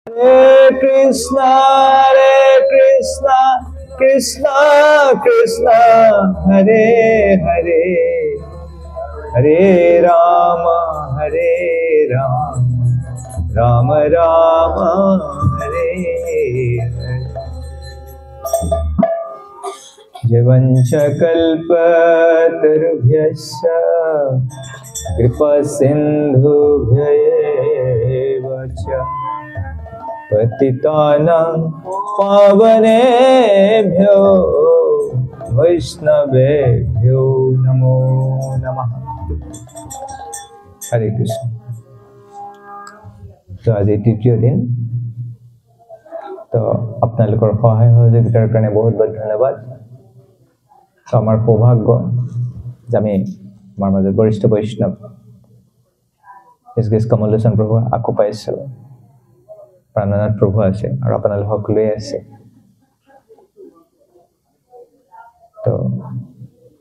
Hare Krishna, Krishna Krishna, Hare Hare, Hare Rama, Rama Rama, Hare Hare. Javancha kalpatarubhyasya kripa sindhubhyaeva patitanam pavanebhyo vaishnavebhyo namo namah. Hare Krishna. তো আজি তৃতীয় দিন, তো আপোনালোকৰ সহায় সহযোগিতাৰ কাৰণে বহুত বহুত ধন্যবাদ। তো আমাৰ সৌভাগ্য যে আমি আমাৰ মাজত বৰিষ্ঠ বৈষ্ণৱ এছ কমলোচন প্ৰভু আকৌ পাইছোঁ, প্ৰাণনাথ প্ৰভু আছে আৰু আপোনালোক সকলোৱে আছে। তো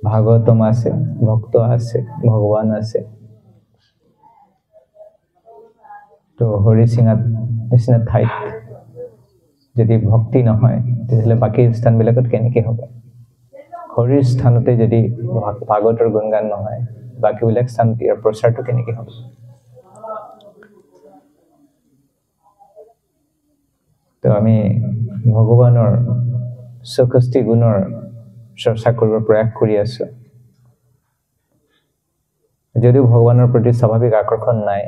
ভাগৱতম আছে, ভক্ত আছে, ভগৱান আছে। তো হৰি সিঙাত নিচিনা ঠাইত যদি ভক্তি নহয় তেতিয়াহ'লে বাকী স্থানবিলাকত কেনেকৈ হ'ব? হৰিৰ স্থানতে যদি ভাগৱতৰ গুণগান নহয়, বাকীবিলাক স্থানত ইয়াৰ প্ৰচাৰটো কেনেকৈ হ'ব? তো আমি ভগৱানৰ ৬৪ গুণৰ চৰ্চা কৰিব প্ৰয়াস কৰি আছোঁ। যদিও ভগৱানৰ প্ৰতি স্বাভাৱিক আকৰ্ষণ নাই,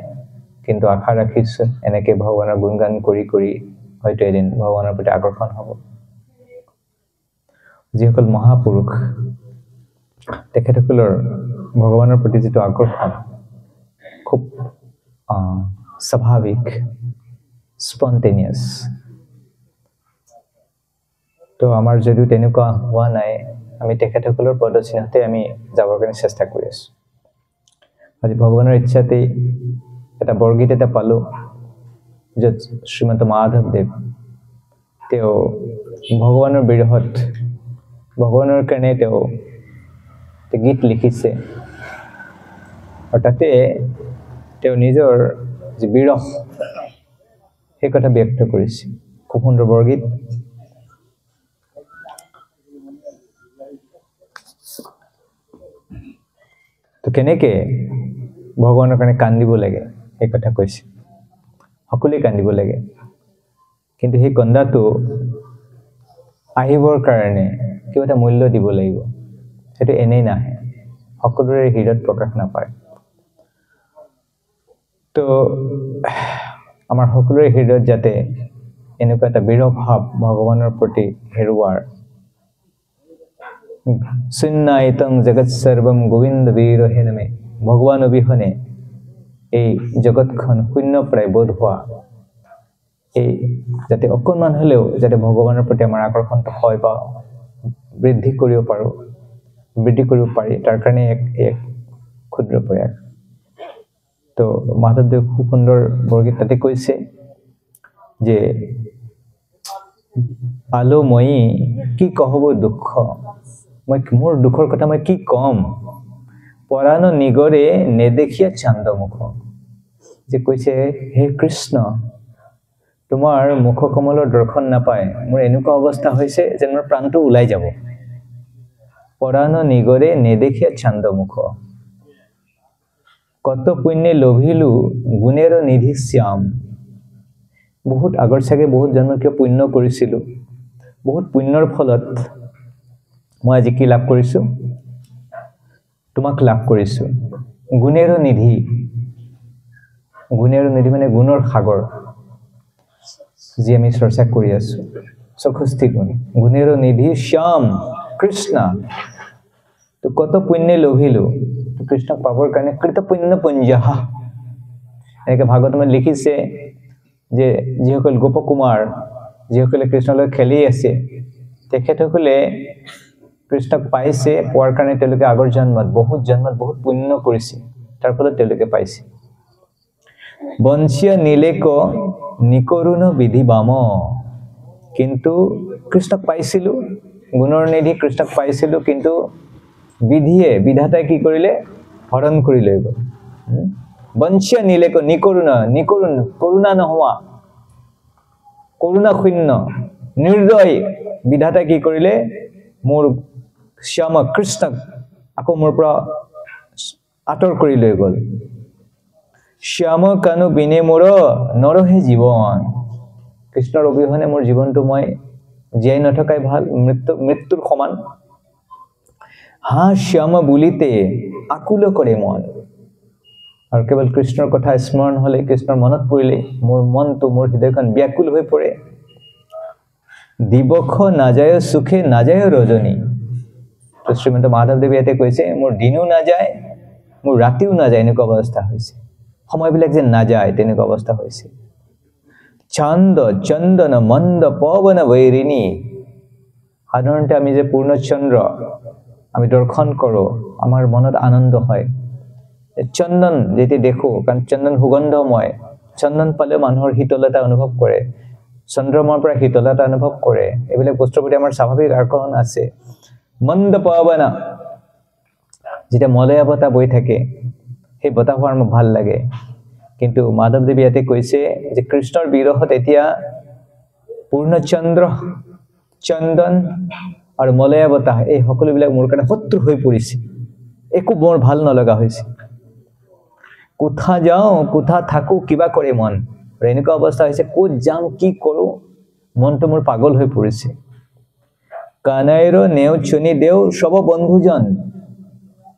কিন্তু আশা ৰাখিছোঁ এনেকৈ ভগৱানৰ গুণগান কৰি কৰি হয়তো এদিন ভগৱানৰ প্ৰতি আকৰ্ষণ হ'ব। যিসকল মহাপুৰুষ, তেখেতসকলৰ ভগৱানৰ প্ৰতি যিটো আকৰ্ষণ খুব স্বাভাৱিক, স্পণ্টেনিয়াছ। তো আমাৰ যদিও তেনেকুৱা হোৱা নাই, আমি তেখেতসকলৰ পদচিহ্নতে আমি যাবৰ কাৰণে চেষ্টা কৰি আছোঁ। আজি ভগৱানৰ ইচ্ছাতেই এটা বৰগীত এটা পালোঁ, য'ত শ্ৰীমন্ত মাধৱদেৱ তেওঁ ভগৱানৰ বিৰহত, ভগৱানৰ কাৰণে তেওঁ গীত লিখিছে আৰু তাতে তেওঁ নিজৰ যি বিৰহ সেই কথা ব্যক্ত কৰিছে। খুব সুন্দৰ বৰগীত। তো কেনেকৈ ভগৱানৰ কাৰণে কান্দিব লাগে সেই কথা কৈছে। সকলোৱে কান্দিব লাগে, কিন্তু সেই কন্দাটো আহিবৰ কাৰণে কিবা এটা মূল্য দিব লাগিব। সেইটো এনেই নাহে, সকলোৰে হৃদয়ত প্ৰকাশ নাপায়। তো আমাৰ সকলোৰে হৃদয়ত যাতে এনেকুৱা এটা বিৰহ ভাৱ ভগৱানৰ প্ৰতি হেৰুৱাৰ, শূন্যায়তং জগৎ সৰ্বম গোবিন্দ বিৰহে নামে, ভগৱান অবিহনে এই জগতখন শূন্য প্ৰায় বোধ হোৱা, এই যাতে অকণমান হ'লেও যাতে ভগৱানৰ প্ৰতি আমাৰ আকৰ্ষণটো হয় বা বৃদ্ধি কৰিব পাৰি, তাৰ কাৰণে এক ক্ষুদ্ৰ প্ৰয়াস। তো মাধৱদেৱ খুব সুন্দৰ বৰগীত তাতে কৈছে যে আলো মই কি কহব দুখ, মোৰ দুখৰ কথা মই কি ক'ম, পৰাণ নিগৰে নেদেখিয়া চান্দমুখ। যে কৈছে, হে কৃষ্ণ, তোমাৰ মুখ কমলৰ দৰ্শন নাপায় মোৰ এনেকুৱা অৱস্থা হৈছে যেন মোৰ প্ৰাণটো ওলাই যাব। পৰাণ নিগৰে নেদেখিয়া চান্দমুখ, কত পুণ্যে লোভিলো গুণেৰ নিধি শ্যাম। বহুত আগৰ চাগে বহুত জন্ম কিয় পুণ্য কৰিছিলোঁ, বহুত পুণ্যৰ ফলত মই আজি কি লাভ কৰিছোঁ? তোমাক লাভ কৰিছোঁ। গুণেৰ নিধি, গুণেৰ নিধি মানে গুণৰ সাগৰ, যি আমি চৰ্চা কৰি আছোঁ। ৬৪ গুণ, গুণেৰ নিধি শ্যাম কৃষ্ণ। তো কত পুণ্যে লোভিলো, কৃষ্ণক পাবৰ কাৰণে কৃত পুণ্য পুঞ্জহা। এনেকৈ ভাগৱতমত লিখিছে যে যিসকল গোপকুমাৰ, যিসকলে কৃষ্ণৰ লগত খেলি আছে, তেখেতসকলে কৃষ্ণক পাইছে, পোৱাৰ কাৰণে তেওঁলোকে আগৰ জন্মত বহুত পুণ্য কৰিছে, তাৰ ফলত তেওঁলোকে পাইছে। বঞ্চিয়া নীলেক নিকৰুণ বিধি বাম, কিন্তু কৃষ্ণক পাইছিলোঁ, গুণৰ নিধি কৃষ্ণক পাইছিলোঁ, কিন্তু বিধাতাই কি কৰিলে? হৰণ কৰি লৈ গ'ল। বঞ্চিয়া নীলেক নিকৰুণ, কৰোণা নোহোৱা, কৰুণা শূন্য নিৰ্দয় বিধাতাই কি কৰিলে মোৰ শ্যাম কৃষ্ণক আকৌ মোৰ পৰা আঁতৰ কৰি লৈ গ'ল শ্যাম কানু বিনে মোৰ নৰহে জীৱন কৃষ্ণৰ অবিহনে মোৰ জীৱনটো মই জীয়াই নথকাই ভাল মৃত্যুৰ সমান হা শ্যাম বুলিতে আকুল কৰে মন আৰু কেৱল কৃষ্ণৰ কথা স্মৰণ হলে কৃষ্ণৰ মনত পৰিলে মোৰ মনটো মোৰ হৃদয়খন ব্যাকুল হৈ পৰে দিবখ নাযায় সুখে নাযায় ৰজনী তো শ্ৰীমন্ত মাধৱদেৱে ইয়াতে কৈছে মোৰ দিনো নাযায় মোৰ ৰাতিও নাযায় এনেকুৱা অৱস্থা হৈছে সময়বিলাক যে নাযায় তেনেকুৱা অৱস্থা হৈছে চন্দ চন্দন মন্দ পৱন বৈৰিণী সাধাৰণতে আমি যে পূৰ্ণচন্দ্ৰ আমি দৰ্শন কৰোঁ আমাৰ মনত আনন্দ হয় চন্দন যেতি দেখো কাৰণ চন্দন সুগন্ধময় চন্দন পালে মানুহৰ শীতলতা অনুভৱ কৰে চন্দ্ৰমাৰ পৰা শীতলতা অনুভৱ কৰে এইবিলাক বস্তুৰ প্ৰতি আমাৰ স্বাভাৱিক আকৰ্ষণ আছে মন্দ পৱন যেতিয়া মলয়া বতাহ বৈ থাকে সেই বতাহ হোৱাৰ মোক ভাল লাগে কিন্তু মাধৱদেৱ ইয়াতে কৈছে যে কৃষ্ণৰ বিৰহত এতিয়া পূৰ্ণচন্দ্ৰ চন্দন আৰু মলয়া বতাহ এই সকলোবিলাক মোৰ কাৰণে শত্ৰু হৈ পৰিছে একো মোৰ ভাল নলগা হৈছে কোথা যাওঁ কোথা থাকো কিবা কৰে মন আৰু এনেকুৱা অৱস্থা হৈছে ক'ত যাম কি কৰোঁ মনটো মোৰ পাগল হৈ পৰিছে কানাইৰ নেও চুনি দেও সব বন্ধুজন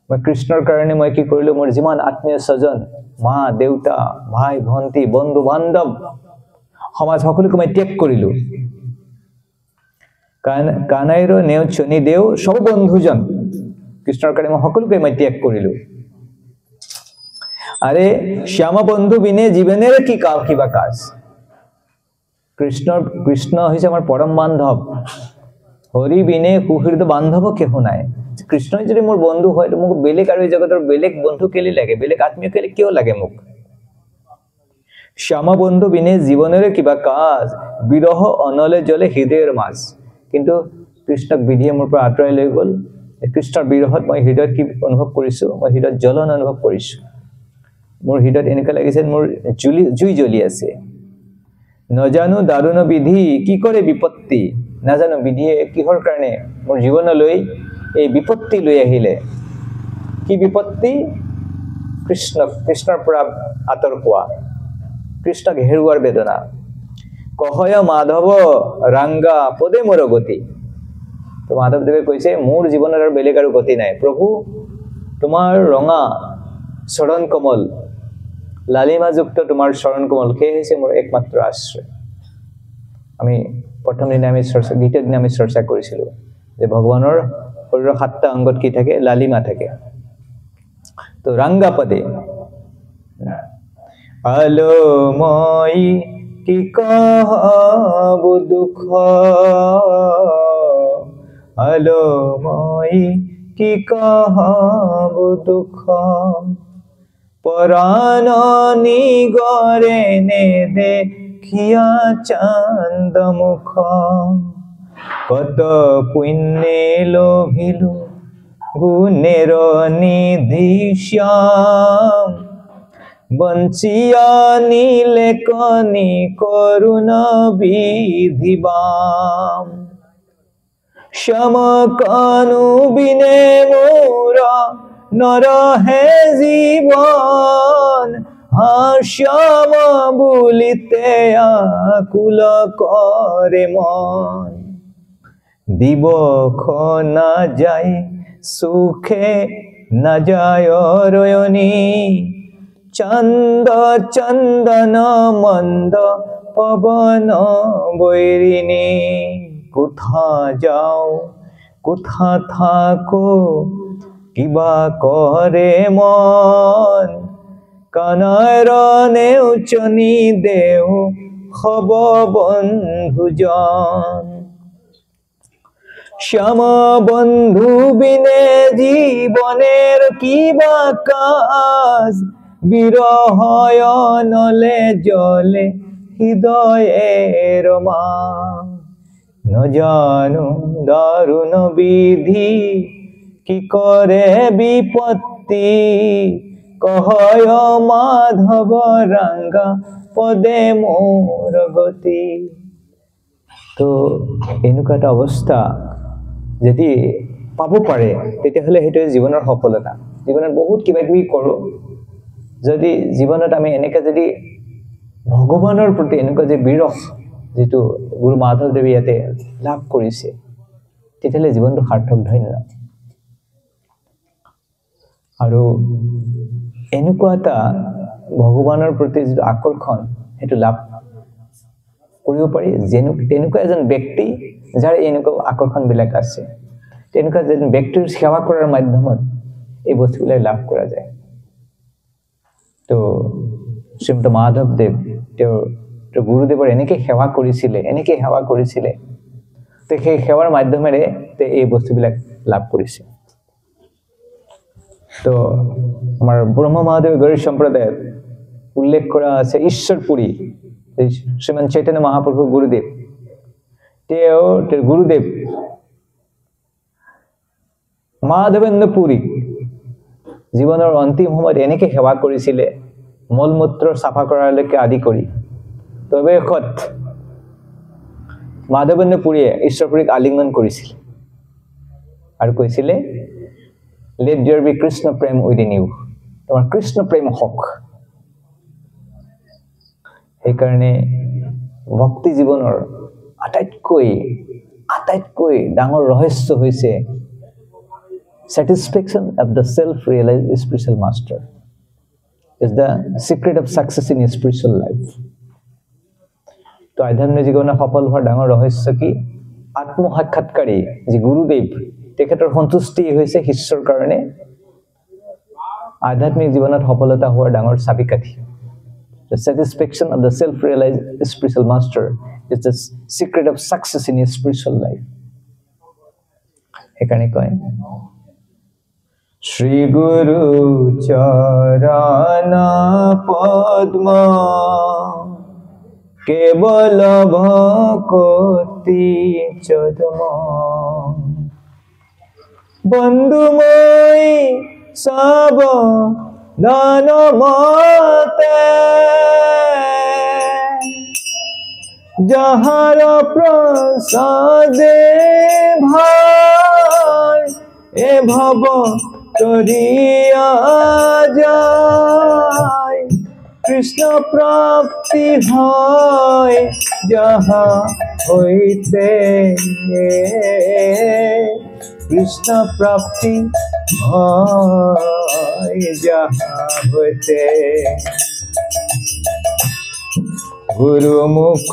মই কৃষ্ণৰ কাৰণে মই কি কৰিলোঁ মোৰ যিমান আত্মীয় স্বজন মা দেউতা ভাই ভণ্টি বন্ধু বান্ধৱ সমাজ সকলোকে মই ত্যাগ কৰিলোঁ কানাইৰ নেও চুনি দেও সব বন্ধুজন কৃষ্ণৰ কাৰণে মই সকলোকে মই ত্যাগ কৰিলোঁ আৰে শ্যাম বন্ধু বিনে জীবনেৰ কি কিবা কাজ কৃষ্ণ হৈছে আমাৰ পৰম বান্ধৱ হৰি বিনে সুহৃদ বান্ধৱ কেহ নাই কৃষ্ণই যদি মোৰ বন্ধু হয় তো মোক বেলেগ আৰু এই জগতৰ বেলেগ বন্ধু কেলে লাগে বেলেগ আত্মীয় কেলে কিয় লাগে মোক শ্যাম বন্ধু বিনে জীবনের কিবা কাজ বিৰহ অনলে জলে হৃদয়ৰ মাজ কিন্তু কৃষ্ণক বিধিয়ে মোৰ পৰা আঁতৰাই লৈ গ'ল কৃষ্ণৰ বিৰহত মই হৃদয়ত কি অনুভৱ কৰিছোঁ মই হৃদয়ত জ্বলন অনুভৱ কৰিছোঁ মোৰ হৃদয়ত এনেকুৱা লাগিছে মোৰ জুই জ্বলি আছে নজানো দাৰুণ বিধি কি কৰে বিপত্তি নাজানো বিধিয়ে কিহৰ কাৰণে মোৰ জীৱনলৈ এই বিপত্তি লৈ আহিলে কি বিপত্তি কৃষ্ণৰ পৰা আঁতৰ হোৱা কৃষ্ণক হেৰুৱাৰ বেদনা কহয় মাধৱ ৰাংগা পদে মোৰ গতি তো মাধৱদেৱে কৈছে মোৰ জীৱনৰ আৰু বেলেগ আৰু গতি নাই প্ৰভু তোমাৰ ৰঙা চৰণ কমল লালিমাযুক্ত তোমাৰ চৰণ কমল সেই হৈছে মোৰ একমাত্ৰ আশ্ৰয় আমি প্ৰথম দিনা আমি দ্বিতীয় দিনা আমি চৰ্চা কৰিছিলোঁ যে ভগৱানৰ শৰীৰৰ 7টা অংগত কি থাকে লালিমা থাকে তো ৰাংগা পদে আলো মই কি কহব দুখ আলো মই কি কহব দুখ পরাণ নিগরে নে দেখিয়া চান্দ মুখ কত পুণ্যে লোভিলু গুণের নিধি শ্যাম বঞ্চিয়া নীলে কনি করুণ বিধিবাম শ্যাম কানু বিনে মোরা নরহে জীবন শ্যাম বুলিতে আকুল করে মন দিবখ না যায় সুখে না যায় রয়নি চন্দ চন্দন মন্দ পবন বৈরিণী কোথা যাও কোথা থাকো কিবা করে মন কানাইৰ নেও চনি দেও হব বন্ধুজন শ্যাম বন্ধু বিনে জীবনের কিবা কাজ বিরহ নলে জলে হৃদয়ের মা নজানো দারুণ বিধি কি করে বিপত্তি কহয় মাধব রাঙ্গা পদে মোর গতি তো এনেকুৱা এটা অৱস্থা যদি পাব পাৰে তেতিয়াহ'লে সেইটো জীৱনৰ সফলতা জীৱনত বহুত কিবা কিবি কৰো যদি জীৱনত আমি এনেকা যদি ভগৱানৰ প্ৰতি এনেকুৱা যে বিৰহ যেটো গুৰু মাধৱদেৱে ইয়াতে লাভ কৰিছে তেতিয়াহ'লে জীৱনটো সাৰ্থক ধন্য আৰু এনেকুৱা এটা ভগৱানৰ প্ৰতি যে আকৰ্ষণ হেতু লাভ কৰিব পাৰি যেন তেনেকুৱা এজন ব্যক্তি যাৰ এনেকুৱা আকৰ্ষণ বিলাক আছে তেনেকুৱা যেন ব্যক্তিৰ সেৱা কৰাৰ মাধ্যমত এই বস্তুবিলাক লাভ কৰা যায় তো শ্ৰীমন্ত মাধৱদেৱ তেওঁৰ গুৰুদেৱৰ এনেকে সেৱা কৰিছিলে তে সেই সেৱাৰ মাধ্যমেৰে তে এই বস্তুবিলাক লাভ কৰিছে তো আমাৰ ব্ৰহ্ম মহাদেৱ গৌড় সম্প্ৰদায়ত উল্লেখ কৰা আছে ঈশ্বৰপুৰী শ্ৰীমান চৈতন্য মহাপ্ৰভু গুৰুদেৱ তেওঁৰ গুৰুদেৱ মাধৱেন্দ্ৰ পুৰী জীৱনৰ অন্তিম সময়ত এনেকে সেৱা কৰিছিলে মলমূত্ৰ সাফা কৰালৈকে আদি কৰি তবে খত মাধৱেন্দ্ৰ পুৰীয়ে ঈশ্বৰপুৰীক আলিঙ্গন কৰিছিল আৰু কৈছিলে let there be Krishna prem within you তোমাৰ কৃষ্ণ প্ৰেম হওক এই কাৰণে ভক্তি জীৱনৰ আটাইতকৈ ডাঙৰ ৰহস্য হৈছে satisfaction of the self realized spiritual master is the secret of success in spiritual life তো আধ্যাত্মিক জীৱনৰ সফল হোৱাৰ ডাঙৰ ৰহস্য কি আত্ম সাক্ষাৎকাৰী যি গুৰুদেৱ তেখেতৰ সন্তুষ্টি হৈছে ঈশ্বৰৰ কাৰণে আধ্যাত্মিক জীৱনত সফলতা হোৱাৰ ডাঙৰ চাবিকাঠি the satisfaction of the self realized spiritual master is the secret of success in spiritual life এখানে কয় শ্রী গুরু চরণ পদ্ম কেবল ভকতি চদম বন্ধুময় সব দান মতে যাহার প্রসাদে ভাই এ ভব তরিয়া যায় কৃষ্ণ প্রাপ্তি হয় যাহা হইতে কৃষ্ণ প্রাপ্তি হয় যাহা হইতে গুরুমুখ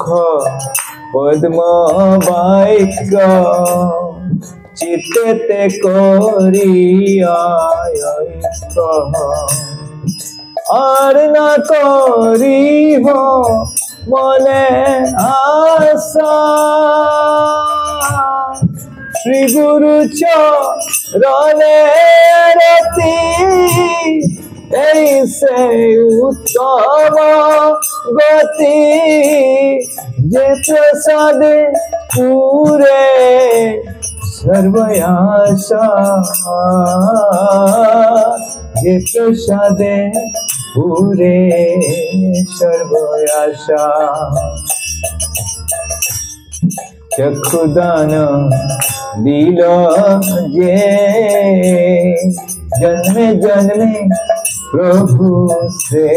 পদ্ম বাক্য চিত্তে করিয়া আর না করিহ মনে আশা শ্রী গুরু চরণে রতি এই সে উত্তম গতি যে প্রসাদে পুরে সর্বয়াশা যে প্রসাদে পুরে সর্বয়াশা চক্ষুদান দিল যে জন্মে জন্মে প্রভু সে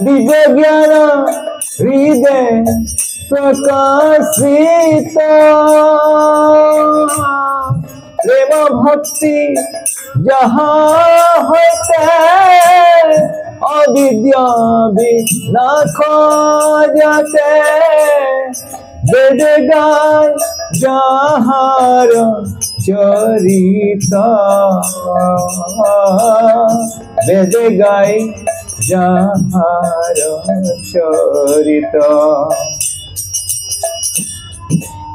দিব্য জ্ঞান হৃদয় প্রকাশিত প্রেম ভক্তি যাহা হইতে অবিদ্যা বিনাশ যাতে বেদ গায় যাহার চরিত বেদ গায় যাহার চরিত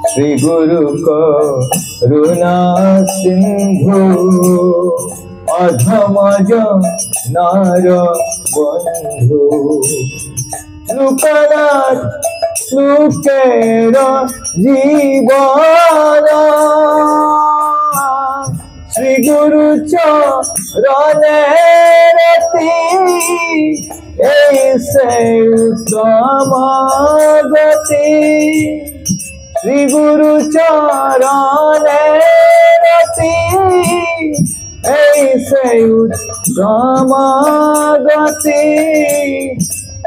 শ্রী গুরু করুণা সিন্ধু অধমজ নার বন্ধু লোকনাথ লোকের জীবন শ্রী গুরু চরণে রতি এই সে উত্তম গতি গুরু চরণে রতি এই সে উত্তম গতি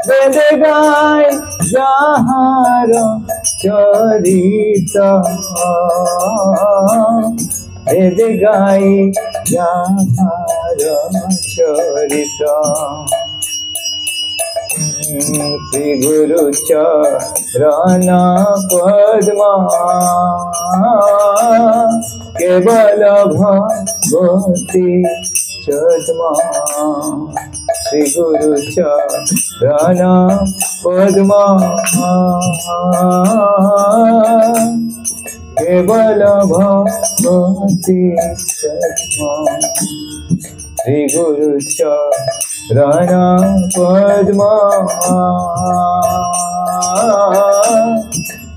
বেদ গায় যাহার চরিত বেদ গায় যাহার চরিত শ্রী গুরু চরণ পদ্ম কেবল ভগবতী চদ্মা শ্রী গুরু চরণ পদ্ম কেবল ভগবতী চদ্মা শ্রী গুরু চরণ পদ্ম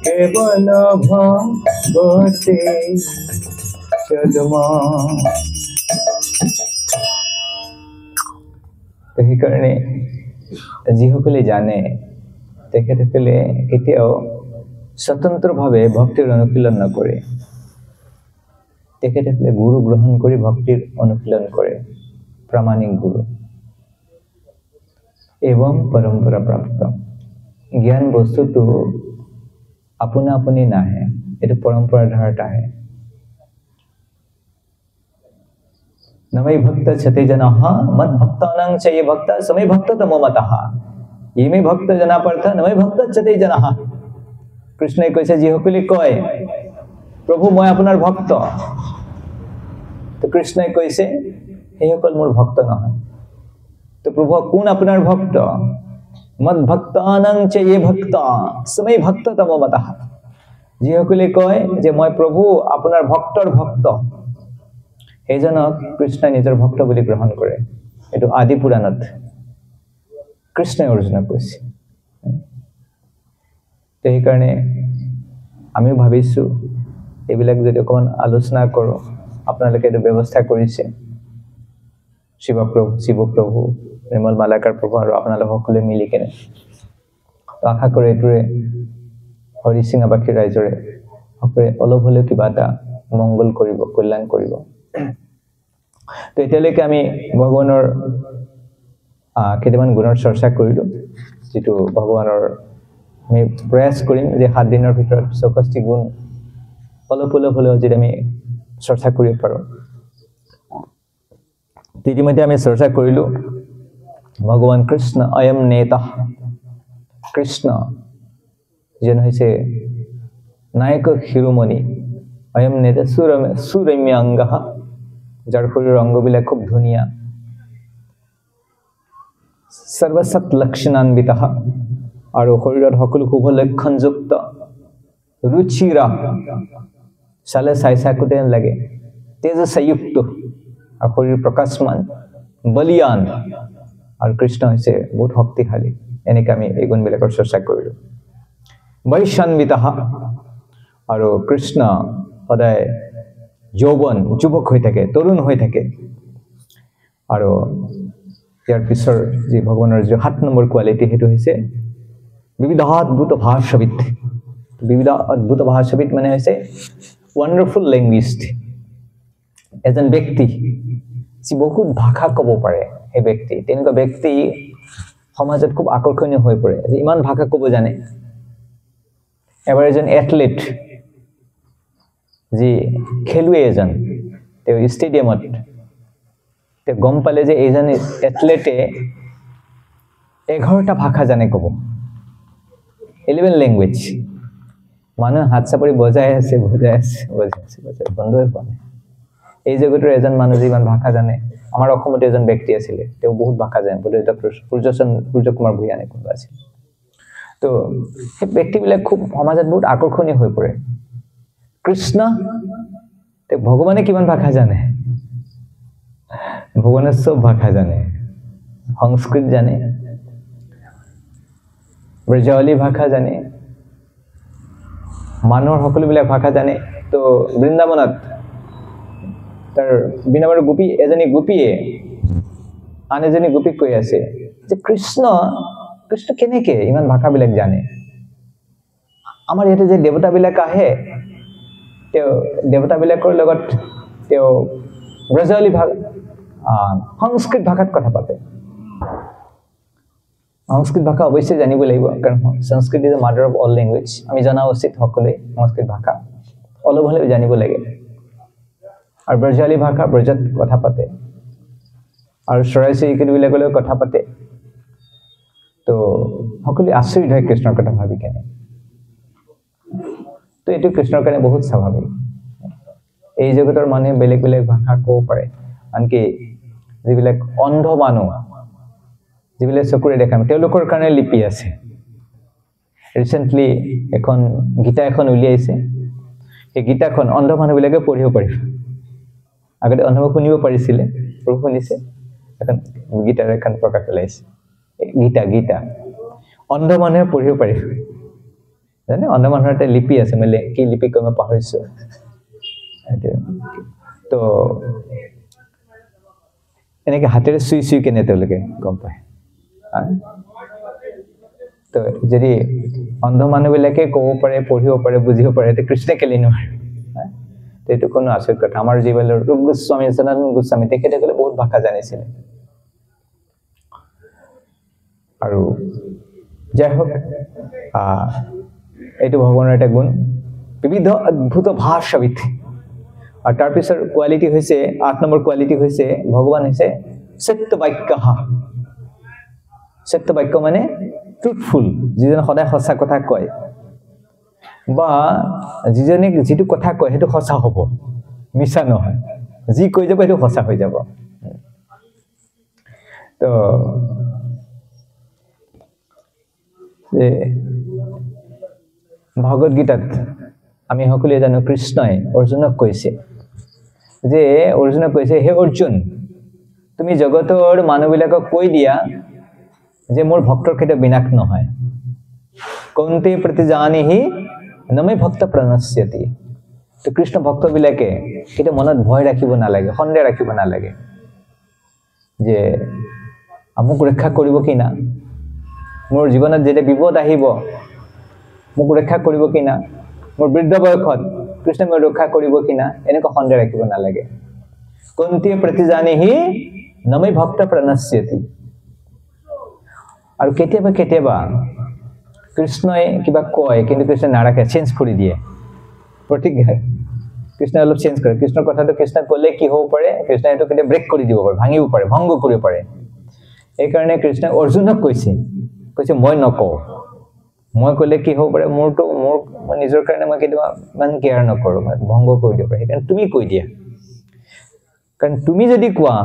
কেবল ভগবতী চদ্মা। তো সেইকাৰণে যিসকলে জানে তেখেতসকলে কেতিয়াও স্বতন্ত্ৰভাৱে ভক্তিৰ অনুশীলন নকৰে, তেখেতসকলে গুৰু গ্ৰহণ কৰি ভক্তিৰ অনুশীলন কৰে। প্ৰামাণিক গুৰু এবং পৰম্পৰা প্ৰাপ্ত জ্ঞান বস্তুটো আপোনা আপুনি নাহে, এইটো পৰম্পৰাৰ ধাৰত আহে। नमय भक्त छते जनः मद भक्तानां च ये भक्त समय भक्त तमो मतः ये में भक्त जना पर्थ नमय भक्त छते जनः। কৃষ্ণই কৈছে যিসকলে কয় প্ৰভু মই আপোনাৰ ভক্ত, তো কৃষ্ণই কৈছে সেইসকল মোৰ ভক্ত নহয়। তো প্ৰভু কোন আপোনাৰ ভক্ত? মদ ভক্তানাং চ ये ভক্ত समय ভক্ত তমো मतः। যিসকলে কয় যে মই প্ৰভু আপোনাৰ ভক্তৰ ভক্ত, সেইজনক কৃষ্ণই নিজৰ ভক্ত বুলি গ্ৰহণ কৰে। এইটো আদি পুৰাণত কৃষ্ণই অৰ্জুনক কৈছে। তো সেইকাৰণে আমিও ভাবিছোঁ এইবিলাক যদি অকণমান আলোচনা কৰোঁ, আপোনালোকে এইটো ব্যৱস্থা কৰিছে, শিৱপ্ৰভু নিৰ্মল মালাকাৰ প্ৰভু আৰু আপোনালোক সকলোৱে মিলি কেনে। তো আশা কৰোঁ এইটোৰে হৰিচিঙাবাসী ৰাইজৰে সকলোৱে অলপ হ'লেও কিবা এটা মংগল কৰিব, কল্যাণ কৰিব। তো এতিয়ালৈকে আমি ভগৱানৰ কেইটামান গুণৰ চৰ্চা কৰিলোঁ, যিটো ভগৱানৰ আমি প্ৰয়াস কৰিম যে 7 দিনৰ ভিতৰত 64 গুণ অলপ হ'লেও যদি আমি চৰ্চা কৰিব পাৰোঁ। ইতিমধ্যে আমি চৰ্চা কৰিলোঁ ভগৱান কৃষ্ণ অয়ম নেতা। কৃষ্ণ যেন হৈছে নায়ক শিৰোমণি, অয়ম নেতা সুৰম্য অংগ, যাৰ শৰীৰৰ অংগবিলাক খুব ধুনীয়া, সৰ্বসৎ লক্ষণান্বিত আৰু শৰীৰত সকলো শুভ লক্ষণযুক্ত, ৰুচিৰা চালে চাই চাকোতে লাগে, তেজসযুক্ত আৰু শৰীৰ প্ৰকাশমান, বলিয়ান আৰু কৃষ্ণ হৈছে বহুত শক্তিশালী। এনেকৈ আমি এই গুণবিলাকৰ চৰ্চা কৰিলোঁ। বৈশান্বিত আৰু কৃষ্ণ সদায় যৌৱন যুৱক হৈ থাকে, তৰুণ হৈ থাকে। আৰু ইয়াৰ পিছৰ যি ভগৱানৰ যি 7 নম্বৰ কোৱালিটি, সেইটো হৈছে বিবিধাদ্ভুত ভাষাবিদ। বিবিধ অদ্ভুত ভাষাবিদ মানে হৈছে ৱাণ্ডাৰফুল লেংগুৱেজ। এজন ব্যক্তি যি বহুত ভাষা ক'ব পাৰে, সেই ব্যক্তি, তেনেকুৱা ব্যক্তি সমাজত খুব আকৰ্ষণীয় হৈ পৰে, যে ইমান ভাষা ক'ব জানে। এবাৰ এজন এথলেট, যি খেলুৱৈ এজন, তেওঁ ষ্টেডিয়ামত তেওঁ গম পালে যে এইজন এথলেটে 11টা ভাষা জানে ক'ব, 11 লেংগুৱেজ। মানুহে হাত চাপৰি বজাই আছে বন্ধই পোৱা নাই। এই জগতৰ এজন মানুহ যে ইমান ভাষা জানে। আমাৰ অসমতে এজন ব্যক্তি আছিলে, তেওঁ বহুত ভাষা জানে, সূৰ্য কুমাৰ ভূঞা নে কোনোবা আছিল। তো সেই ব্যক্তিবিলাক খুব সমাজত বহুত আকৰ্ষণীয় হৈ পৰে। কৃষ্ণ, তেওঁ ভগৱানে কিমান ভাষা জানে? ভগৱানে চব ভাষা জানে, সংস্কৃত জানে, ব্ৰজাৱলী ভাষা জানে, মানুহৰ সকলোবিলাক ভাষা জানে। তো বৃন্দাবনত তাৰ বৃন্দাবনৰ গোপী এজনী গোপীয়ে আন এজনী গোপীক কৈ আছে যে কৃষ্ণ কেনেকৈ ইমান ভাষাবিলাক জানে? আমাৰ ইয়াতে যে দেৱতাবিলাক আহে তেওঁ দেৱতাবিলাকৰ লগত তেওঁ ব্ৰজাৱলী সংস্কৃত ভাষাত কথা পাতে সংস্কৃত ভাষা অৱশ্যে জানিব লাগিব কাৰণ Sanskrit is the mother of all language আমি জনা উচিত সকলোৱে সংস্কৃত ভাষা অলপ হ'লেও জানিব লাগে আৰু ব্ৰজাৱলী ভাষা ব্ৰজত কথা পাতে আৰু চৰাই চিৰিকটিবিলাকৰ লগত কথা পাতে তো সকলোৱে আচৰিত হয় কৃষ্ণৰ কথা ভাবি কেনে তো এইটো কৃষ্ণৰ কাৰণে বহুত স্বাভাৱিক এই জগতৰ মানুহে বেলেগ বেলেগ ভাষা ক'ব পাৰে আনকি যিবিলাক অন্ধ মানুহ যিবিলাক চকুৰে দেখা তেওঁলোকৰ কাৰণে লিপি আছে ৰিচেণ্টলি এখন গীতা এখন উলিয়াইছে এই গীতাখন অন্ধ মানুহবিলাকে পঢ়িব পাৰিব আগতে অন্ধ শুনিব পাৰিছিলে প্ৰভু শুনিছে এখন গীতাৰ এখন প্ৰকাশ ওলাইছে গীতা অন্ধ মানুহে পঢ়িব পাৰিব জানে অন্ধ মানুহৰ এটা লিপি আছে মানে কি লিপি কয় মই পাহৰিছো তো এনেকৈ হাতেৰে চুই কেনে তেওঁলোকে গম পায় তো যদি অন্ধ মানুহবিলাকে ক'ব পাৰে পঢ়িব পাৰে বুজিব পাৰে তো কৃষ্ণে কেলে নোৱাৰে তো এইটো কোনো আচৰিত কথা আমাৰ যিবিলাক ৰূপ গোস্বামী সনাতন গোস্বামী তেখেতসকলে বহুত ভাষা জানিছিলে আৰু যাই হওক এইটো ভগৱানৰ এটা গুণ বিবিধ অদ্ভুত ভাষাবিদ আৰু তাৰপিছৰ কোৱালিটি হৈছে 8 নম্বৰ কোৱালিটি হৈছে ভগৱান হৈছে সত্য বাক্য মানে ট্ৰুথফুল যিজনে সদায় সঁচা কথা কয় বা যিজনে যিটো কথা কয় সেইটো সঁচা হ'ব মিছা নহয় যি কৈ যাব সেইটো সঁচা হৈ যাব তো ভাগৱত গীতাত আমি সকলোৱে জানো কৃষ্ণই অৰ্জুনক কৈছে যে অৰ্জুনক কৈছে হে অৰ্জুন তুমি জগতৰ মানুহবিলাকক কৈ দিয়া যে মোৰ ভক্তৰ কেতিয়াও বিনাশ নহয় কৌন্তে প্ৰতিজানিহি নমে ভক্ত প্ৰণশ্যতি তো কৃষ্ণ ভক্তবিলাকে কেতিয়াও মনত ভয় ৰাখিব নালাগে সন্দেহ ৰাখিব নালাগে যে মোক ৰক্ষা কৰিব কি না মোৰ জীৱনত যেতিয়া বিপদ আহিব মোক ৰক্ষা কৰিব কি না মোৰ বৃদ্ধ বয়সত কৃষ্ণ মোক ৰক্ষা কৰিব কি না এনেকুৱা সন্দেহ ৰাখিব নালাগে কৌন্তে প্ৰতিজানিহি নমে ভক্ত প্ৰণশ্যতি আৰু কেতিয়াবা কৃষ্ণই কিবা কয় কিন্তু কৃষ্ণ নাৰাখে চেঞ্জ কৰি দিয়ে প্ৰতিজ্ঞা কৃষ্ণ অলপ চেঞ্জ কৰে কৃষ্ণৰ কথাটো কৃষ্ণ ক'লে কি হ'ব পাৰে কৃষ্ণ এইটো কেতিয়া ব্ৰেক কৰি দিব পাৰে ভাঙিব পাৰে ভংগ কৰিব পাৰে এইকাৰণে কৃষ্ণ অৰ্জুনক কৈছে মই নকওঁ মই ক'লে কি হ'ব পাৰে মোৰ নিজৰ কাৰণে মই কেতিয়াবা ইমান কেয়াৰ নকৰোঁ মই ভংগ কৰি দিব পাৰে সেইকাৰণে তুমি কৈ দিয়া কাৰণ তুমি যদি কোৱা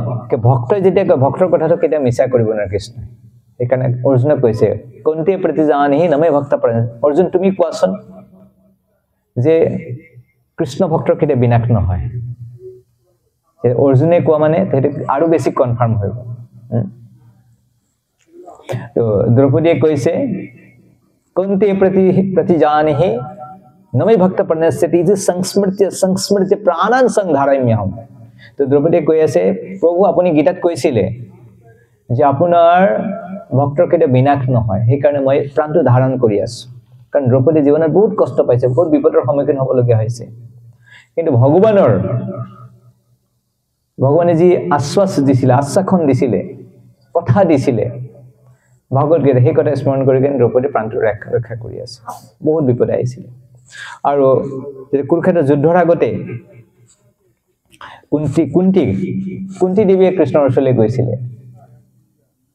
ভক্তই যেতিয়া কয় ভক্তৰ কথাটো কেতিয়া মিছা কৰিব নোৱাৰে কৃষ্ণই সেইকাৰণে অৰ্জুনক কৈছে কৌন্তে প্ৰতিজানিহি নমে ভক্ত অৰ্জুন তুমি কোৱাচোন যে কৃষ্ণ ভক্তৰ কেতিয়া বিনাশ নহয় অৰ্জুনে কোৱা মানে সেইটো আৰু বেছি কনফাৰ্ম হৈ গ'ল তো দ্ৰৌপদীয়ে কৈছে কৌন্তে প্ৰতিজানিহি নমে ভক্ত প্ৰণশ্যতি ইতি সংস্মৃত্য প্ৰাণান সংধাৰয়ম্যহম তো দ্ৰৌপদীয়ে কৈ আছে প্ৰভু আপুনি গীতাত কৈছিলে যে আপোনাৰ ভক্তৰ কেতিয়াও বিনাশ নহয় সেইকাৰণে মই প্ৰাণটো ধাৰণ কৰি আছো কাৰণ দ্ৰৌপদী জীৱনত বহুত কষ্ট পাইছে বহুত বিপদৰ সন্মুখীন হ'বলগীয়া হৈছে কিন্তু ভগৱানে যি আশ্বাসন দিছিলে কথা দিছিলে ভাগৱত গীতা সেই কথা স্মৰণ কৰি কেনে দ্ৰৌপদী প্ৰাণটো ৰক্ষা কৰি আছে বহুত বিপদ আহিছিলে আৰু কুৰুক্ষেত্ৰ যুদ্ধৰ আগতে কুন্তি দেৱীয়ে কৃষ্ণৰ ওচৰলৈ গৈছিলে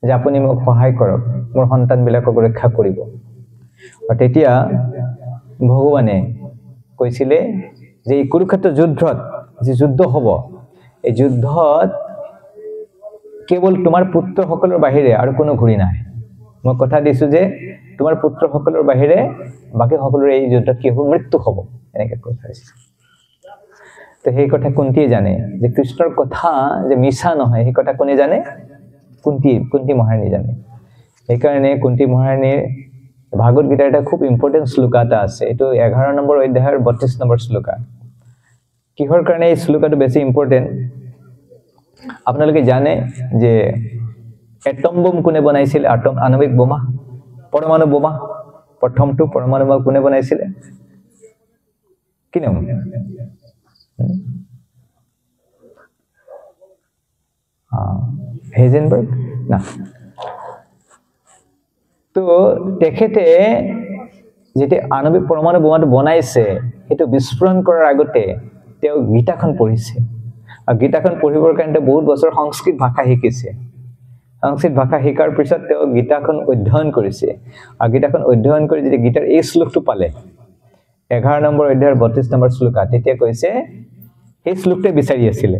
যে আপুনি মোক সহায় কৰক মোৰ সন্তানবিলাকক ৰক্ষা কৰিব আৰু তেতিয়া ভগৱানে কৈছিলে যে এই কুৰুক্ষেত্ৰ যুদ্ধত যে যুদ্ধ হ'ব এই যুদ্ধত কেৱল তোমাৰ পুত্ৰসকলৰ বাহিৰে আৰু কোনো ঘূৰি নাহে মই কথা দিছো যে তোমাৰ পুত্ৰসকলৰ বাহিৰে বাকী সকলোৰে এই যুদ্ধত কি হ'ব মৃত্যু হ'ব এনেকৈ কথা হৈছে তো সেই কথা কুন্তিয়ে জানে যে কৃষ্ণৰ কথা যে মিছা নহয় সেই কথা কোনে জানে কুন্তি মহাৰাণী জানে সেইকাৰণে কুন্তি মহাৰাণীৰ ভাগৱত গীতাৰ এটা খুব ইম্পৰ্টেণ্ট শ্লোকা এটা আছে এইটো 11 নম্বৰ অধ্যায়ৰ 32 নম্বৰ শ্লোকা কিহৰ কাৰণে এই শ্লোকাটো বেছি ইম্পৰ্টেণ্ট আপোনালোকে জানে যে এটম বম কোনে বনাইছিল আণৱিক বোমা প্ৰথমটো পৰমাণু বোমা কোনে বনাইছিলে কি নাম হেজেনবাৰ্গ না তো তেখেতে যেতিয়া আণৱিক পৰমাণু বোমাটো বনাইছে সেইটো বিস্ফোৰণ কৰাৰ আগতে তেওঁ গীতাখন পঢ়িছে আৰু গীতাখন পঢ়িবৰ কাৰণে বহুত বছৰ সংস্কৃত ভাষা শিকিছে সংস্কৃত ভাষা শিকাৰ পিছত তেওঁ গীতাখন অধ্যয়ন কৰিছে আৰু গীতাখন অধ্যয়ন কৰি যেতিয়া গীতাৰ এই শ্লোকটো পালে 11 নম্বৰ অধ্যায়ৰ 32 নম্বৰ শ্লোক তেতিয়া কৈছে এই শ্লোকটো বিচাৰি আছিল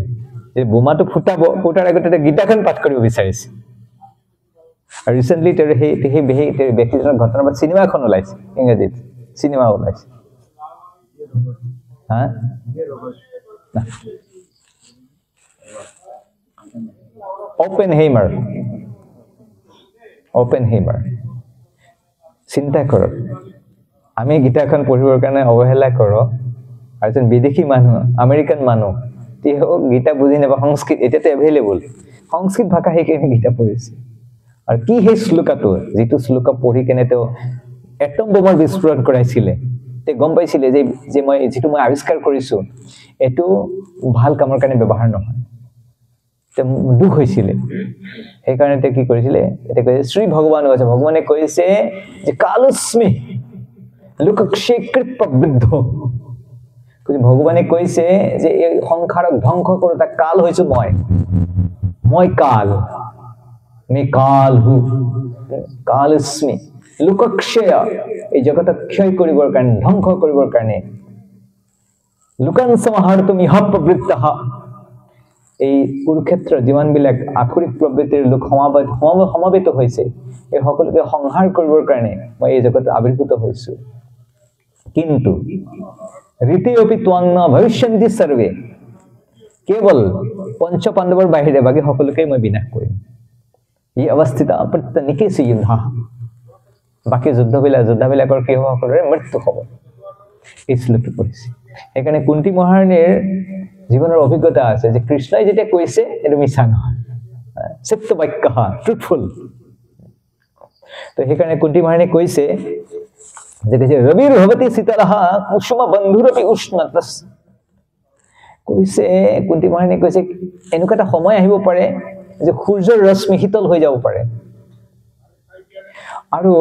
যে বোমাটো ফুটাৰ আগতে গীতাখন পাঠ কৰিব বিচাৰিছে আৰু ৰিসেন্টলি তেওঁ সেই ব্যক্তিজনৰ ঘটনাৰ পৰা চিনেমা এখন ওলাইছে ইংৰাজীত চিনেমা ওলাইছে হা ওপেনহেইমাৰ চিন্তা কৰক আমি গীতাখন পঢ়িবৰ কাৰণে অৱহেলা কৰো আৰু যেন বিদেশী মানুহ আমেৰিকান মানুহ তেওঁ গীতা বুজি নাপায় সংস্কৃত এতিয়াতে এভেইলেবল সংস্কৃত ভাষা শিকি গীতা পঢ়িছে আৰু কি সেই শ্লোকটো যেটো শ্লোক পঢ়ি কেনে তেওঁ এটম বোমাৰ বিস্ফোৰণ কৰাইছিলে তে গম পাইছিলে যে মই যেটো মই আৱিষ্কাৰ কৰিছো এটো ভাল কামৰ কাৰণে ব্যৱহাৰ নহয় তে দুখ হৈছিলে এই কাৰণে তে কি কৰিছিলে এতে কৈছে শ্ৰী ভগৱান আছে ভগৱানে কৈছে যে কালস্মি লোকক্ষেকৃত প্ৰবৃদ্ধ ভগৱানে কৈছে যে এই সংসাৰক ধ্বংস কৰোতা কাল হৈছো মই কাল मैं काल हूँ कालस्मि लोकक्षय এই জগতক ক্ষয় কৰিবৰ কাৰণে ধ্বংস কৰিবৰ কাৰণে লোকান সমাহাৰতুম ইহ প্ৰবৃত্তঃ এই কুৰুক্ষেত্ৰ যিমান বিলাক আখৰিক প্ৰবৃত্তিৰ লোক সমাবেত হৈছে এই সকলোকে সংহাৰ কৰিবৰ কাৰণে মই এই জগতত আবিৰ্ভূত হৈছো কিন্তু ৰীতিঅপি ত্বং ভবিষ্যন্তি সৰ্বে কেৱল পঞ্চ পাণ্ডৱৰ বাহিৰে বাকি সকলোকে মই বিনাশ কৰিম এই অৱস্থিত প্ৰত্যনিকেশ যুদ্ধ বাকি যুদ্ধবিলাকৰ কি হ'ব সকলোৰে মৃত্যু হ'ব এই শ্লোকটো পঢ়িছে সেইকাৰণে কুন্তি মহাৰাণীৰ জীৱনৰ অভিজ্ঞতা আছে যে কৃষ্ণই যেতিয়া কৈছে এটো মিছা নহয় সত্য বাক্য ট্ৰুথফুল তো সেইকাৰণে কুন্তি মহাৰাণী কৈছে যে ৰবিৰ ভৱতি শীতলঃ কুসুম বন্ধুৰপি উষ্ণতস কৈছে কুন্তি মহাৰাণী কৈছে এনেকুৱা এটা সময় আহিব পাৰে যে সূৰ্যৰ ৰশ্মি শীতল হৈ যাব পাৰে আৰু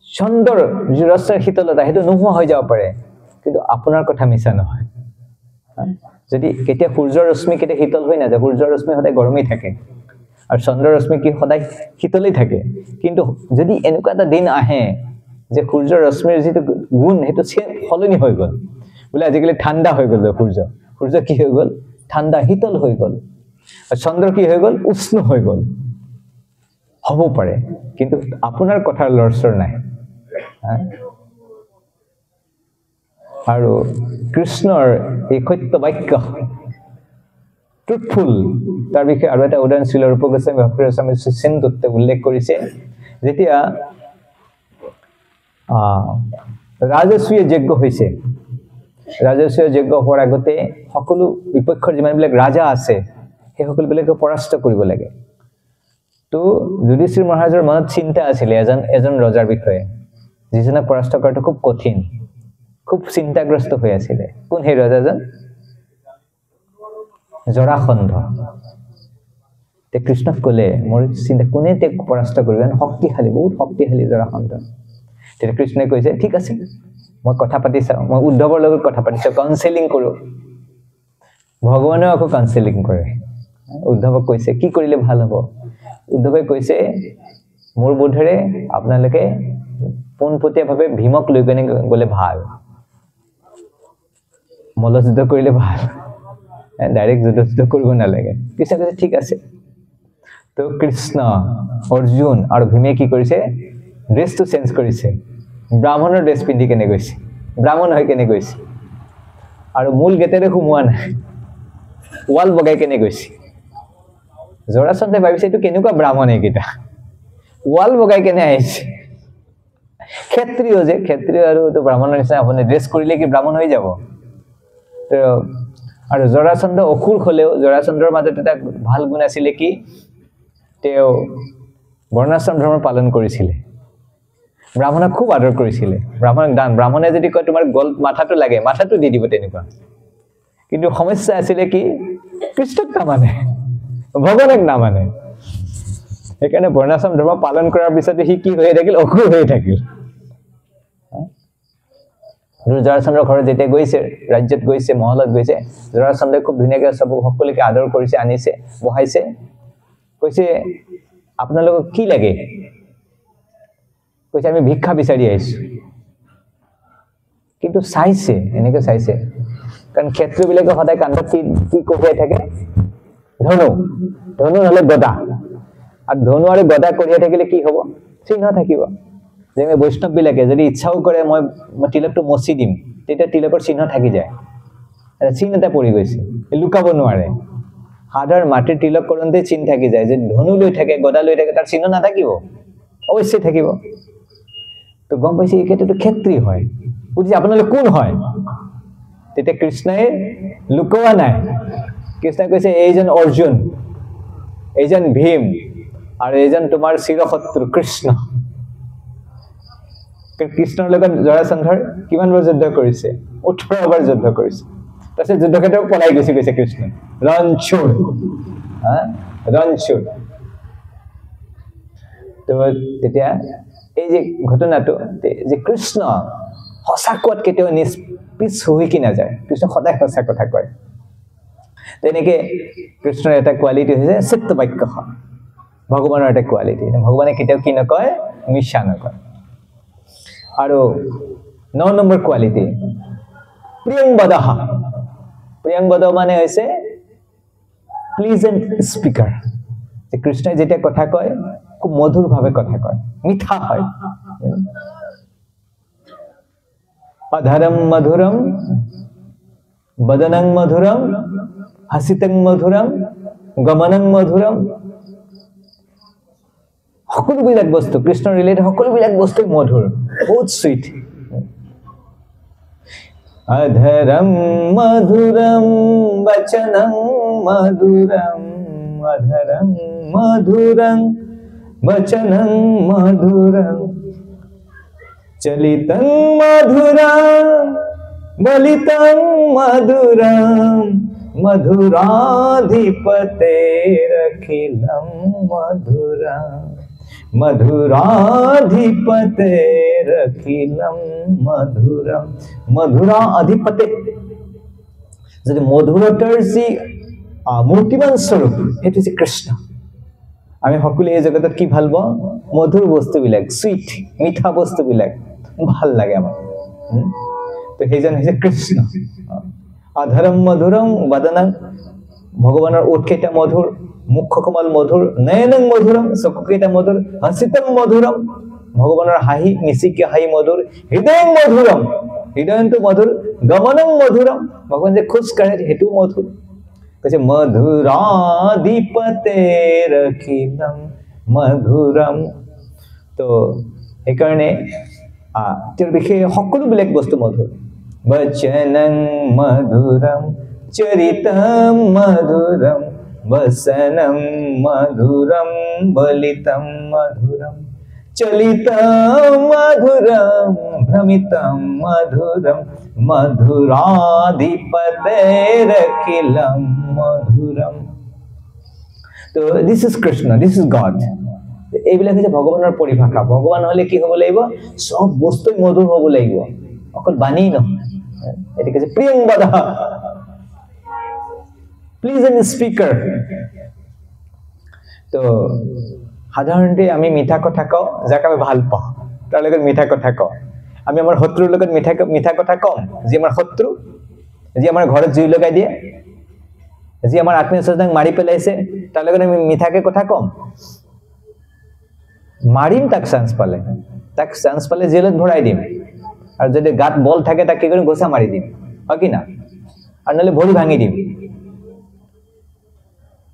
চন্দ্ৰৰ যি ৰশ্মিৰ শীতলতা হেতু নোহোৱা হৈ যাব পাৰে কিন্তু আপোনাৰ কথা মিছা নহয় যদি কেতিয়া সূৰ্যৰ ৰশ্মি কেতিয়া শীতল হৈ নাযায় সূৰ্যৰ ৰশ্মি সদায় গৰমই থাকে আৰু চন্দ্ৰৰ ৰশ্মি কি সদায় শীতলই থাকে কিন্তু যদি এনেকুৱা এটা দিন আহে যে সূৰ্যৰ ৰশ্মিৰ যিটো গুণ হেতু সলনি হৈ গল বলে আজিকালি ঠাণ্ডা হৈ গল সূৰ্য কি হৈ গল ঠাণ্ডা শীতল হৈ গল আৰ চন্দ্ৰ কি হৈ গল উষ্ণ হৈ গল হ'ব পাৰে কিন্তু আপোনাৰ কথাৰ লৰচৰ নাই আৰু কৃষ্ণৰ এই সত্য বাক্য ট্ৰুথফুল তাৰ বিষয়ে আৰু এটা উদাহৰণ ছিল ৰূপ গোস্বামী ভক্তি গোস্বামী সিন্ধুতে উল্লেখ কৰিছে যেতিয়া ৰাজস্বীয় যজ্ঞ হৈছে ৰাজস্বীয় যজ্ঞ হোৱাৰ আগতে সকলো বিপক্ষৰ যিমান বিলাক ৰাজা আছে সেই সকলবিলাকে পৰাস্ত কৰিব লাগে তো যুধিষ্ঠিৰ মহাৰাজৰ মনত চিন্তা আছিল এজন ৰজাৰ বিষয়ে যিজনক পৰাস্ত কৰাটো খুব কঠিন খুব চিন্তাগ্ৰস্ত হৈ আছিল কোন সেই ৰজাজন জৰাসন্ধ তে কৃষ্ণক ক'লে মোৰ চিন্তা কোনে তে পৰাস্ত কৰিব শক্তিশালী বহুত শক্তিশালী জৰাসন্ধ তে কৃষ্ণই কৈছে ঠিক আছে মই কথা পাতি চাওঁ মই উদ্ধৱৰ লগত কথা পাতি চাওঁ কাউন্সেলিং কৰো ভগৱানে আকৌ কাউন্সেলিং কৰে উদ্ধৱক কৈছে কি কৰিলে ভাল হ'ব উদ্ধৱে কৈছে মোৰ বোধেৰে আপোনালোকে পোনপটীয়াভাৱে ভীমক লৈ গনে গলে ভাল মল্লযুদ্ধ কৰিলে ভাল ডাইৰেক্ট যুদ্ধ কৰিব নালাগে কৃষ্ণ কৈছে ঠিক আছে তো কৃষ্ণ অৰ্জুন আৰু ভীমে কি কৰিছে ড্ৰেছটো চেঞ্জ কৰিছে ব্ৰাহ্মণৰ ড্ৰেছ পিন্ধি কেনে গৈছে ব্ৰাহ্মণ হৈ কেনে গৈছে আৰু মূল গেটেৰে সোমোৱা নাই ৱাল বগাই কেনে গৈছে জৰাসন্ধে ভাবিছে এইটো কেনেকুৱা ব্ৰাহ্মণ এইকেইটা ৱাল বগাই কেনে আহিছে ক্ষেত্ৰীয় আৰু তো ব্ৰাহ্মণৰ নিচিনা আপুনি ড্ৰেছ কৰিলে কি ব্ৰাহ্মণ হৈ যাব তো আৰু জৰাসন্ধ অসুৰ হলেও জৰাসন্ধৰ মাজত এটা ভাল গুণ আছিল কি তেওঁ বৰ্ণাশ্ৰম ধৰ্ম পালন কৰিছিল ব্ৰাহ্মণক খুব আদৰ কৰিছিলে ব্ৰাহ্মণক দান ব্ৰাহ্মণে যদি কয় তোমাৰ গল মাথাটো লাগে মাথাটো দি দিব তেনেকুৱা কিন্তু সমস্যা আছিল কি কৃষ্ণক নামানে ভগৱানক নামানে সেইকাৰণে বৰ্ণাশ্ৰম ধৰ্ম পালন কৰাৰ পিছত সি কি হৈ থাকিল অসুৰ হৈ থাকিল জৰাসন্ধৰ ঘৰত যেতিয়া গৈছে ৰাজ্যত গৈছে মহলত গৈছে জৰাসন্ধই খুব ধুনীয়াকৈ সকলোকে আদৰ কৰিছে আনিছে বহাইছে কৈছে আপোনালোকক কি লাগে কৈছে আমি ভিক্ষা বিচাৰি আহিছো কিন্তু চাইছে এনেকৈ চাইছে কাৰণ ক্ষেত্ৰবিলাকে সদায় কান্ধত কি কঢ়িয়াই থাকে ধনু নহ'লে গদা আৰু ধনু আৰু গদা কঢ়িয়াই থাকিলে কি হ'ব চিহ্ন থাকিব যেনে বৈষ্ণৱবিলাকে যদি ইচ্ছাও কৰে মই তিলকটো মচি দিম তেতিয়া তিলকৰ চিহ্ন থাকি যায় চিহ্ন এটা পৰি গৈছে লুকাব নোৱাৰে সাধাৰণ মাটিৰ তিলক কৰোঁতে চিহ্ন থাকি যায় যদি ধনু লৈ থাকে গদা লৈ থাকে তাৰ চিহ্ন নাথাকিব অৱশ্যে থাকিব তো গম পাইছে এই ক্ষেত্ৰটো ক্ষেত্ৰী হয় বুজিছে আপোনালোক কোন হয় তেতিয়া কৃষ্ণই লুকোৱা নাই কৃষ্ণই কৈছে এইজন অৰ্জুন এইজন ভীম আৰু এইজন তোমাৰ চিৰশত্ৰু কৃষ্ণ কৃষ্ণৰ লগত জৰাসন্ধৰ কিমানবাৰ যুদ্ধ কৰিছে 18 বাৰ যুদ্ধ কৰিছে তাৰপিছত যুদ্ধক্ষেত্ৰত পলাই গুচি গৈছে কৃষ্ণ ৰণচুৰ তো তেতিয়া এই যে ঘটনাটো যে কৃষ্ণ সঁচা কোৱাত কেতিয়াও নিষ্পিছ হৈ কি নাযায় কৃষ্ণ সদায় সঁচা কথা কয় তেনেকৈ কৃষ্ণৰ এটা কোৱালিটি হৈছে সত্য বাক্য ভগৱানৰ এটা কোৱালিটি ভগৱানে কেতিয়াও কি নকয় মিছা নকয় আৰু 9 নম্বৰ কোৱালিটি প্ৰিয়ংবদ মানে হৈছে প্লিজেণ্ট স্পিকাৰ কৃষ্ণই যেতিয়া কথা কয় খুব মধুৰভাৱে কথা কয় মিঠা হয় অধৰম মধুৰম বদনং মধুৰম হাসিতং মধুৰম গমনং মধুৰম সকলোবিলাক বস্তু কৃষ্ণৰ ৰিলেটেড সকলোবিলাক বস্তু মধুৰ বহুত সুইট অধৰম মধুৰম বচনং মধুৰম অধৰং মধুৰং বচনং মধুৰং চলিতং মধুৰং বলিতং মধুৰং মধুৰাধিপতেৰখিলং মধুৰং মধুৰাধিপতেৰখিলং মধুৰং মধুৰা অধিপতে যদি মধুৰতাৰ যি মূৰ্তিমান স্বৰূপ সেইটো হৈছে কৃষ্ণ আমি সকলোৱে এই জগতত কি ভাল পাওঁ মধুৰ বস্তুবিলাক সুইট মিঠা বস্তুবিলাক ভাল লাগে আমাৰ তো সেইজন হৈছে কৃষ্ণ অধৰম মধুৰম বদনং ভগৱানৰ ওঠকেইটা মধুৰ মুখকমল মধুৰ নয়নং মধুৰম চকুকেইটা মধুৰ হাসিতং মধুৰম ভগৱানৰ হাঁহি মিচিকি হাঁহি মধুৰ হৃদয়ং মধুৰম হৃদয়টো মধুৰ গমনং মধুৰম ভগৱান যে খোজ কাঢ়ে সেইটো মধুৰ কৈছে মধুৰাধিপতেৰখিলং মধুৰম তো সেইকাৰণে তেওঁৰ বিষয়ে সকলোবিলাক বস্তু মধুৰ বচনং মধুৰম চৰিতম মধুৰম বসনম মধুৰম বলিতম মধুৰম চলিতম মধুৰম ভ্ৰমিতম মধুৰম মধুৰাধিপতেৰখিলং মধুৰম তো this is Krishna this is god এইবিলাক হৈছে ভগৱানৰ পৰিভাষা ভগৱান হলে কি হ'ব লাগিব সব বস্তু মধুৰ হ'ব লাগিব অকল বাণী নহয় এটি কৈছে প্ৰিয়ংবদ প্লিজেণ্ট স্পিকাৰ তো সাধাৰণতে আমি মিঠা কথা কওঁ যাক আমি ভাল পাওঁ তাৰ লগত মিঠা কথা কওঁ আমি আমাৰ শত্ৰুৰ লগত মিঠা কথা কওঁ যি আমাৰ শত্ৰু যি আমাৰ ঘৰত জুই লগাই দিয়ে যি আমাৰ আত্মীয় স্বজনক মাৰি পেলাইছে তাৰ লগত আমি মিঠাকে কথা কওঁ মাৰিম তাক চান্স পালে জেলত ভৰাই দিম আৰু যদি গাত বল থাকে তাক কি কৰিম গোচা মাৰি দিম হয় কি না আৰু নহলে ভৰি ভাঙি দিম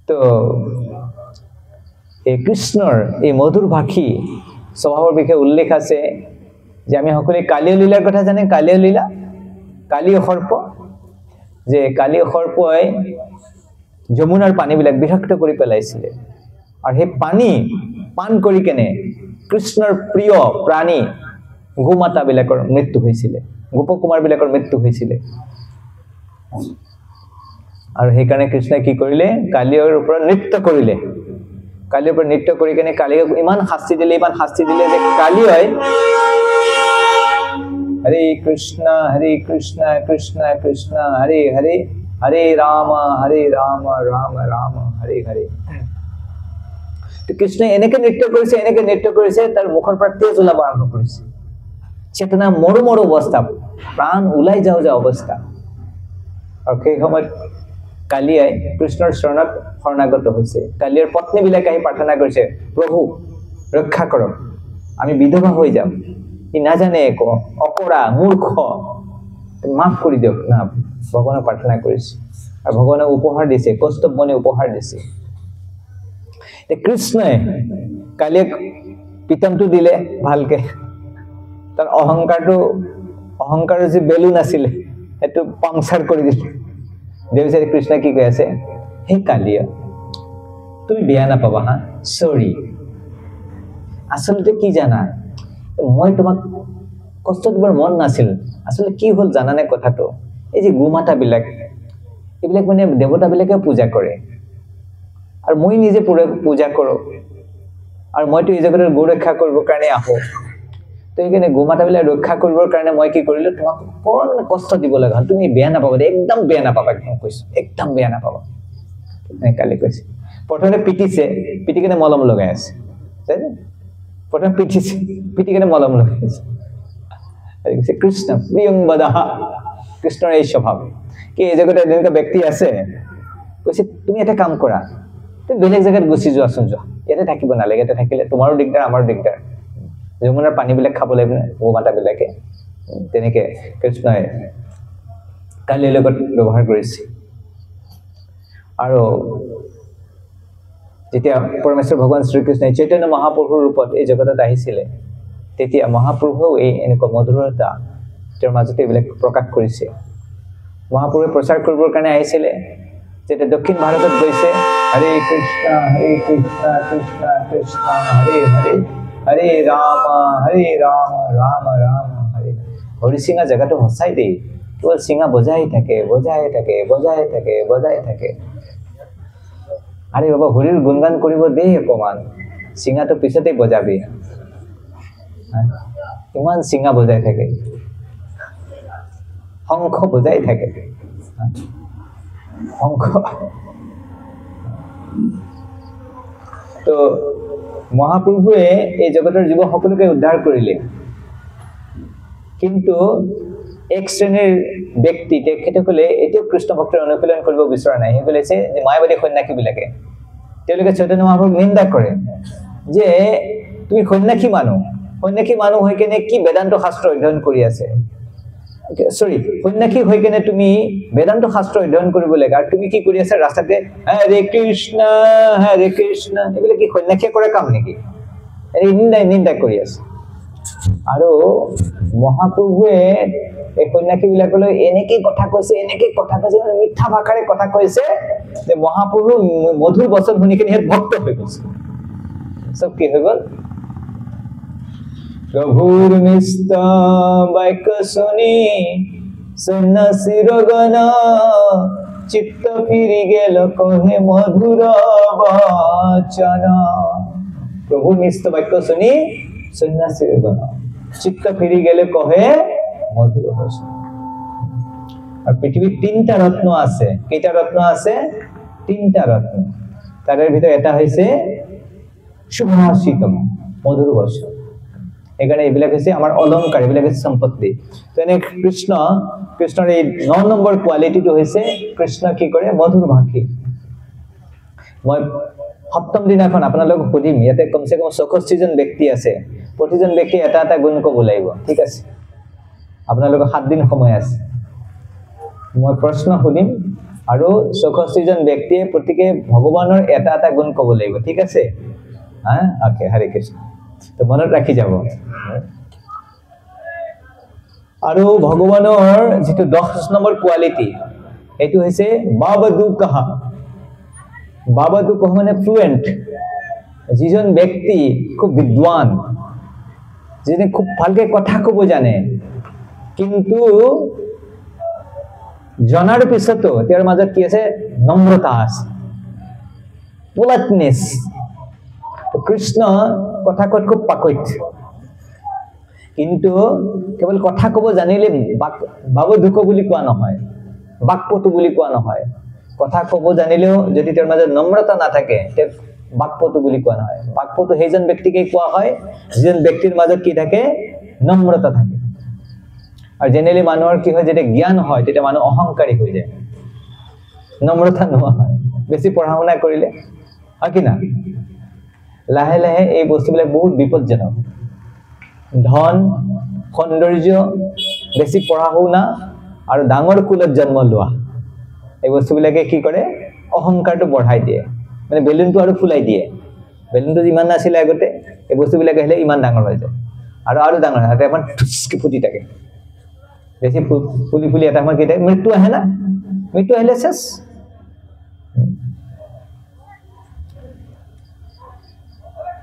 তো এই কৃষ্ণৰ এই মধুৰ ভাষী স্বভাৱৰ বিষয়ে উল্লেখ আছে যে আমি সকলোৱে কালীয় লীলাৰ কথা জানে কালীয় লীলা কালীয় সৰ্প যে কালীয় সৰ্পই যমুনাৰ পানীবিলাক বিষাক্ত কৰি পেলাইছিলে আৰু সেই পানী পান কৰি কেনে কৃষ্ণৰ প্ৰিয় প্ৰাণী গোমাতা বিলাকৰ মৃত্যু হৈছিল গোপকুমাৰ বিলাকৰ মৃত্যু হৈছিল আৰু সেই কাৰণে কৃষ্ণই কি কৰিলে কালিৰ ওপৰত নৃত্য কৰিলে কালিৰ ওপৰত নৃত্য কৰি কেনে কালিক ইমান শাস্তি দিলে যে কালি হয় হৰে কৃষ্ণ কৃষ্ণ কৃষ্ণ হৰে হৰে হৰে ৰাম ৰাম ৰাম হৰে হৰে তো কৃষ্ণ এনেকে নৃত্য কৰিছে তাৰ মুখৰ পৰা তেজ ওলাব আৰম্ভ কৰিছে চেতনা মৰু অৱস্থা প্ৰাণ ওলাই যাও অৱস্থা আৰু সেই সময়ত কালিয়াই কৃষ্ণৰ চৰণত শৰণাগত হৈছে কালিৰ পত্নী বিলাকে আহি প্ৰাৰ্থনা কৰিছে প্ৰভু ৰক্ষা কৰক আমি বিধৱা হৈ যাম ই নাজানে একো অকৰা মূৰ্খ মাফ কৰি দিয়ক না ভগৱানক প্ৰাৰ্থনা কৰিছে আৰু ভগৱানক উপহাৰ দিছে কৌস্তভ মনে উপহাৰ দিছে কৃষ্ণই কালিক পিতমটো দিলে ভালকে তাৰ অহংকাৰৰ যে বেলুন আছিলে সেইটো পাংচাৰ কৰি দিলে দেৱচাৰী কৃষ্ণ কি কৈ আছে হে কালিয়া তুমি বেয়া নাপাবা হা সৰি আচলতে কি জানা মই তোমাক কষ্ট দিবৰ মন নাছিল আসলে কি হল জানানে কথাটো এই যে গোমাতা বিলাক এইবিলাক মানে দেৱতা বিলাকে পূজা কৰে আৰু মই নিজে পূজা কৰো আৰু মইতো এই জগতৰ গো ৰক্ষা কৰিবৰ কাৰণে আহো তো এইখানে গোমাতা বিলাক ৰক্ষা কৰিবৰ কাৰণে মই কি কৰিলো তোমাক কোন কষ্ট দিব লগা তুমি বেয়া নাপাবা একদম বেয়া নাপাবা কৈছো একদম বেয়া নাপাবা কালি কৈছে প্ৰথমে পিটি কেনে মলম লগাই আছে প্ৰথমে পিটি কেনে মলম লগাই আছে আৰু কৈছে কৃষ্ণ প্ৰিয়ংবদহ কৃষ্ণৰ এই স্বভাৱ কি এই জগতে এনেকুৱা ব্যক্তি আছে কৈছে তুমি এটা কাম কৰা তুমি বেলেগ জায়গাত গুচি যোৱাচোন যোৱা ইয়াতে থাকিব নালাগে ইয়াতে থাকিলে তোমাৰো দিগদাৰ আমাৰো দিগদাৰ যমুনাৰ পানী বিলাক খাব লাগিব গোমাতা বিলাকে তেনেকে কৃষ্ণই কালিৰ লগত ব্যৱহাৰ কৰিছে আৰু যেতিয়া পৰমেশ্বৰ ভগৱান শ্ৰীকৃষ্ণই চৈতন্য মহাপ্ৰভুৰ ৰূপত এই জগতত আহিছিলে তেতিয়া মহাপ্ৰভুও এই এনেকুৱা মধুৰতা তেওঁৰ মাজতে এইবিলাক প্ৰকাশ কৰিছে মহাপ্ৰভুৱে প্ৰচাৰ কৰিবৰ কাৰণে আহিছিলে যেতিয়া দক্ষিণ ভাৰতত গৈছে হৰে কৃষ্ণ কৃষ্ণ কৃষ্ণ হৰে হৰে হৰে ৰাম ৰাম ৰাম হৰে হৰিসিঙা জেগাটো সঁচাই দেই কেৱল সিঙা বজাই থাকে আরে বাবা হরির গুণগান করিব দে অকমান সিঙা তো পিছতে বজাবি ইমান সিঙা বজাই থাকে শঙ্খ বজাই থাকে শঙ্খ তো মহাপ্ৰভুৱে এই জগতৰ জীৱ সকলোকে উদ্ধাৰ কৰিলে কিন্তু এক শ্ৰেণীৰ ব্যক্তি তেখেতসকলে এতিয়াও কৃষ্ণ ভক্তৰ অনুশীলন কৰিব বিচৰা নাই সেইসকলে যে মায়াবাদী সন্ন্যাসী বিলাকে তেওঁলোকে চৈতন্য মহাপ্ৰভুক নিন্দা কৰে যে তুমি সন্ন্যাসী মানুহ হৈ কেনে কি বেদান্ত শাস্ত্ৰ অধ্যয়ন কৰি আছে সন্ন্যাসী হৈ কেনে তুমি বেদান্ত শাস্ত্ৰ অধ্যয়ন কৰিব লাগে আৰু তুমি কি কৰি আছা ৰাস্তাতে হৰে কৃষ্ণ এইবিলাক কি সন্ন্যাসীয়ে কৰা কাম নেকি এই নিন্দা কৰি আছে আৰু মহাপ্ৰভুৱে এই সন্ন্যাসী বিলাকলৈ এনেকে কথা কৈছে মিঠা ভাষাৰে কথা কৈছে যে মহাপ্ৰভু মধুৰ বচন শুনি কিনে ভক্ত হৈ গৈছে সব কি হৈ গল প্ৰভুৰ মিষ্ট বাক্য শুনি সন্ন্যাসীৰ গণ চিত্ত ফিৰি গেল কহে মধুৰ বচন প্ৰভুৰ মিষ্ট বাক্য শুনি সন্ন্যাসীৰ গণ চিত্ত ফিৰি গেলে কহে মধুৰ বচন আর পৃথিবীর তিনটা রত্ন আছে কেইটা রত্ন আছে তিনটা রত্ন তার ভিতরে এটা হইছে সুভাষিতম মধুর বচন এখানে এইবিলাক হইছে আমার অলংকার এইবিলাক হইছে সম্পত্তি তো এনে কৃষ্ণৰ এই 9 নম্বৰ কোৱালিটিটো হইছে কৃষ্ণ কি কৰে মধুৰ ভাষী মই সপ্তম দিনাখন আপোনালোক সুধিম ইয়াতে কমসে কম 64 জন ব্যক্তি আছে প্ৰতিজন ব্যক্তি এটা গুণ ক'ব লাগিব ঠিক আছে আপোনালোক 7 দিন সময় আছে মই প্ৰশ্ন সুধিম আৰু 64 জন ব্যক্তিয়ে প্ৰতিকে ভগৱানৰ এটা গুণ ক'ব লাগিব ঠিক আছে হ্যাঁ ওকে হৰে কৃষ্ণ তো মনত ৰাখি যাব আৰু ভগৱানৰ যেটো 10 নম্বৰ কোৱালিটি এটো হৈছে বাবদুকহ মানে ফ্লুয়েন্ট যিজন ব্যক্তি খুব বিদ্বান যিনি খুব ভালকে কথা ক'ব জানে কিন্তু জনাৰ পিছতো তেওঁৰ মাজত কি আছে নম্ৰতা আছে politeness কৃষ্ণ কথা কত খুব পাকৈত কিন্তু কেৱল কথা ক'ব জানিলে বাবধুক বুলি কোৱা নহয় বাকপটু বুলি কোৱা নহয় কথা ক'ব জানিলেও যদি তেওঁৰ মাজত নম্ৰতা নাথাকে তে বাকপটু বুলি কোৱা নহয় বাকপটু সেইজন ব্যক্তিকে কোৱা হয় যিজন ব্যক্তিৰ মাজত কি থাকে নম্ৰতা থাকে আৰু জেনেৰেলি মানুহৰ কি হয় যেতিয়া জ্ঞান হয় তেতিয়া মানুহ অহংকাৰী হৈ যায় নম্ৰতা নোহোৱা হয় বেছি পঢ়া শুনা কৰিলে হয় কি না লাহে লাহে এই বস্তুবিলাক বহুত বিপদজনক ধন সৌন্দৰ্য বেছি পঢ়া শুনা আৰু ডাঙৰ কুলত জন্ম লোৱা এই বস্তুবিলাকে কি কৰে অহংকাৰটো বঢ়াই দিয়ে মানে বেলুনটো আৰু ফুলাই দিয়ে বেলুনটো যিমান আছিল আগতে এই বস্তুবিলাকে আহিলে ইমান ডাঙৰ হৈ যায় আৰু ডাঙৰ হয় এটা ঠুচকি ফুটি থাকে বেছি ফুলি ফুলি এটা কি থাকে মৃত্যু আহে না মৃত্যু আহিলে শেষ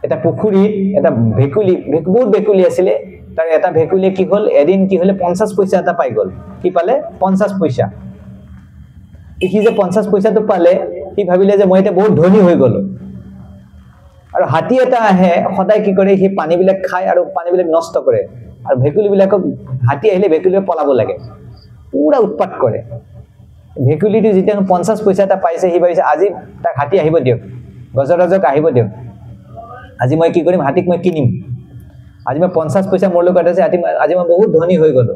এটা পুখুৰীত এটা ভেকুলি বহুত ভেকুলি আছিলে তাৰ এটা ভেকুলি কি হল এদিন কি হলে 50 পইচা এটা পাই গল কি পালে 50 পইচা কি যে 50 পইচাটো পালে কি ভাবিলে যে মই এটা বহুত ধনী হৈ গলো আৰু হাতী এটা আহে সদায় কি কৰে হি পানীবিলাক খায় আৰু পানীবিলাক নষ্ট কৰে আৰু ভেকুলিবিলাকক হাতী আহিলে ভেকুলিয়ে পলাব লাগে পুৰা উৎপাত কৰে ভেকুলিটো যেতিয়া 50 পইচা এটা পাইছে হি ভাবিছে আজি তাক হাতী আহিব দিয়ক গজৰাজক আহিব দিয়ক আজি মই কি কৰিম হাতীক মই কিনিম আজি মই 50 পইচা মোৰ লগত আছে আজি মই বহুত ধনী হৈ গলো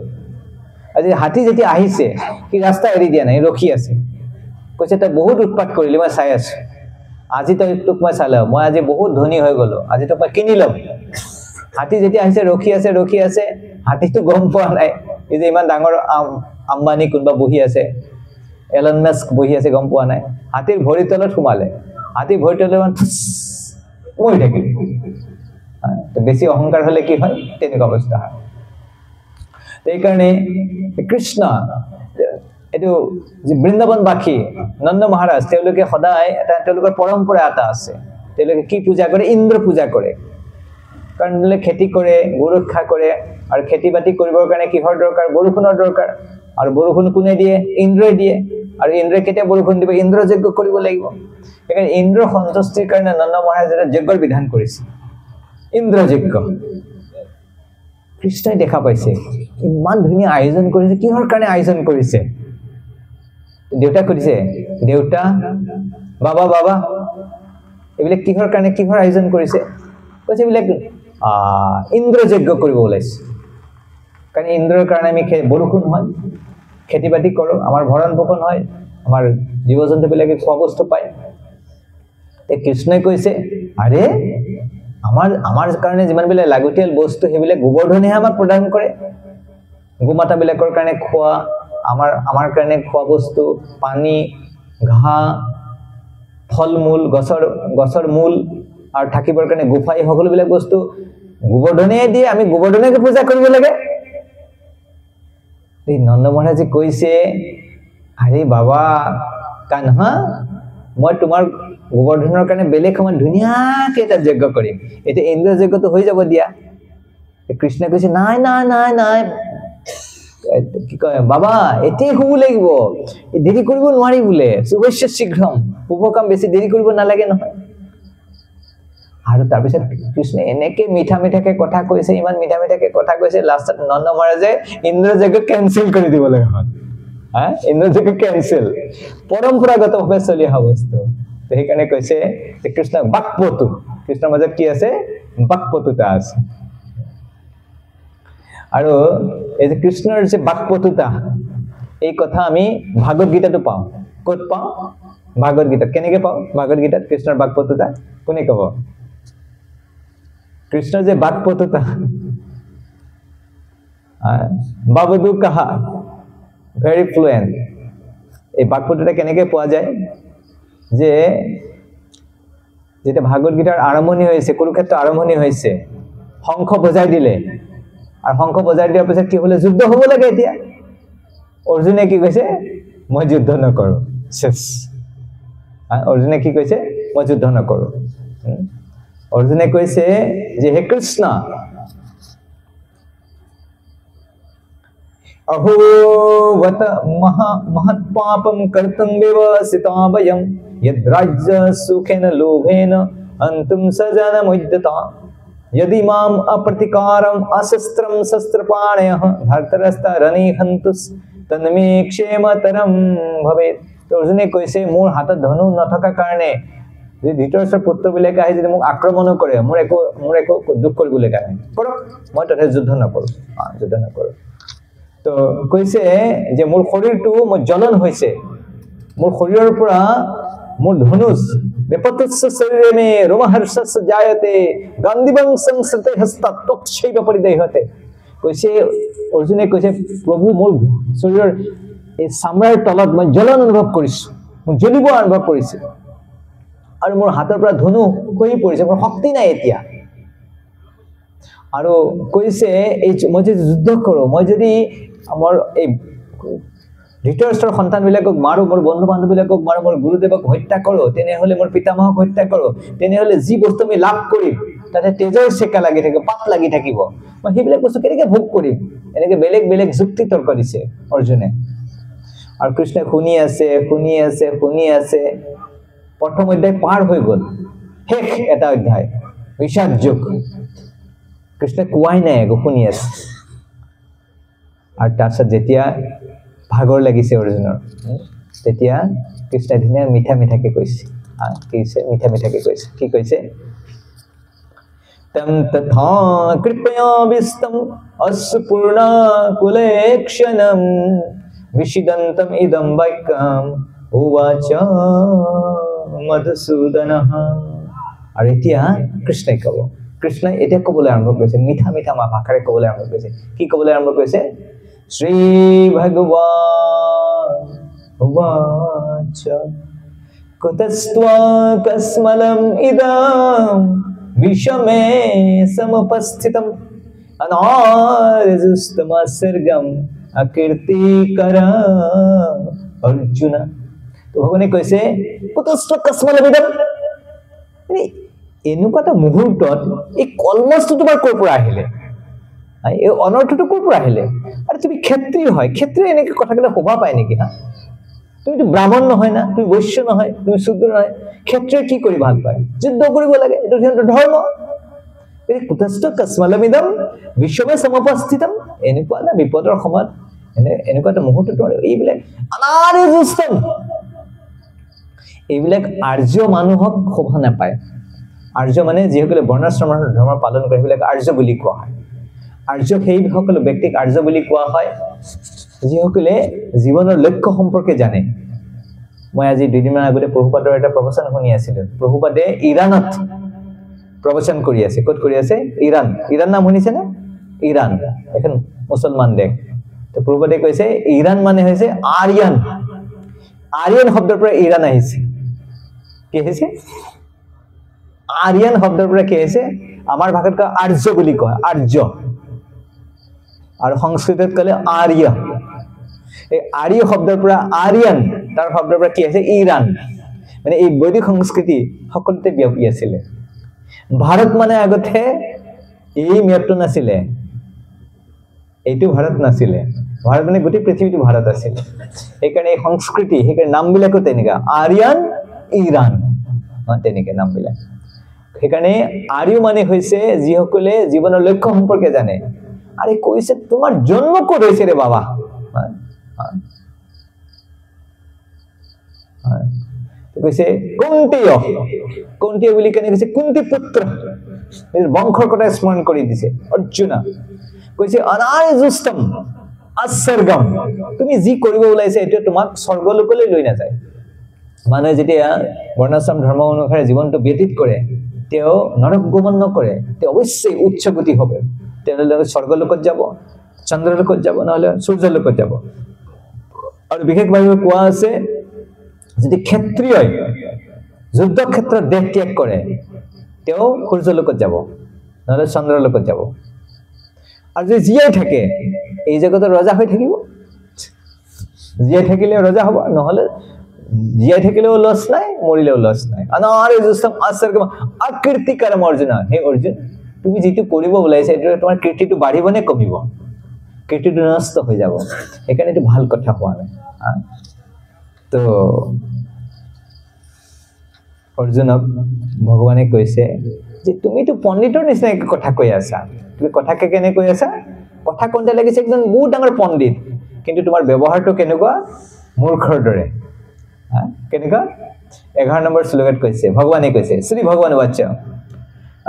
আজি হাতী যেতিয়া আহিছে কি ৰাস্তা এৰি দিয়া নাই ৰখি আছে কৈছে তই বহুত উৎপাত কৰিলি মই চাই আছো আজি তই তোক মই চালাও মই আজি বহুত ধনী হৈ গলো আজি তোক মই কিনি লম হাতী যেতিয়া আহিছে ৰখি আছে হাতীটো গম পোৱা নাই এই যে ইমান ডাঙৰ আম্বানি কোনবা বহি আছে এলন মাস্ক বহি আছে গম পোৱা নাই হাতীৰ ভৰি তলত সোমালে হাতী ভৰি তলত মই থাকিল তো বেছি অহংকাৰ হলে কি হয় তেনেকুৱা অৱস্থা হয় এই কাৰণে কৃষ্ণ এটো যে বৃন্দাবনবাসী নন্দ মহাৰাজ তেওঁলোকে সদায় এটা তেওঁলোকৰ পৰম্পৰা এটা আছে তেওঁলোকে কি পূজা কৰে ইন্দ্ৰ পূজা কৰে কাৰণ খেতি কৰে গৰু ৰক্ষা কৰে আৰু খেতি বাতি কৰিবৰ কাৰণে কিহৰ দৰকাৰ বৰষুণৰ দৰকাৰ আৰু বৰষুণ কোনে দিয়ে ইন্দ্ৰই দিয়ে আৰু ইন্দ্ৰই কেতিয়া বৰষুণ দিব ইন্দ্ৰ যজ্ঞ কৰিব লাগিব একাৰণে ইন্দ্ৰ সন্তুষ্টিৰ কাৰণে নন্দ মহাৰাজে যজ্ঞৰ বিধান কৰিছে ইন্দ্ৰ যজ্ঞ কৃষ্ণই দেখা পাইছে ইমান ধুনীয়া আয়োজন কৰিছে কিহৰ কাৰণে আয়োজন কৰিছে দেউতা কৰিছে দেউতা বাবা এইবিলাক কিহৰ কাৰণে কিহৰ আয়োজন কৰিছে কৈছে এইবিলাক ইন্দ্ৰ যজ্ঞ কৰিব ওলাইছে কাৰণ ইন্দ্ৰৰ কাৰণে আমি বৰষুণ হয় খেতি বাতি কৰো আমাৰ ভৰণ পোষণ হয় আমাৰ জীৱ জন্তুবিলাকে খোৱা বস্তু পায় এই কৃষ্ণই কৈছে আৰে আমাৰ কাৰণে যিমান বিলাক লাগতিয়াল বস্তু হেবিলাক গোবৰ্ধনেহে আমাক প্ৰদান কৰে গোমাতা বিলাকৰ কাৰণে খোৱা আমাৰ কাৰণে খোৱা বস্তু পানী ঘাঁহ ফলমূল গছৰ মূল আৰু থাকিবৰ কাৰণে গুফাই সকলো বিলাক বস্তু গোবৰ্ধনে দিয়ে আমি গোবৰ্ধনেকে পূজা কৰিব লাগে এই নন্দ মহাৰাজে কৈছে আৰে বাবা কানহা মই তোমাৰ গোবৰ্ধনৰ কাৰণে বেলেগ সময় ধুনীয়াকে এটা যজ্ঞ কৰিম এটা ইন্দ্ৰ যজ্ঞটো হৈ যাব দিয়া কৃষ্ণ কৈছে নাই কি কয় বাবা এতেই হ'ব লাগিব দেৰি কৰিব নোৱাৰি বোলে শুভস্য শীঘ্ৰম শুভ কাম বেছি দেৰি কৰিব নালাগে নহয় আৰু তাৰপিছত কৃষ্ণ এনেকে মিঠাকে কথা কৈছে ইমান মিঠাকে কথা কৈছে লাষ্টত নন্দ মহাৰাজে ইন্দ্ৰ যজ্ঞ কেনসেল কৰি দিব লাগে ইন্দ্ৰ যজ্ঞ কেনসেল পৰম্পৰাগতভাৱে চলি অহা বস্তু সেইকাৰণে কৈছে যে কৃষ্ণ বাকপটু কৃষ্ণৰ মাজত কি আছে বাকপটুতা আছে আৰু এই যে কৃষ্ণৰ যে বাকপটুতা এই কথা আমি ভাগৱত গীতাতো পাওঁ ক'ত পাওঁ ভাগৱত গীতাত কেনেকৈ পাওঁ ভাগৱত গীতাত কৃষ্ণৰ বাকপটুতা কোনে ক'ব কৃষ্ণৰ যে বাকপটুতা বাবদু কাহা ভেৰি ফ্লুয়েন্ট এই বাকপটুতা কেনেকৈ পোৱা যায় যে যেটা ভাগৱত গীতাৰ আৰম্ভণি হৈছে কুৰুক্ষেত্ৰ আৰম্ভণি হৈছে শংখ বজাই দিলে আৰু শংখ বজাই দিয়াৰ পিছত কি হলে যুদ্ধ হ'ব লাগে এতিয়া অৰ্জুনে কি কৈছে মই যুদ্ধ নকৰো শেষ অৰ্জুনে কি কৈছে মই যুদ্ধ নকৰো অৰ্জুনে কৈছে যে হে কৃষ্ণ अहो वत महत्पापं कर्तुं व्यवसिता वयं यद्राज्य सुखेन लोभेन अंतुं सजनमुद्यता यदि माम अप्रतिकारम अशस्त्रम शस्त्रपाणयः भर्तरस्तरणे हन्तुस् तन्मे क्षेमतरम भवेत्। तो अर्जुने কৈছে মোৰ হাতত ধনু নথকা কাৰণে যে ধৃতৰাষ্ট্ৰৰ পুত্ৰবিলাকে আহি যদি মোক আক্ৰমণ কৰে মোৰ একো দুখ কৰিবলৈ কাৰণে কৰক মই তাতে যুদ্ধ নকৰো। তো কৈছে যে মোৰ শৰীৰটো মই জ্বলন হৈছে মোৰ শৰীৰৰ পৰা মোৰ ধনুষ বিপতস্য শৰীৰে মে ৰোমহৰ্ষস্য জায়তে গান্ধিবং সংসৃতে হস্তাৎ তৎসৈব পৰিদেহতে। কৈছে অৰ্জুনে কৈছে প্ৰভু মোৰ শৰীৰৰ এই চামৰাৰ তলত মই জ্বলন অনুভৱ কৰিছো মই জ্বলিব অনুভৱ কৰিছো আৰু মোৰ হাতৰ পৰা ধনু খহি পৰিছে মোৰ শক্তি নাই এতিয়া। আৰু কৈছে এই মই যদি যুদ্ধ কৰো মই যদি আমাৰ এই ধৃতৰাষ্ট্ৰৰ সন্তানবিলাকক মাৰো মোৰ বন্ধু বান্ধৱবিলাকক মাৰো মোৰ গুৰুদেৱক হত্যা কৰো তেনেহলে মোৰ পিতামহক হত্যা কৰো তেনেহলে যি বস্তু আমি লাভ কৰিম তাতে তেজৰ সেকা লাগি থাকিব পাত লাগি থাকিব মই সেইবিলাক বস্তু কেনেকৈ ভোগ কৰিম এনেকৈ বেলেগ বেলেগ যুক্তি তৰ্ক দিছে অৰ্জুনে। আৰু কৃষ্ণ শুনি আছে প্ৰথম অধ্যায় পাৰ হৈ গল শেষ এটা অধ্যায় বিষাদ যোগ কৃষ্ণ কোৱাই নাই একো শুনি আছে। আৰু তাৰপিছত যেতিয়া ভাগৰ লাগিছে অৰ্জুনৰ তেতিয়া কৃষ্ণ ধুনীয়া মিঠাকে কৈছে কি কৈছে তম তথা কৃপয়া বিস্তম অস্পূৰ্ণ কুলেক্ষণম विषिदन्तम इदं वाक्यम उवाच मधुसूदनः। और এতিয়া কৃষ্ণই কব কৃষ্ণ এতিয়া কবলৈ আৰম্ভ কৰিছে মিঠা ভাষাৰে কবলৈ আৰম্ভ কৰিছে কি কবলৈ আৰম্ভ কৰিছে শ্ৰী ভগৱান উবাচ কুতস্ত্বা কস্মলম ইদম विषमे समुपस्थितम अनार्जुस्तमसर्गम अकीर्तिकर अर्जुन। तो भगवाने কৈছে কুতস্ত্বা কস্মলম ইদম এনেকুৱা এটা মুহূৰ্তত এই কলমছটো তোমাৰ কৰ পৰা আহিলে এই অনৰ্থটো কৰ পৰা আহিলে আৰু তুমি ক্ষত্ৰিয় হয় ক্ষত্ৰিয় এনেকৈ কথাবিলাক শোভা পায় নেকি হা তুমি তো ব্ৰাহ্মণ নহয় না তুমি বৈশ্য নহয় তুমি শূদ্ৰ নহয় ক্ষত্ৰিয় কি কৰি ভাল পায় যুদ্ধ কৰিব লাগে এটো সিহঁতৰ ধৰ্ম এই কুতস্ত্বা কস্মলম ইদম বিশ্বমে সমুপস্থিতম এনেকুৱা না বিপদৰ সময়ত এনেকুৱা এটা মুহূৰ্তত এইবিলাক অনাৰ্যুস্তম এইবিলাক আৰ্য মানুহক শোভা নাপায়। আৰ্য মানে যিসকলে বৰ্ণাশ্ৰমৰ ধৰ্ম পালন কৰে সেইবিলাক আৰ্য বুলি কোৱা হয়। আৰ্য সেই সকলো ব্যক্তিক আৰ্য বুলি কোৱা হয় যিসকলে জীৱনৰ লক্ষ্য সম্পৰ্কে জানে। মই আজি দুদিনমান আগতে প্ৰভুপাদৰ এটা প্ৰবচন শুনি আছিলো। প্ৰভুপাদে ইৰাণত প্ৰবচন কৰি আছে। ক'ত কৰি আছে? ইৰাণ নাম শুনিছে নে? ইৰাণ এখন মুছলমান দেশ। তো প্ৰভুপাদে কৈছে ইৰাণ মানে হৈছে আৰিয়ান শব্দৰ পৰা ইৰাণ আহিছে। কি আহিছে? আৰিয়ান শব্দৰ পৰা কি আহিছে? আমাৰ ভাষাত কয় আৰ্য বুলি কয় আৰ্য আৰু সংস্কৃতত ক'লে আৰ্য। এই আৰ্য শব্দৰ পৰা আৰিয়ান তাৰ শব্দৰ পৰা কি আছে? ইৰাণ। মানে এই বৈদিক সংস্কৃতি সকলোতে ব্যাপী আছিলে। ভাৰত মানে আগতে এই ম্যাপটো নাছিলে এইটো ভাৰত নাছিলে ভাৰত মানে গোটেই পৃথিৱীটো ভাৰত আছিল সেইকাৰণে এই সংস্কৃতি সেইকাৰণে নামবিলাকো তেনেকা আৰিয়ান ইৰাণ তেনেকে নামবিলাক। সেইকাৰণে আৰ্য মানে হৈছে যিসকলে জীৱনৰ লক্ষ্য সম্পৰ্কে জানে। আৰে কৈছে তোমাৰ জন্ম ক'ত হৈছে ৰে বাবা কৈছে কুন্তীয় বুলি কেনে কৈছে কুন্তি পুত্ৰ বংশৰ কথা স্মৰণ কৰি দিছে অৰ্জুনা। কৈছে অনাৰ্যুস্তম আসৰ্গম তুমি যি কৰিব ওলাইছে এটো তোমাক স্বৰ্গলোকলৈ লৈ নাযায়। মানে যেতিয়া বৰ্ণাশ্ৰম ধৰ্ম অনুসাৰে জীৱনটো ব্যতীত কৰে তেও নৰক গমন নকৰে তে অৱশ্যই উচ্চ গতি হবে। তেনলে স্বৰ্গলোকত যাব চন্দ্ৰলোকত যাব নহলে সূৰ্যলোকত যাব। আৰু বিশেষভাৱে কোৱা আছে যদি ক্ষত্ৰিয় যুদ্ধ ক্ষেত্ৰত দেহ ত্যাগ কৰে তেও সূৰ্যলোকত যাব নহলে চন্দ্ৰলোকত যাব। আৰু যদি জীয়াই থাকে এই জগতৰ ৰজা হৈ থাকিব জীয়াই থাকিলে ৰজা হ'ব নহলে জীয়াই থাকিলেও লছ নাই মৰিলেও লছ নাই। অনাৰ্যুস্তম আসৰ্গম অকীৰ্তিকৰম অৰ্জুন। হে অৰ্জুন তুমি যেটো কৰিব ওলাইছে এটো তোমাৰ কীৰ্তিটো বাঢ়িব নে কমিব? কীৰ্তিটো নষ্ট হৈ যাব সেইকাৰণে এইটো ভাল কথা হোৱা নাই তো অৰ্জুনক ভগৱানে কৈছে যে তুমিতো পণ্ডিতৰ নিচিনা কথা কৈ আছা তুমি কথা কেনে কৈ আছা কথা কোনটা লাগিছে একদম বহুত ডাঙৰ পণ্ডিত কিন্তু তোমাৰ ব্যৱহাৰটো কেনেকুৱা মূৰ্খৰ দৰে কেনেকুৱা 11 নম্বৰ শ্লোকত কৈছে ভগৱানে কৈছে শ্ৰী ভগৱান বাচ্য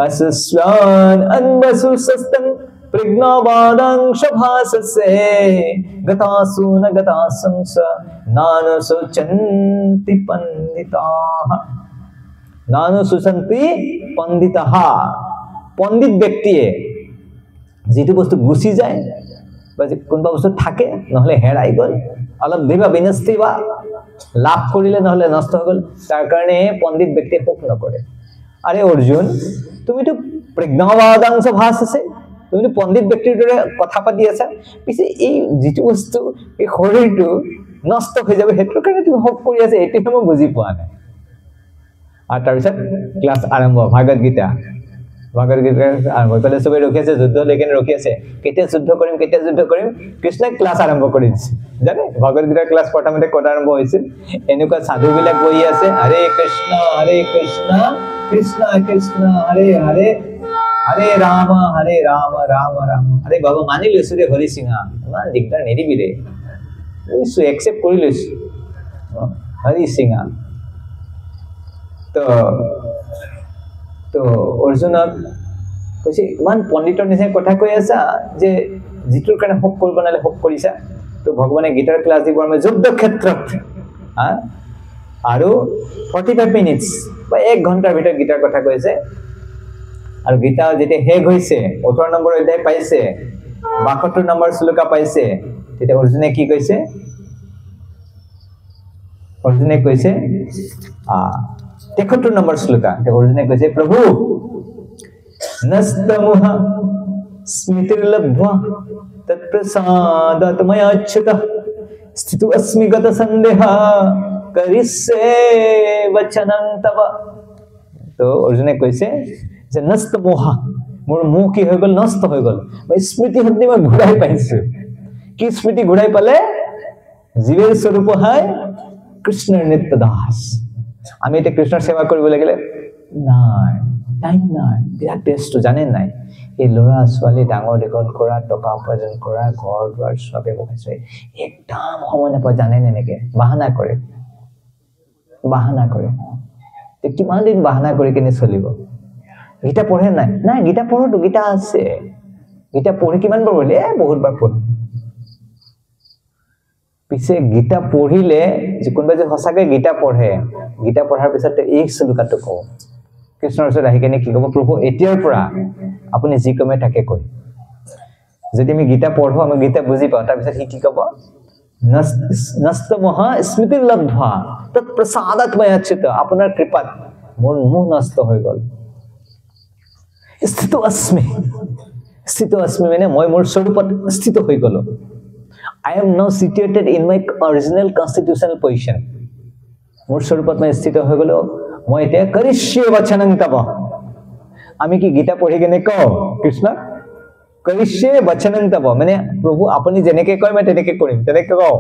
असस्वान अन्वसु सस्तं प्रज्ञावादं शभाससे गतासु न गतासंस नानसु चन्ति पंडिताः नानसु सन्ति पंडिताः पंडित व्यक्तिये जितु बस्तु गुसि जाय বা কোনবা বস্তু থাকে নহলে হেৰাই গল অলপ দিবা বিনষ্টিবা লাভ কৰিলে নহলে নষ্ট হৈ গল তাৰ কাৰণে পণ্ডিত ব্যক্তি শোক নকৰে আৰে অৰ্জুন তুমি তো প্ৰজ্ঞাবাদাংশ ভাষাছে তুমি তো পণ্ডিত ব্যক্তিৰ দৰে কথা পাতি আছা পিছে এই যেটো বস্তু এই শৰীৰটো নষ্ট হৈ যাব হেতৰ কাৰণে তুমি হক কৰি আছে এটি মই বুজি পোৱা নাই আৰ তাৰ পিছত ক্লাস আৰম্ভ ভাগৱত গীতা আৰম্ভ কৰিলে সবে ৰখি আছে যুদ্ধ লেকিন ৰখি আছে কেতিয়া যুদ্ধ কৰিম কৃষ্ণই ক্লাস আৰম্ভ কৰি দিছে জানে ভাগৱত গীতা ক্লাস প্ৰথমতে কত আৰম্ভ হৈছিল এনেকুৱা সাধু বিলাক গৈ আছে হৰে কৃষ্ণ कृष्ण कृष्ण हरे हरे हरे राम राम राम अरे बाबा मानि লৈছো रे হৰি সিংহা ইমান দিগদাৰ নেদিবি ৰে ওইছো একসেপ্ট কৰি লৈছো হৰি সিংহা তো অৰ্জুনক কৈছে ইমান পণ্ডিতৰ নিচিনা কথা কৈ আছা যে যিটোৰ কাৰণে হক কৰিব নালে হক কৰিছা তো ভগৱানে গীতাৰ ক্লাস দিব আমি যুদ্ধ ক্ষেত্ৰত আৰু 45 মিনিটস বা 1 ঘন্টাৰ ভিতৰত গীতাৰ কথা কৈছে আৰু গীতা যেতে হেগ হৈছে 18 নম্বৰ অধ্যায় পাইছে 72 নম্বৰ শ্লোকা পাইছে তেতিয়া অৰ্জুনে কি কৈছে অৰ্জুনে কৈছে 73 নম্বৰ শ্লোকা তে অৰ্জুনে কৈছে প্ৰভু নস্তমুহ স্মৃতিৰ্লব্ধা তৎপ্ৰসাদাত ময়া অচ্যুত স্থিতো अस्मि গত সন্দেহা करिसे वचनं तव तो अर्जुने কৈছে যে নষ্ট মোহ মোৰ মুখ কি হৈ গল নষ্ট হৈ গল মই স্মৃতি হদ্দি মই ঘূৰাই পাইছো কি স্মৃতি ঘূৰাই পালে জীৱেৰ স্বৰূপ হয় কৃষ্ণৰ নিত্য দাস আমি এটা কৃষ্ণৰ সেৱা কৰিব লাগিলে নাই টাইম নাই বিৰাট ব্যস্ত জানে নাই এই লৰা ছোৱালী ডাঙৰ দীঘল কৰা টকা উপাৰ্জন কৰা ঘৰ দুৱাৰ সবে বহাইছে একদম সময় নাপায় জানে নেকে বাহানা কৰে তে কিমান দিন বাহানা কৰি কিনে চলিব গীতা পঢ়ে নাই গীতা পঢ়ো গীতা আছে গীতা পঢ়ি কিমান বাৰ পঢ়িলে বহুত বাৰ পঢ়ি পিছে গীতা পঢ়িলে যে কোনবা যে হসাকে গীতা পঢ়ে গীতা পঢ়াৰ পিছত এই শ্লোকাটো কও কৃষ্ণৰ ওচৰত আহি কিনে কি কব প্ৰভু এতিয়াৰ পৰা আপুনি যি কমে তাকে কৰি যদি আমি গীতা পঢ়ো আমি গীতা বুজি পাওঁ তাৰ পিছত কি কব নস্তমহ স্মৃতিৰ্লব্ধা তৎপ্ৰসাদাত ময়া অচ্যুত আপোনাৰ কৃপাত মোৰ মুখ নষ্ট হৈ গল স্থিত अस्मि মানে মই মোৰ স্বৰূপত স্থিত হৈ গল I am now situated in my original constitutional position মোৰ স্বৰূপত মই স্থিত হৈ গল মই এতিয়া কৰিষ্যে বচনং তব আমি কি গীতা পঢ়ি কেনে কও কৃষ্ণ কৰিষ্যে বচনং তব মানে প্ৰভু আপুনি যেনেকে কয় মই তেনেকে কৰিম তেনেকে কও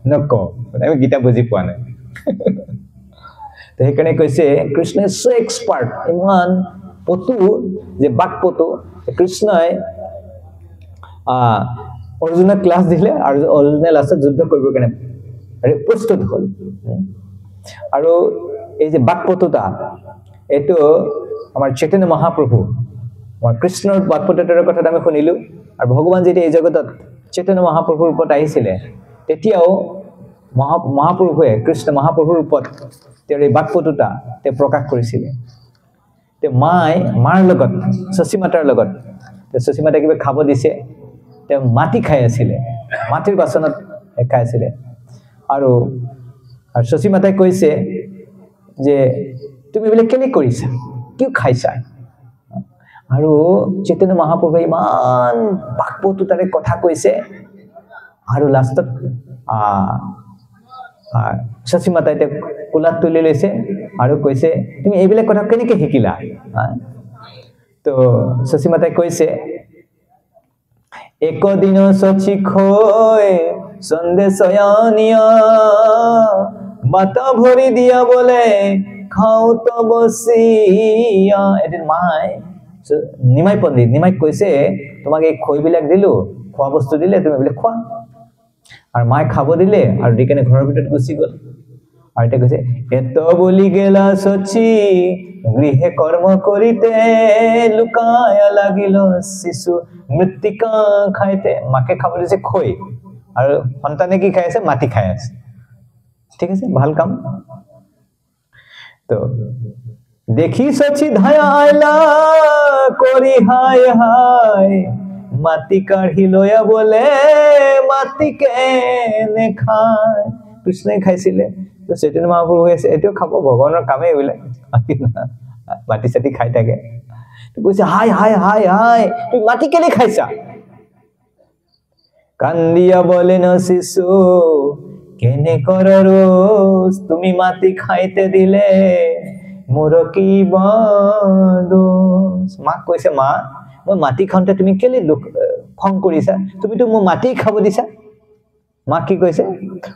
নকও আমি গীতা বুজি পোৱা নাই তো সেইকাৰণে কৈছে কৃষ্ণ সো এক্সপাৰ্ট ইমান পতু যে বাক পতু কৃষ্ণই অৰ্জুনক ক্লাস দিলে আৰু অৰ্জুনে লাষ্টত যুদ্ধ কৰিব কাৰণে প্ৰস্তুত হল আৰু এই যে বাক পতুটা এটো আমাৰ চৈতন্য মহাপ্ৰভু আমাৰ কৃষ্ণৰ বাক পতুটাৰ কথা আমি শুনিলো আৰু ভগৱান যেতিয়া এই জগতত চৈতন্য মহাপ্ৰভুৰ ৰূপত আহিছিলে তেতিয়াও মহাপ্ৰভুৱে কৃষ্ণ মহাপ্ৰভুৰ ৰূপত তেওঁৰ এই বাক পতুটা তে প্ৰকাশ কৰিছিলে তে মাৰ লগত শশীমাতাৰ লগত তে শশীমাতা কিবা খাব দিছে তে মাটি খাই আছিলে মাটিৰ বাচনত খাই আছিলে আৰু শশীমাতাই কৈছে যে তুমি বলে কেনে কৰিছা কি খাইছা আৰু চৈতন্য মহাপ্ৰভু ইমান বাকপটুতাৰে কথা কৈছে আৰু লাষ্টত শশীমাতাই তে কুলাত তুলি লৈছে আৰু কৈছে তুমি এইবিলাক কথা কেনেকৈ শিকিলা তো শশীমাতাই কৈছে একদিন সচি খৈ সন্দেশ আনিয়া মাতা ভৰি দিয়া বলে খাও তো বসিয়া এদিন মাই নিমাই পণ্ডিত নিমাইক কৈছে তোমাক এই খৈবিলাক দিলো খোৱা বস্তু দিলে তুমি বলে খোৱা আৰু মাই খাব দিলে আৰু দিকেনে ঘৰৰ ভিতৰত গুচি গল আৰু এটা কৈছে এত বলি গেলা সচি গৃহে কৰ্ম কৰিতে লুকায়া লাগিল শিশু মৃত্তিকা খাইতে মাকে খাব দিছে খৈ আৰু সন্তানে কি খাই আছে মাটি খাই আছে ঠিক আছে ভাল কাম তো দেখি সচি ধায়া আইলা করি হায় হায় মাটি কাঢ়ি লয়া বলে মাটি কেনে খায় কৃষ্ণই খাইছিলে তো চৈতন্য মহাপ্ৰভু কৈছে এটো খাব ভগৱানৰ কামে এইবিলাক মাটি চাটি খাই থাকে তো কৈছে হায় হায় হায় হায় তুই মাটি কেনে খাইছা কান্দিয়া বলে ন শিশু কেনে কররোস তুমি মাটি খাইতে দিলে মোর কি বদোস মা কৈছে মা মই মাটি খাওঁতে তুমি কেলে খং কৰিছা তুমি তো মই মাটি খাব দিছা মা কি কৈছে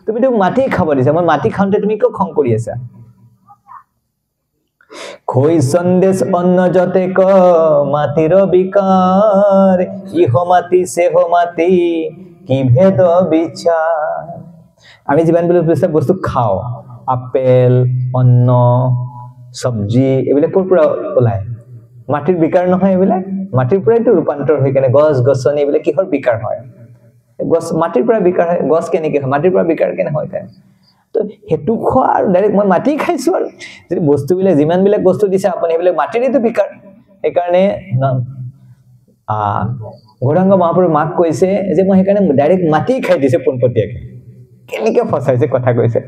তুমি তো মাটি খাব দিছা মই মাটি খাওঁতে তুমি কিয় খং কৰি আছা খৈ সন্দেশ অন্ন যতে ক মাটিৰ বিকাৰ ইহ মাটি সেহ মাটি কি ভেদ বিচাৰ আমি জীবন বলে বস্তু খাও আপেল অন্ন সবজি এবিলে কোৰ পৰা ওলাই মাটিৰ বিকাৰ নহয় এবিলে মাটিৰ পৰাইতো ৰূপান্তৰ হৈ কেনে গছ গছনি এবিলে কিহৰ বিকাৰ হয় গছ মাটিৰ পৰা বিকাৰ হয় গছ কেনেকে হয় মাটিৰ পৰা বিকাৰ কেনে হয় তাই তো হেতু খোৱা আৰু ডাইৰেক্ট মই মাটি খাইছো আৰু যদি বস্তুবিলে যিমান বিলে বস্তু দিছে আপুনি এবিলে মাটিৰেতো বিকাৰ এই কাৰণে গৌৰাঙ্গ মহাপ্ৰভু মাক কৈছে যে মই সেইকাৰণে ডাইৰেক্ট মাটি খাই দিছে পোনপটীয়াকে কেনেকে ফসাইছে কথা কৈছে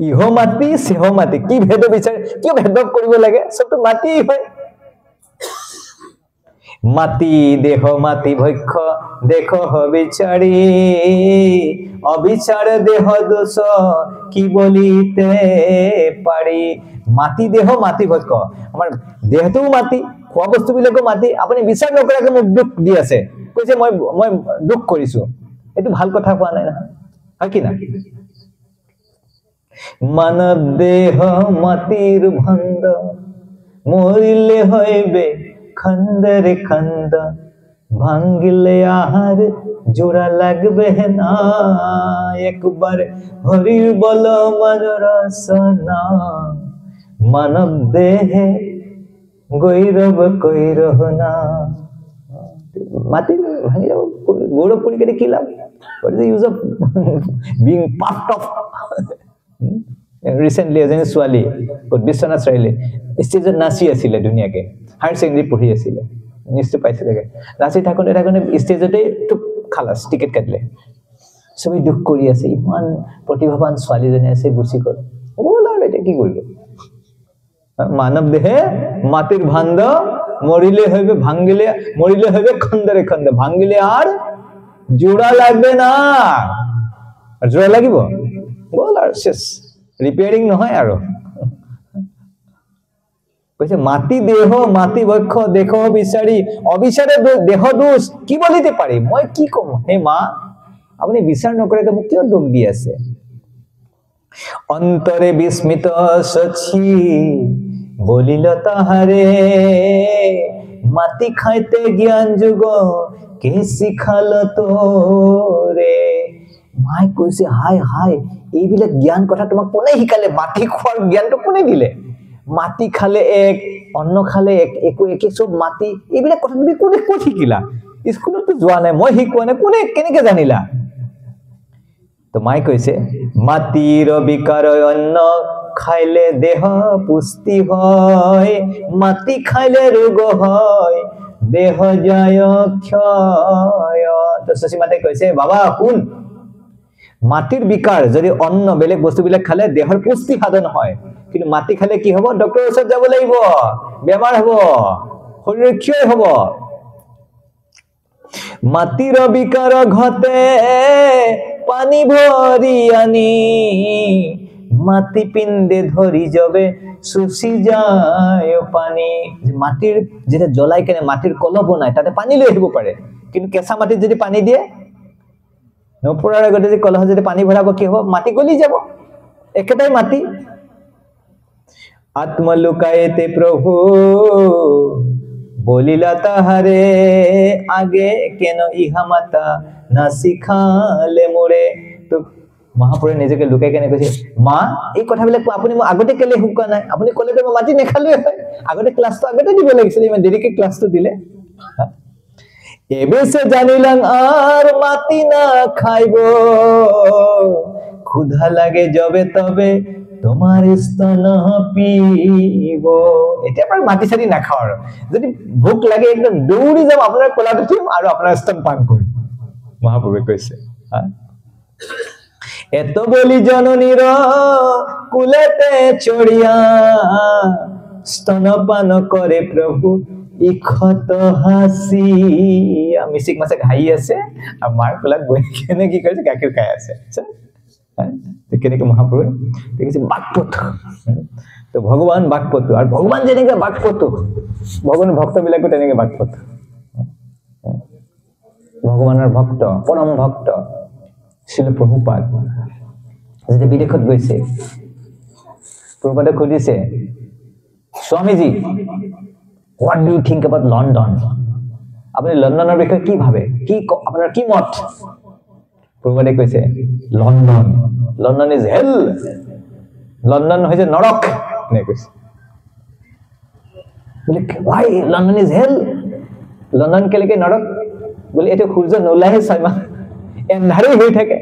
ইহ মাটি সেহ মাটি কি ভেদ বিচাৰ কি ভেদভাৱ কৰিব লাগে সবটো মাটি হয় মাটি দেহ মাটি ভক্ষ দেখ বিচাৰি অবিচাৰ দেহ দোষ কি বলিতে পাৰি মাটি দেহ মাটি ভক্ষ আমাৰ দেহটোও মাটি খোৱা বস্তুবিলাকো মাটি আপুনি বিচাৰ নকৰাকে মোক দুখ দি আছে কৈছে মই দুখ কৰিছো এটো ভাল কথা কোৱা নাই না হয় কি না মানৱ দেহ মাটিৰ ভন্দ মৰিলে হইবে খন্দরে খন্দ ভাঙ্গিলে আহার জোড়া লাগবে না একবার হরির বল মনোর রসনা মানব দেহে গৈরব কৈরহ না মাটি ভাঙি যাব গৌরব পড়ি কেটে কি লাভ what is the use of being part of recently as a swali but Biswanath Raile stage nasi asile duniake higher secondary পঢ়ি আছিল নিশ্চয় পাইছে লাগে নাচি থাকোতে থাকোতে ষ্টেজতে টুক খালাস টিকেট কাটলে সবই দুখ কৰি আছে ইমান প্ৰতিভাবান ছোৱালীজনী আছে গুচি গল বল আৰু এটা কি কৰিব মানৱ দেহে মাটিৰ ভাণ্ড মৰিলে হইবে ভাঙিলে মৰিলে হইবে খন্দৰে খন্দ ভাঙিলে আৰ জোড়া লাগবে না আৰ জোড়া লাগিব বল আৰ শেষ ৰিপেয়াৰিং নহয় আৰু কৈছে মাটি দেহ মাটি বক্ষ দেখ বিচাৰি অবিচাৰে দেহ দোষ কি বলিতে পাৰি মই কি কম হে মা আপুনি বিচাৰ নকৰাকে মোক কিয় দুখ দি আছে অন্তৰে বিস্মিত সচি বলিল তাহারে মাটি খাইতে জ্ঞান যুগ কে শিখাল তোরে মাই কৈছে হাই হাই এইবিলাক জ্ঞান কথা তোমাক কোনে শিকালে মাটি খোৱাৰ জ্ঞানটো কোনে দিলে মাটি খালে এক অন্ন খালে এক একো একে সব মাটি এইবিলাক কথা তুমি কোনে ক'ত শিকিলা স্কুলতো যোৱা নাই মই শিকোৱা নাই কোনে কেনেকে জানিলা তো মাই কৈছে মাটিৰ বিকাৰ অন্ন খাইলে দেহ পুষ্টি হয় মাটি খাইলে ৰোগ হয় দেহ যায় ক্ষয় তো সুসীমাতে কৈছে বাবা কোন মাটিৰ বিকাৰ যদি অন্ন বেলেগ বস্তুবিলাক খালে দেহৰ পুষ্টি সাধন হয় কিন্তু মাটি খালে কি হ'ব ডক্টৰৰ ওচৰত যাব লাগিব বেমাৰ হ'ব শৰীৰ ক্ষয় হ'ব মাটিৰ বিকাৰ ঘতে পানী ভৰি আনি মাটি পিণ্ডে ধৰি যাবে শুচি যায় পানী মাটিৰ যেটা জ্বলাই কেনে মাটিৰ কলহ বনায় তাতে পানী লৈ আহিব পাৰে কিন্তু কেঁচা মাটিত যদি পানী দিয়ে নপৰাৰ আগতে যদি কলহ যদি পানী ভৰাব কি হ'ব মাটি গলি যাব একেটাই মাটি আত্মা লুকায়েতে প্রভু বলিলা তাহারে আগে কেন ইহা মাতা না শিখালে মোরে তো মহাপুৰুষে নিজকে লুকাই কেনে কৈছে মা এই কথাবিলাক আপুনি মই আগতে কেলে হুকা নাই আপুনি কলে তো মাটি নেখালে হয় আগতে ক্লাছটো আগতে দিব লাগিছিল ইমান দেৰিকে ক্লাছটো দিলে এবেছে জানিলাম আর মাটি না খাইব ক্ষুধা লাগে যবে তবে তোমার স্তন পিব এতিয়া পৰ মাটি সাৰি না খাওয়াৰ যদি ভোক লাগে একদম দৌৰি যাম আপোনাৰ কলাটো দিম আৰু আপোনাৰ স্তন পান কৰিম মহাপুৰুষে কৈছে এত বলি জননীর কুলেতে চড়িয়া স্তনপান করে প্রভু ইখত হাসি মিচিক মাছে ঘাই আছে আর মার কোলাত বহি কেনে কি কৰিছে গাখীৰ খাই আছে কেনেকে মহাপুৰুষে দেখিছে বাকপটু তো ভগৱান বাকপটু আৰু ভগৱান যেনেকে বাকপটু ভগৱান ভক্তবিলাকো তেনেকে বাকপটু ভগৱানৰ ভক্ত পৰম ভক্ত শিল প্ৰভুপাদ যেতিয়া বিদেশত গৈছে প্ৰভুপাদে খুদিছে Swamiji what do you think about London আপুনি লণ্ডনৰ বিষয়ে কি ভাবে কি আপোনাৰ কি মত প্ৰভুপাদে কৈছে লণ্ডন is hell লণ্ডন হৈছে নৰক নে কৈছে বলে why London is hell London কেলেকে নৰক বলে এটো সূৰ্য নোলাহে ছয়মা এন্ধাৰে হৈ থাকে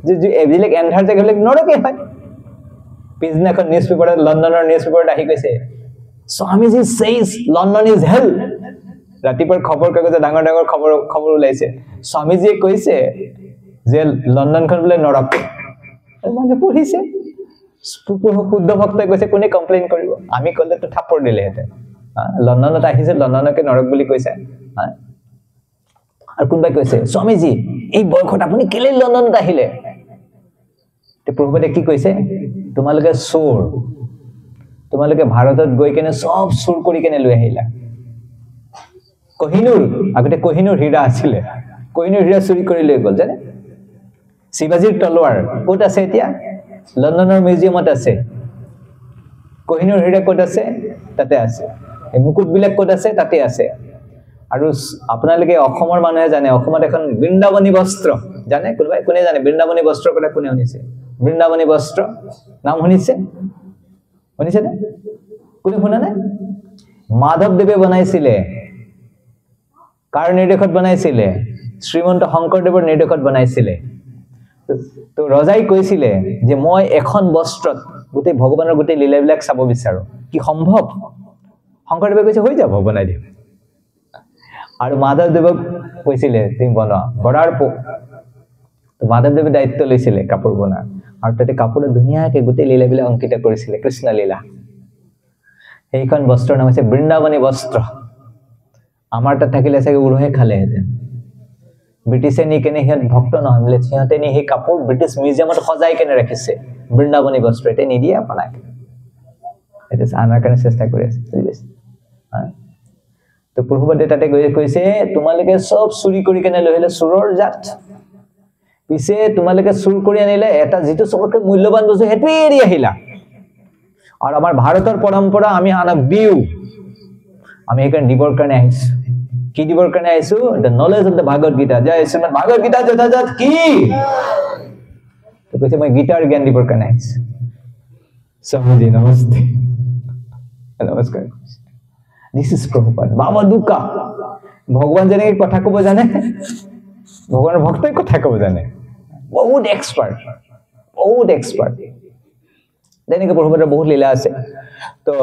যে এবিলাক এন্ধাৰ জায়গাবিলাক নৰকে হয় পিছদিনাখন নিউজ পেপাৰত লণ্ডনৰ নিউজ পেপাৰত আহি গৈছে Swamiji says London is hell ৰাতিপুৱাৰ খবৰ কাগজে ডাঙৰ ডাঙৰ খবৰ ওলাইছে স্বামীজিয়ে কৈছে যে লণ্ডনখন বোলে নৰক মানে পঢ়িছে শুদ্ধ ভক্তই কৈছে কোনে কমপ্লেইন কৰিব আমি কলে তো থাপৰ দিলে হেতে লণ্ডনত আহিছে লণ্ডনকে নৰক বুলি কৈছে আৰু কোনবাই কৈছে স্বামীজি এই বয়সত আপুনি কেলে লণ্ডনত আহিলে তে প্ৰভুপাদে কি কৈছে তোমালোকে চোৰ তোমালোকে ভাৰতত গৈ কেনে সব চুৰ কৰি কেনে লৈ আহিলা কোহিনুৰ আগতে কোহিনুৰ হীৰা আছিল কোহিনুৰ হীৰা চুৰি কৰি লৈ গল জানে শিৱাজীৰ তলৱাৰ ক'ত আছে এতিয়া লণ্ডনৰ মিউজিয়ামত আছে কোহিনুৰ হীৰা ক'ত আছে তাতে আছে এই মুকুট বিলাক ক'ত আছে তাতে আছে আৰু আপোনালোকে অসমৰ মানুহে জানে অসমত এখন বৃন্দাবনী বস্ত্ৰ জানে কোনে জানে বৃন্দাবনী বস্ত্ৰ কথা কোনে শুনিছে বৃন্দাবনী বস্ত্ৰ নাম শুনিছে শুনিছেনে কোনে শুনা নাই মাধৱদেৱে বনাইছিলে কাৰ নিৰ্দেশত বনাইছিলে শ্ৰীমন্ত শংকৰদেৱৰ নিৰ্দেশত বনাইছিলে তো ৰজাই কৈছিলে যে মই এখন বস্ত্ৰত গোটেই ভগৱানৰ গোটেই লীলাবিলাক চাব বিচাৰো কি সম্ভৱ শংকৰদেৱে কৈছে হৈ যাব বনাই দিম আৰু মাধৱদেৱক কৈছিলে তুমি বনোৱা বৰাৰ তো মাধৱদেৱে দায়িত্ব লৈছিলে কাপোৰ বনোৱা আৰু তাতে কাপোৰত ধুনীয়াকৈ গোটেই লীলাবিলাক অংকিত কৰিছিলে কৃষ্ণ লীলা এইখন বস্ত্ৰৰ নাম হৈছে বৃন্দাবনী বস্ত্ৰ আমাৰ তাত থাকিলে চাগে উৰুহে খালেহেঁতেন ব্ৰিটিছে নি কেনে সিহঁত ভক্ত নহয় বোলে সিহঁতে নি সেই কাপোৰ ব্ৰিটিছ মিউজিয়ামত সজাই কেনে ৰাখিছে বৃন্দাবনী বস্ত্ৰ এটা নিদিয়ে আপোনাক এটা আনাৰ কাৰণে চেষ্টা কৰি আছে বুজিছে তো প্ৰভুপাদে তাতে কৈছে তোমালোকে সব চুৰি কৰি কেনে লৈ আহিলে চুৰৰ জাত পিছে তোমালোকে চুৰ কৰি আনিলে এটা যেটো সবতকৈ মূল্যৱান বস্তু হেতু এৰি আহিলা আৰু আমাৰ ভাৰতৰ পৰম্পৰা আমি আনক দিও আমি এখন দিবৰ কাৰণে আহিছো কি দিবৰ কাৰণে আহিছো the knowledge of the Bhagavad Gita জয় শ্ৰীমদ ভাগৱত গীতা যথাযথ কি তো কৈছে মই গীতাৰ জ্ঞান দিবৰ কাৰণে আহিছো স্বামীজি নমস্তে নমস্কাৰ this is Prabhupada বাবা দুকা ভগৱান যেনেকৈ কথা ক'ব জানে ভগৱানৰ ভক্তই কথা ক'ব জানে বহুত এক্সপাৰ্ট যেনেকৈ প্ৰভুপাদৰ বহুত লীলা আছে তো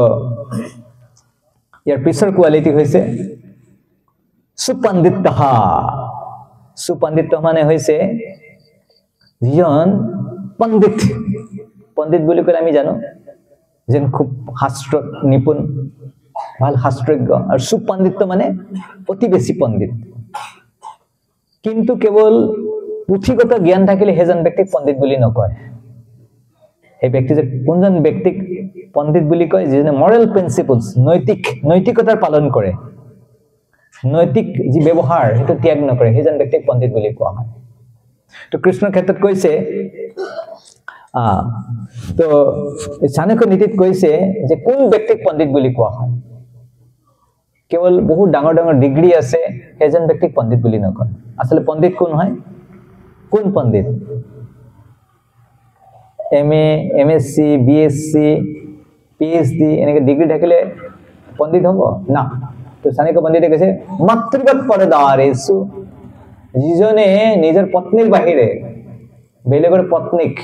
ইয়াৰ পিছৰ কোৱালিটি হৈছে সুপণ্ডিত মানে হৈছে যিজন পণ্ডিত বুলি ক'লে আমি জানো যেন খুব শাস্ত্ৰ নিপুণ ভাল শাস্ত্ৰজ্ঞ আৰু সুপণ্ডিত মানে অতি বেছি পণ্ডিত কিন্তু কেৱল পুথিগত জ্ঞান থাকিলে হেজন ব্যক্তিক পণ্ডিত বুলি নকয় এই ব্যক্তি যে কোনজন ব্যক্তিক পণ্ডিত বুলি কয় যিজনে মৰেল প্ৰিন্সিপলছ নৈতিকতাৰ পালন কৰে নৈতিক যি ব্যৱহাৰ হেতু ত্যাগ নকৰে সেইজন ব্যক্তিক পণ্ডিত বুলি কোৱা হয় তো কৃষ্ণৰ ক্ষেত্ৰত কৈছে তো চাণক্য নীতিত কৈছে যে কোন ব্যক্তিক পণ্ডিত বুলি কোৱা হয় কেৱল বহুত ডাঙৰ ডাঙৰ ডিগ্ৰী আছে সেইজন ব্যক্তিক পণ্ডিত বুলি নকয় আসলে পণ্ডিত কোন হয় কোন পণ্ডিত MA MSc BSc PhD এনেকে ডিগ্ৰী থাকিলে পণ্ডিত হ'ব না তো চাণক্য পণ্ডিতে কৈছে মাতৃবৎ পৰদাৰেষু যিজনে নিজৰ পত্নীৰ বাহিৰে বেলেগৰ পত্নীক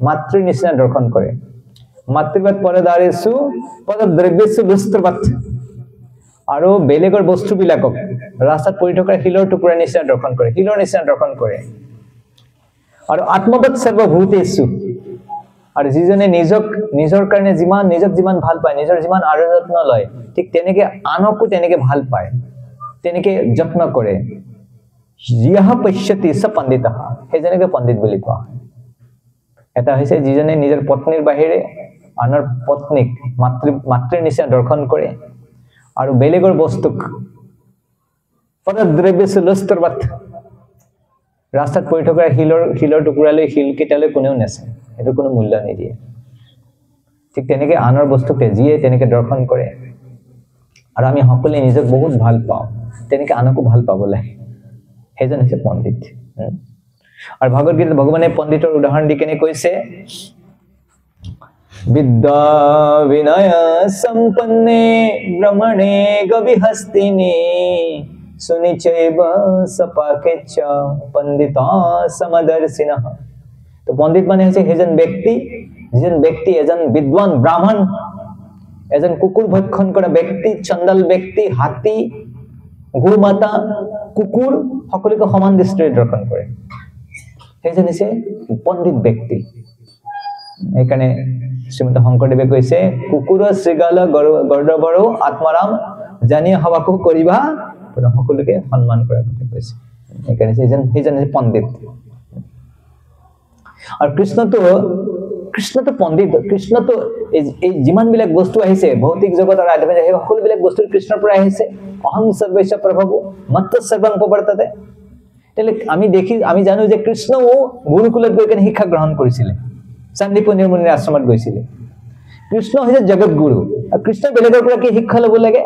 মাতৃৰ নিচিনা দৰ্শন কৰে মাতৃবৎ পৰদাৰেষু পদদ্ৰব্যেষু লুষ্ট্ৰবৎ আৰু বেলেগৰ বস্তুবিলাকক ৰাস্তাত পৰি থকা শিলৰ টুকুৰা নিচিনা দৰ্শন কৰে শিলৰ নিচিনা দৰ্শন কৰে আৰু আত্মবৎ সৰ্বভূতেষু আৰু যিজনে নিজৰ কাৰণে নিজক যিমান ভাল পায় নিজৰ যিমান আৰযত্ন লয় ঠিক তেনেকে আনকো তেনেকে ভাল পায় তেনেকে যত্ন কৰে ইহ পশ্যতি স পণ্ডিতঃ সেইজনকে পণ্ডিত বুলি কোৱা হয় এটা হৈছে যিজনে নিজৰ পত্নীৰ বাহিৰে আনৰ পত্নীক মাতৃৰ নিচিনা দৰ্শন কৰে আৰু বেলেগৰ বস্তুক পদদ্ৰব্যেষু লুষ্ট্ৰবৎ ৰাস্তাত পৰি থকা শিলৰ টুকুৰালৈ শিল কেইটালৈ কোনেও নেচায় এটো কোনো মূল্য নিদিয়ে ঠিক তেনেকে আনৰ বস্তুকে যিয়ে তেনেকে দৰ্শন কৰে আৰু আমি সকলোৱে নিজক বহুত ভাল পাওঁ তেনেকে আনকো ভাল পাব লাগে সেইজন হৈছে পণ্ডিত আৰু ভগৱত গীতাত ভগৱানে পণ্ডিতৰ উদাহৰণ দি কেনে কৈছে বিদ্যা বিনয় সম্পন্নে ব্ৰহ্মণে গবিহস্তিনী সুনিচৈব সপাকেচ্চ পণ্ডিতা সমদর্শিনঃ তো পণ্ডিত মানে হৈছে সেইজন ব্যক্তি যিজন ব্যক্তি এজন বিদ্বান ব্ৰাহ্মণ এজন কুকুৰ ভক্ষণ কৰা ব্যক্তি চণ্ডাল ব্যক্তি হাতী গোমাতা কুকুৰ সকলোকে সমান দৃষ্টিৰে দৰ্শন কৰে সেইজন হৈছে পণ্ডিত ব্যক্তি এইকাৰণে শ্ৰীমন্ত শংকৰদেৱে কৈছে কুকুৰ শ্ৰীগাল গৰ্দভৰ আত্মাৰাম জানি হবাকো কৰিবা সকলোকে সন্মান কৰাৰ কথা কৈছে এইকাৰণে সেইজন হৈছে পণ্ডিত আৰু কৃষ্ণটো পণ্ডিত কৃষ্ণটো এই যিমান বিলাক বস্তু আহিছে ভৌতিক জগত আৰু আধ্যাত্মিক এই সকলো বিলাক বস্তু কৃষ্ণৰ পৰা আহিছে অহং সৰ্বস্য প্ৰভু মত্ত সৰ্বং প্ৰৱৰ্ততে তেলে আমি জানো যে কৃষ্ণও গুৰুকুলত গৈ কেনে শিক্ষা গ্ৰহণ কৰিছিলে চান্দিপনী মুনিৰ আশ্ৰমত গৈছিলে কৃষ্ণ হৈছে জগত গুৰু আৰু কৃষ্ণ বেলেগৰ পৰা কি শিক্ষা ল'ব লাগে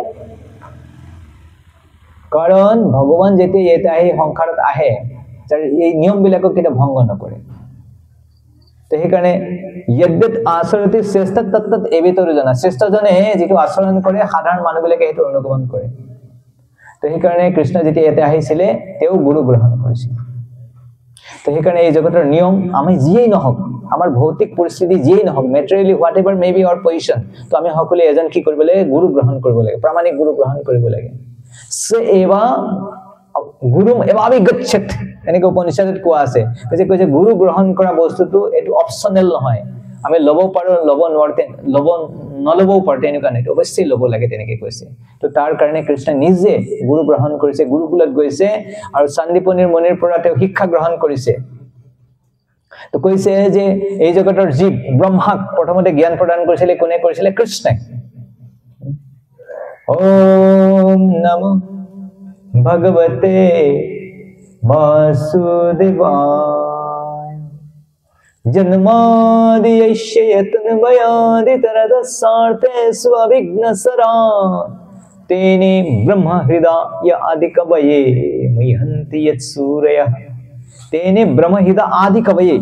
কাৰণ ভগৱান যেতিয়া ইয়াতে আহি সংসাৰত আহে এই নিয়মবিলাকক কেতিয়া ভংগ নকৰে তো সেইকাৰণে যদ্যত আচৰতি শ্ৰেষ্ঠ তত্তত এবেতৰো জনা শ্ৰেষ্ঠজনে যিটো আচৰণ কৰে সাধাৰণ মানুহবিলাকে সেইটো অনুগমন কৰে তো সেইকাৰণে কৃষ্ণ যেতিয়া ইয়াতে আহিছিলে তেওঁ গুৰু গ্ৰহণ কৰিছিল তো সেইকাৰণে এই জগতৰ নিয়ম আমি যিয়েই নহওক আমাৰ ভৌতিক পৰিস্থিতি যিয়েই নহওক materially whatever may be our position তো আমি সকলোৱে এজন কি কৰিব লাগে গুৰু গ্ৰহণ কৰিব লাগে প্ৰামাণিক গুৰু গ্ৰহণ কৰিব লাগে সে এবা গুৰুম এবাবি গচ্ছত এনেকৈ উপনিষদত কোৱা আছে কৈছে গুৰু গ্ৰহণ কৰা বস্তুটো এটো অপচনেল নহয় আমি ল'ব পাৰো ল'ব নোৱাৰতে নলবও পাৰো তেনেকুৱা নাই অৱশ্যই ল'ব লাগে তেনেকৈ কৈছে তো তাৰ কাৰণে কৃষ্ণ নিজে গুৰু গ্ৰহণ কৰিছে গুৰুকুলত গৈছে আৰু চান্দিপনীৰ মুনিৰ পৰা তেওঁ শিক্ষা গ্ৰহণ কৰিছে তো কৈছে যে এই জগতৰ জীৱ ব্ৰহ্মাক প্ৰথমতে জ্ঞান প্ৰদান কৰিছিলে কোনে কৰিছিলে কৃষ্ণই ओम नमो भगवते वासुदेवाय जन्मादि यस्य यतन्मयादि तरदसार्थे स्वविघ्नसरा तेने ब्रह्म हृदय आदि कवये मुह्यन्ति यत्सूरयः तेने ब्रह्म हृदय आदि कवये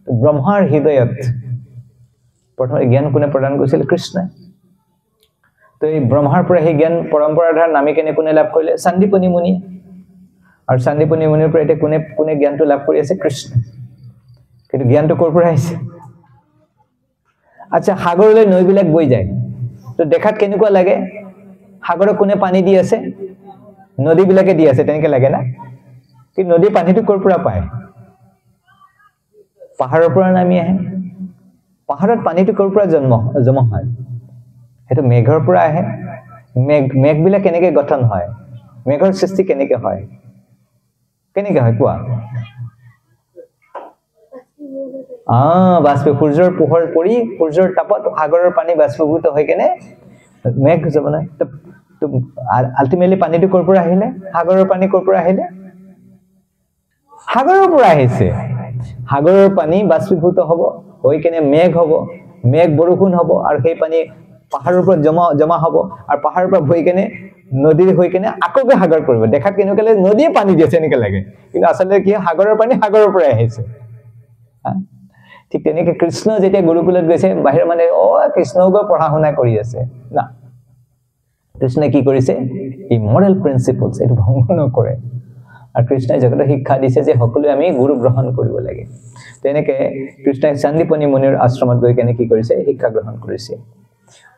ब्रह्मार हृदयत प्रथम ज्ञान कोने प्रदान কৰিছিল কৃষ্ণ তো এই ব্ৰহ্মাৰ পৰা এই জ্ঞান পৰম্পৰাধাৰ নামি কেনে কোনে লাভ কৰিলে চান্দিপনী মুনি আৰু চান্দিপনী মুনিৰ পৰা এটা কোনে জ্ঞানটো লাভ কৰি আছে কৃষ্ণ কিন্তু জ্ঞানটো কৰ পৰা আহিছে আচ্ছা সাগৰলৈ নৈবিলাক বৈ যায় তো দেখাত কেনেকুৱা লাগে সাগৰৰ কোনে পানী দি আছে নদীবিলাকে দি আছে তেনেকৈ লাগে না কি নদী পানীটো কৰ পৰা পায় পাহাৰৰ পৰা নামি আহে পাহাৰত পানীটো কৰ পৰা জমা হয় হেতু মেঘৰ পৰা আহে মেঘবিলাক কেনেকৈ গঠন হয় মেঘৰ সৃষ্টি কেনেকৈ হয় কোৱা বাষ্প সূৰ্যৰ পোহৰ পৰি সূৰ্যৰ তাপত সাগৰৰ পানী বাষ্পীভূত হৈ কেনে মেঘ যাব না তো আলটিমেটলি পানীটো কৰ পৰা আহিলে সাগৰৰ পানী কৰ পৰা আহিলে সাগৰৰ পৰা আহিছে সাগৰৰ পানী বাষ্পীভূত হ'ব হৈ কেনে মেঘ হ'ব মেঘ বৰষুণ হ'ব আৰু সেই পানী পাহাৰৰ পৰা জমা হ'ব আৰু পাহাৰৰ পৰা বৈ কেনে নদীৰ হৈ কেনে আকৌ সাগৰ পৰিব দেখাত কেনেকুৱা লাগে নদীয়ে পানী দিছে এনেকুৱা লাগে কিন্তু আচলতে কি সাগৰৰ পানী সাগৰৰ পৰা আহিছে ঠিক তেনেকৈ কৃষ্ণ যেতিয়া গুৰুকুলত গৈছে বাহিৰ মানে কৃষ্ণও গৈ পঢ়া শুনা কৰি আছে না কৃষ্ণই কি কৰিছে এই মৰেল প্ৰিন্সিপলছ এইটো ভংগ নকৰে আৰু কৃষ্ণই জগতক শিক্ষা দিছে যে সকলোৱে আমি গুৰু গ্ৰহণ কৰিব লাগে তেনেকৈ কৃষ্ণই চান্দীপনী মুনিৰ আশ্ৰমত গৈ কেনে কি কৰিছে শিক্ষা গ্ৰহণ কৰিছে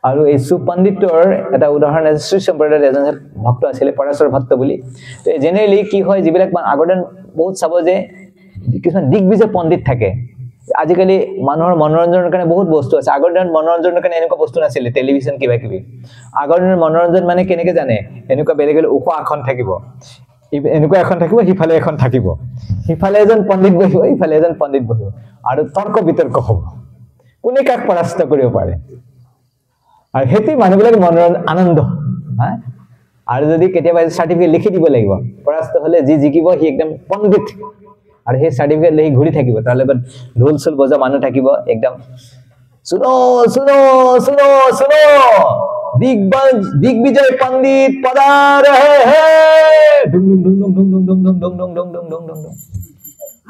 আৰু এই সুপণ্ডিতৰ এটা উদাহৰণ আছে শ্ৰী সম্প্ৰদায়ৰ এজন ভক্ত আছিলে পৰাশৰ ভক্ত বুলি তো জেনেৰেলি কি হয় যিবিলাক আগৰ দিন বহুত চাব যে কিছুমান দিগ্বিজয় পণ্ডিত থাকে আজিকালি মানুহৰ মনোৰঞ্জনৰ কাৰণে বহুত বস্তু আছে আগৰ দিনত মনোৰঞ্জনৰ কাৰণে এনেকুৱা বস্তু নাছিলে টেলিভিছন কিবা কিবি আগৰ দিনৰ মনোৰঞ্জন মানে কেনেকৈ জানে এনেকুৱা বেলেগ ওখ আসন থাকিব এনেকুৱা এখন থাকিব সিফালে এখন থাকিব সিফালে এজন পণ্ডিত বহিব ইফালে এজন পণ্ডিত বহিব আৰু তৰ্ক বিতৰ্ক হ'ব কোনে কাক পৰাস্ত কৰিব পাৰে আৰু হেতি মানুহবিলাক মনোৰঞ্জন আনন্দ আৰু যদি কেতিয়াবা সাৰ্টিফিকেট লিখি দিব লাগিব পৰাস্ত হলে যি জিকিব সি একদম পণ্ডিত আৰু সেই সাৰ্টিফিকেট লৈ ঘূৰি থাকিব তাৰ লগত ঢোল চুল বজা মানুহ থাকিব একদম শুনো শুনো শুনো শুনো দিগ্বিজয় পণ্ডিত পদাৰ হে ডুং ডুং ডুং ডুং ডুং ডুং ডুং ডুং ডুং ডুং ডুং ডুং ডুং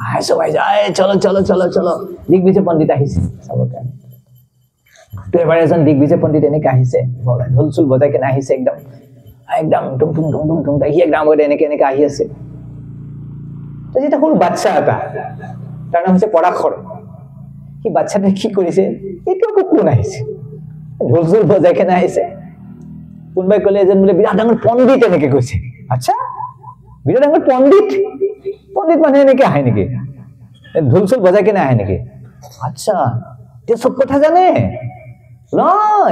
আয় সবাই যায় চলো চলো চলো চলো দিগ্বিজয় পণ্ডিত আহিছে চাবৰ কাৰণে তো এবাৰ এজন দিগ্বিজয় পণ্ডিত এনেকৈ আহিছে ঢোল চুল বজাই কেনে আহিছে একদম একদম ডুং ডুং ডুং ডুং ডুং সি একদম এনেকৈ এনেকৈ আহি আছে তো যেটা সৰু বাচ্চা এটা তাৰ নাম হৈছে পৰাশৰ সি বাচ্চাটোৱে কি কৰিছে এইটো আকৌ কোন আহিছে ঢোল চুল বজাই কেনে আহিছে কোনোবাই ক'লে এজন বোলে বিৰাট ডাঙৰ পণ্ডিত এনেকৈ কৈছে আচ্ছা বিৰাট ডাঙৰ পণ্ডিত পণ্ডিত মানুহে এনেকৈ আহে নেকি ঢোল চুল বজাই কেনে আহে নেকি আচ্ছা তেওঁ চব কথা জানে ন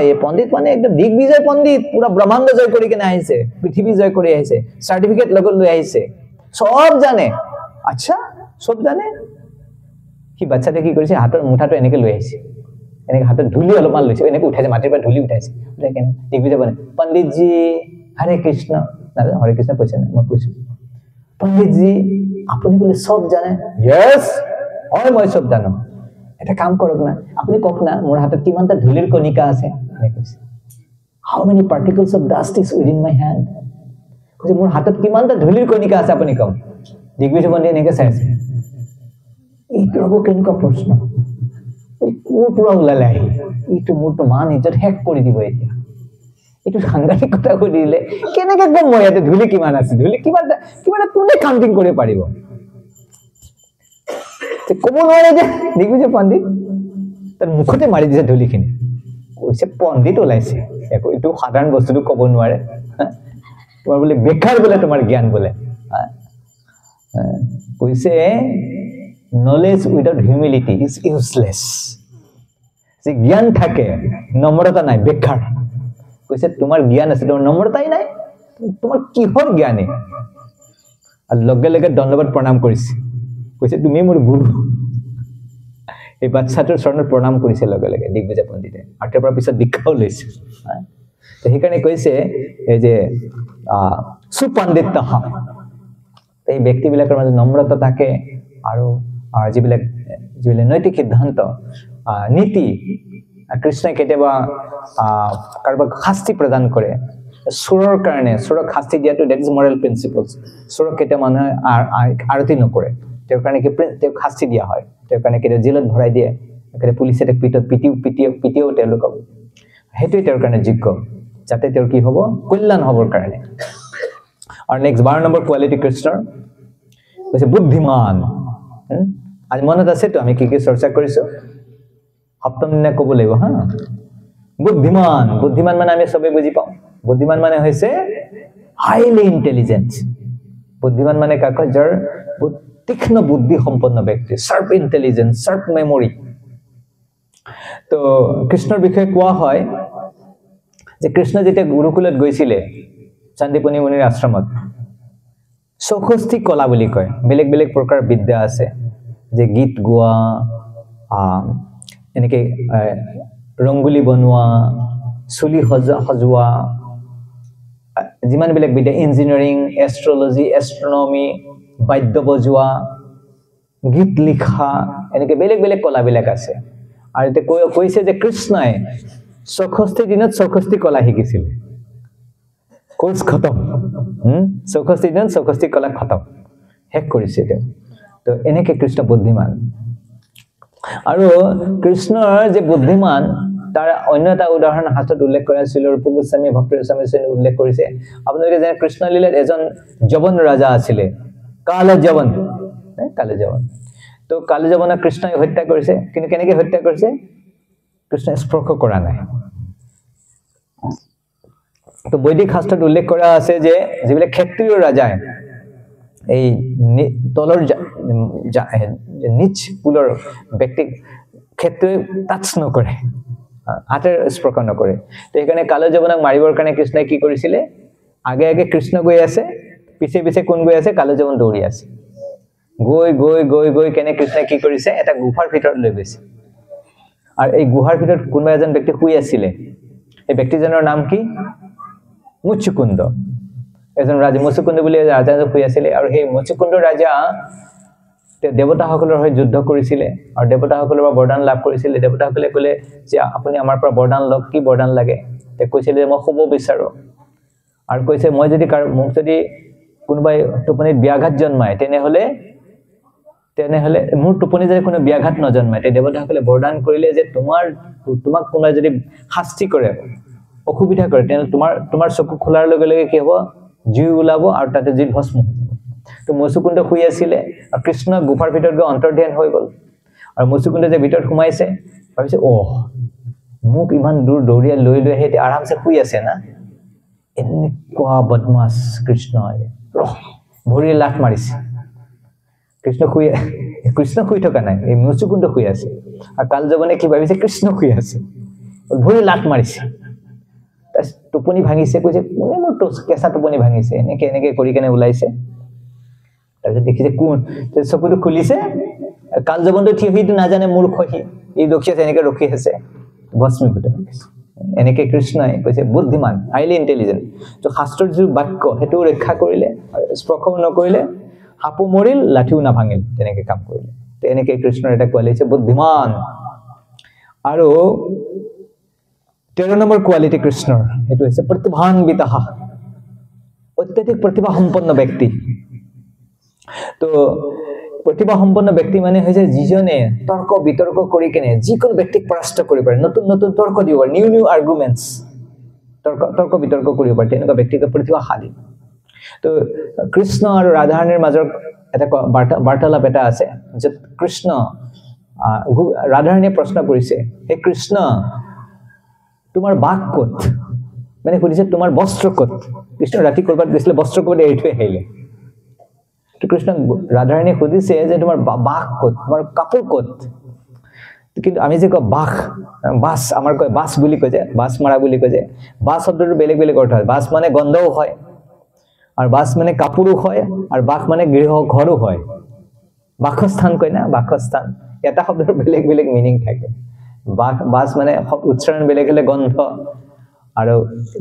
এই পণ্ডিত মানে একদম দিগ্বিজয় পণ্ডিত পুৰা ব্ৰহ্মাণ্ড জয় কৰি কেনে আহিছে পৃথিৱী জয় কৰি আহিছে চাৰ্টিফিকেট লগত লৈ আহিছে সব জানে আচ্ছা সব জানে সি বাচ্চাটোৱে কি কৰিছে হাতৰ মুঠাটো এনেকৈ লৈ আহিছে এনেকৈ হাতত ধূলি অলপমান লৈছে এনেকৈ উঠাইছে মাটিৰ পৰা ধূলি উঠাইছে উঠাই কেনে দিগ্বিজয় বনে পণ্ডিতজী হৰে কৃষ্ণ নাজানো হৰে কৃষ্ণ কৈছে নাই মই কৈছোঁ পণ্ডিতজী আপুনি বোলে সব জানে য়েছ হয় মই সব জানো এটা কাম কৰক না আপুনি কওক না মোৰ হাতত কিমানটা ধূলিৰ কণিকা আছে এনেকৈ কৈছে how many particles of dust is within my hand কৈছে মোৰ হাতত কিমানটা ধূলিৰ কণিকা আছে আপুনি কওক দিগ্বিজয় পণ্ডিত এনেকৈ চাইছে এইটো আকৌ কেনেকুৱা প্ৰশ্ন ক'ৰ পৰা ওলালে আহি এইটো মোৰতো মান ইজ্জত শেষ কৰি দিব এতিয়া এইটো সাংঘাতিক কথা কৈ দিলে কেনেকৈ গম মই ইয়াতে ধূলি কিমান আছে ধূলি কিমান এটা কোনে কাউণ্টিং কৰিব পাৰিব ক'ব নোৱাৰে যে দিগ্বিজয় পণ্ডিত তাৰ মুখতে মাৰি দিছে ধূলিখিনি কৈছে পণ্ডিত ওলাইছে একো এইটো সাধাৰণ বস্তুটো ক'ব নোৱাৰে তোমাৰ বোলে বেকাৰ বোলে তোমাৰ জ্ঞান বোলে কৈছে knowledge without humility is useless যে জ্ঞান থাকে নম্ৰতা নাই বেকাৰ কৈছে তোমাৰ জ্ঞান আছে তোমাৰ নম্ৰতাই নাই তোমাৰ কিহৰ জ্ঞানে আৰু লগে লগে দণ্ডবত প্ৰণাম কৰিছে কৈছে তুমি মোৰ গুৰু এই বাচ্চাটোৰ চৰণত প্ৰণাম কৰিছে লগে লগে দিগ্বিজয় পণ্ডিতে আৰু তাৰ পিছত দীক্ষাও লৈছে তো সেইকাৰণে কৈছে এই যে সুপণ্ডিত এই ব্যক্তিবিলাকৰ মাজত নম্ৰতা থাকে আৰু যিবিলাক নৈতিক সিদ্ধান্ত নীতি কৃষ্ণই কেতিয়াবা কাৰোবাক শাস্তি প্ৰদান কৰে চোৰৰ কাৰণে চোৰক শাস্তি দিয়াটো ডেট ইজ মৰেল প্ৰিন্সিপলছ চোৰক কেতিয়া মানুহে আৰতি নকৰে তেওঁৰ কাৰণে কি তেওঁক শাস্তি দিয়া হয় তেওঁৰ কাৰণে কেতিয়া জেলত ভৰাই দিয়ে একেবাৰে পুলিচে তেওঁক পিটিও তেওঁলোকক সেইটোৱে তেওঁৰ কাৰণে যোগ্য যাতে তেওঁৰ কি হ'ব কল্যাণ হ'বৰ কাৰণে আৰু নেক্সট 12 নম্বৰ কোৱালিটি কৃষ্ণৰ কৈছে বুদ্ধিমান আজি মনত আছেতো আমি কি চৰ্চা কৰিছোঁ সপ্তম দিনা ক'ব লাগিব হা বুদ্ধিমান মানে আমি চবেই বুজি পাওঁ বুদ্ধিমান মানে হৈছে হাইলি ইণ্টেলিজেন্ট বুদ্ধিমান মানে কাক যাৰ তীক্ষ্ণ বুদ্ধি সম্পন্ন ব্যক্তি শাৰ্প ইণ্টেলিজেন্স শাৰ্প মেমৰি তো কৃষ্ণৰ বিষয়ে কোৱা হয় যে কৃষ্ণ যেতিয়া গুৰুকুলত গৈছিলে চান্দীপনী মুনিৰ আশ্ৰমত চৌষষ্ঠি কলা বুলি কয় বেলেগ বেলেগ প্ৰকাৰ বিদ্যা আছে যে গীত গোৱা এনেকৈ ৰংগুলি বনোৱা চুলি সজোৱা যিমানবিলাক বিদ্যা ইঞ্জিনিয়াৰিং এষ্ট্ৰলজি এষ্ট্ৰনমি বাদ্য বজোৱা গীত লিখা এনেকৈ বেলেগ বেলেগ কলাবিলাক আছে আৰু এতিয়া কৈছে যে কৃষ্ণই 64 দিনত 64 কলা শিকিছিল কোৰ্স খতম 64 দিনত 64 কলা খতম শেষ কৰিছে তেওঁ তো এনেকৈ কৃষ্ণ বুদ্ধিমান আৰু কৃষ্ণৰ যে বুদ্ধিমান তাৰ অন্য এটা উদাহৰণ হাতত উল্লেখ কৰা আছিল ৰূপ গোস্বামী ভক্তি গোস্বামী উল্লেখ কৰিছে আপোনালোকে জানে কৃষ্ণ লীলাত এজন যৱন ৰাজা আছিল কাল যৱন তো কাল যৱনক কৃষ্ণই হত্যা কৰিছে কিন্তু কেনেকৈ হত্যা কৰিছে কৃষ্ণ স্পৰ্শ কৰা নাই তো বৈদিক শাস্ত্ৰত উল্লেখ কৰা আছে যে যিবিলাক ক্ষত্ৰিয় ৰাজাই এই তলৰ নিচ কুলৰ ব্যক্তিক ক্ষেত্ৰই টাচ নকৰে হাতেৰ স্পৰ্শ নকৰে তো সেইকাৰণে কাল যৱনক মাৰিবৰ কাৰণে কৃষ্ণই কি কৰিছিলে আগে আগে কৃষ্ণ গৈ আছে পিছে পিছে কোন গৈ আছে কাল যৱন দৌৰি আছে গৈ গৈ গৈ গৈ কেনে কৃষ্ণই কি কৰিছে এটা গুফাৰ ভিতৰত লৈ গৈছে আৰু এই গুহাৰ ভিতৰত কোনোবা এজন ব্যক্তি শুই আছিলে এই ব্যক্তিজনৰ নাম কি মুচুকুন্দ এজন ৰাজা মুচুকুন্দ বুলি ৰাজা শুই আছিলে আৰু সেই মুচুকুন্দ ৰাজা দেৱতাসকলৰ হৈ যুদ্ধ কৰিছিলে আৰু দেৱতাসকলৰ পৰা বৰদান লাভ কৰিছিলে দেৱতাসকলে ক'লে যে আপুনি আমাৰ পৰা বৰদান লওক কি বৰদান লাগে তে কৈছিলে মই শুব বিচাৰো আৰু কৈছে মই যদি মোক যদি কোনোবাই টোপনিত ব্যাঘাত জন্মায় তেনেহলে মোৰ টোপনি যদি কোনো ব্যাঘাত নজন্মায় তে দেৱতাসকলে বৰদান কৰিলে যে তোমাক কোনোবাই যদি শাস্তি কৰে অসুবিধা কৰে তেনেহলে তোমাৰ চকু খোলাৰ লগে লগে কি হ'ব জুই ওলাব আৰু তাতে জুই ভস্ম হৈ যাব তো মুচুকুন্দ শুই আছিলে আৰু কৃষ্ণ গুফাৰ ভিতৰত গৈ অন্তৰ্ধান হৈ গ'ল আৰু মুচুকুন্দ যে ভিতৰত সোমাইছে ভাবিছে মোক ইমান দূৰ দৌৰিয়া লৈ লৈ আহি আৰামছে শুই আছে না এনেকুৱা বদমাছ কৃষ্ণই ভৰি লাট মাৰিছে কৃষ্ণ শুই থকা নাই এই মুচুকুন্দ শুই আছে আৰু কাল যৱনে কি ভাবিছে কৃষ্ণ শুই আছে ভৰি লাট মাৰিছে টোপনি ভাঙিছে কৈছে কোনে মোৰ কেঁচা টোপনি ভাঙিছে এনেকে কৰি কেনে ওলাইছে তাৰপিছত দেখিছে কোন চকুটো খুলিছে কাল যৱনটো ঠিক সেইটো নাজানে মূৰ্খ সি এই ৰখি আছে এনেকে ৰখি আছে ভস্মীভূত এনেকে কৃষ্ণই কৈছে বুদ্ধিমান হাইলি ইণ্টেলিজেণ্ট তো শাস্ত্ৰৰ যিটো বাক্য সেইটো ৰক্ষা কৰিলে স্পৰ্শ নকৰিলে সাপো মৰিল লাঠিও নাভাঙিল তেনেকে কাম কৰিলে তো এনেকে কৃষ্ণৰ এটা কোৱালিটি বুদ্ধিমান আৰু 13 নম্বৰ কোৱালিটি কৃষ্ণৰ সেইটো হৈছে প্ৰতিভান্বিতঃ অত্যধিক প্ৰতিভা সম্পন্ন ব্যক্তি তো প্ৰতিভা সম্পন্ন ব্যক্তি মানে হৈছে যিজনে তৰ্ক বিতৰ্ক কৰি কেনে যিকোনো ব্যক্তিক পৰাস্ত কৰিব পাৰে নতুন নতুন তৰ্ক দিব পাৰে নিউ আৰ্গুমেন্টছ তৰ্ক বিতৰ্ক কৰিব পাৰে তেনেকুৱা ব্যক্তিক প্ৰতিভাশালী তো কৃষ্ণ আৰু ৰাধাৰাণীৰ মাজৰ এটা বাৰ্তালাপ এটা আছে যে কৃষ্ণ ৰাধাৰাণীয়ে প্ৰশ্ন কৰিছে হে কৃষ্ণ তোমাৰ বাক ক'ত মানে সুধিছে তোমাৰ বস্ত্ৰ ক'ত কৃষ্ণ ৰাতি কৰবাত গৈছিলে বস্ত্ৰ ক'ত এৰি থৈ আহিলে তো কৃষ্ণ ৰাধাৰাণীয়ে সুধিছে যে তোমাৰ বাক ক'ত তোমাৰ কাপোৰ ক'ত কিন্তু আমি যে কয় বাস আমাৰ কয় বাস বুলি কয় যে বাস মাৰা বুলি কয় যে বাস শব্দটো বেলেগ বেলেগ অৰ্থ হয় বাস মানে গন্ধও হয় আৰু বাস মানে কাপোৰো হয় আৰু বাস মানে গৃহ ঘৰো হয় বাসস্থান কয় না বাসস্থান এটা শব্দৰ বেলেগ বেলেগ মিনিং থাকে বাস মানে উচ্চাৰণ বেলেগ হলে গন্ধ আৰু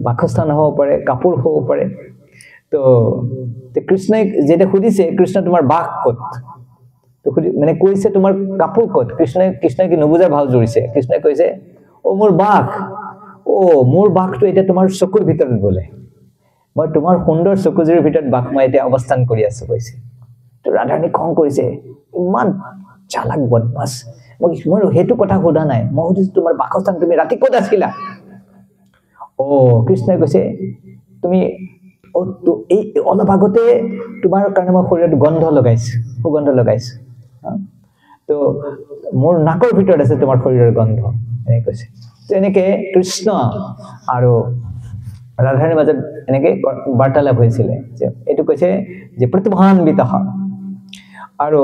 বাসস্থান হ'ব পাৰে কাপোৰ হ'ব পাৰে তো কৃষ্ণই যেটা সুধিছে কৃষ্ণ তোমাৰ বাক ক'ত তো মানে কৈছে তোমাৰ কাপোৰ ক'ত কৃষ্ণই কি নবুজাৰ ভাও জুৰিছে কৃষ্ণই কৈছে মোৰ বাকটো এটা তোমাৰ চকুৰ ভিতৰত বলে মই তোমাৰ সুন্দৰ চকুজুৰিৰ ভিতৰত বাক মই এতিয়া অৱস্থান কৰি আছো কৈছে তো ৰাধাৰাণী খং কৰিছে ইমান চালাক বদমাছ মই হেতু কথা সোধা নাই মই সুধিছো তোমাৰ বাসস্থান তুমি ৰাতি ক'ত আছিলা কৃষ্ণই কৈছে তুমি এই অলপ আগতে তোমাৰ কাৰণে মই শৰীৰত সুগন্ধ লগাইছো তো মোৰ নাকৰ ভিতৰত আছে তোমাৰ শৰীৰৰ গন্ধ এনেকৈ কৈছে তো এনেকে কৃষ্ণ আৰু ৰাধাৰাণীৰ মাজত এনেকে বাৰ্তালাপ হৈছিলে যে এইটো কৈছে যে প্ৰতিভান্বিতঃ আৰু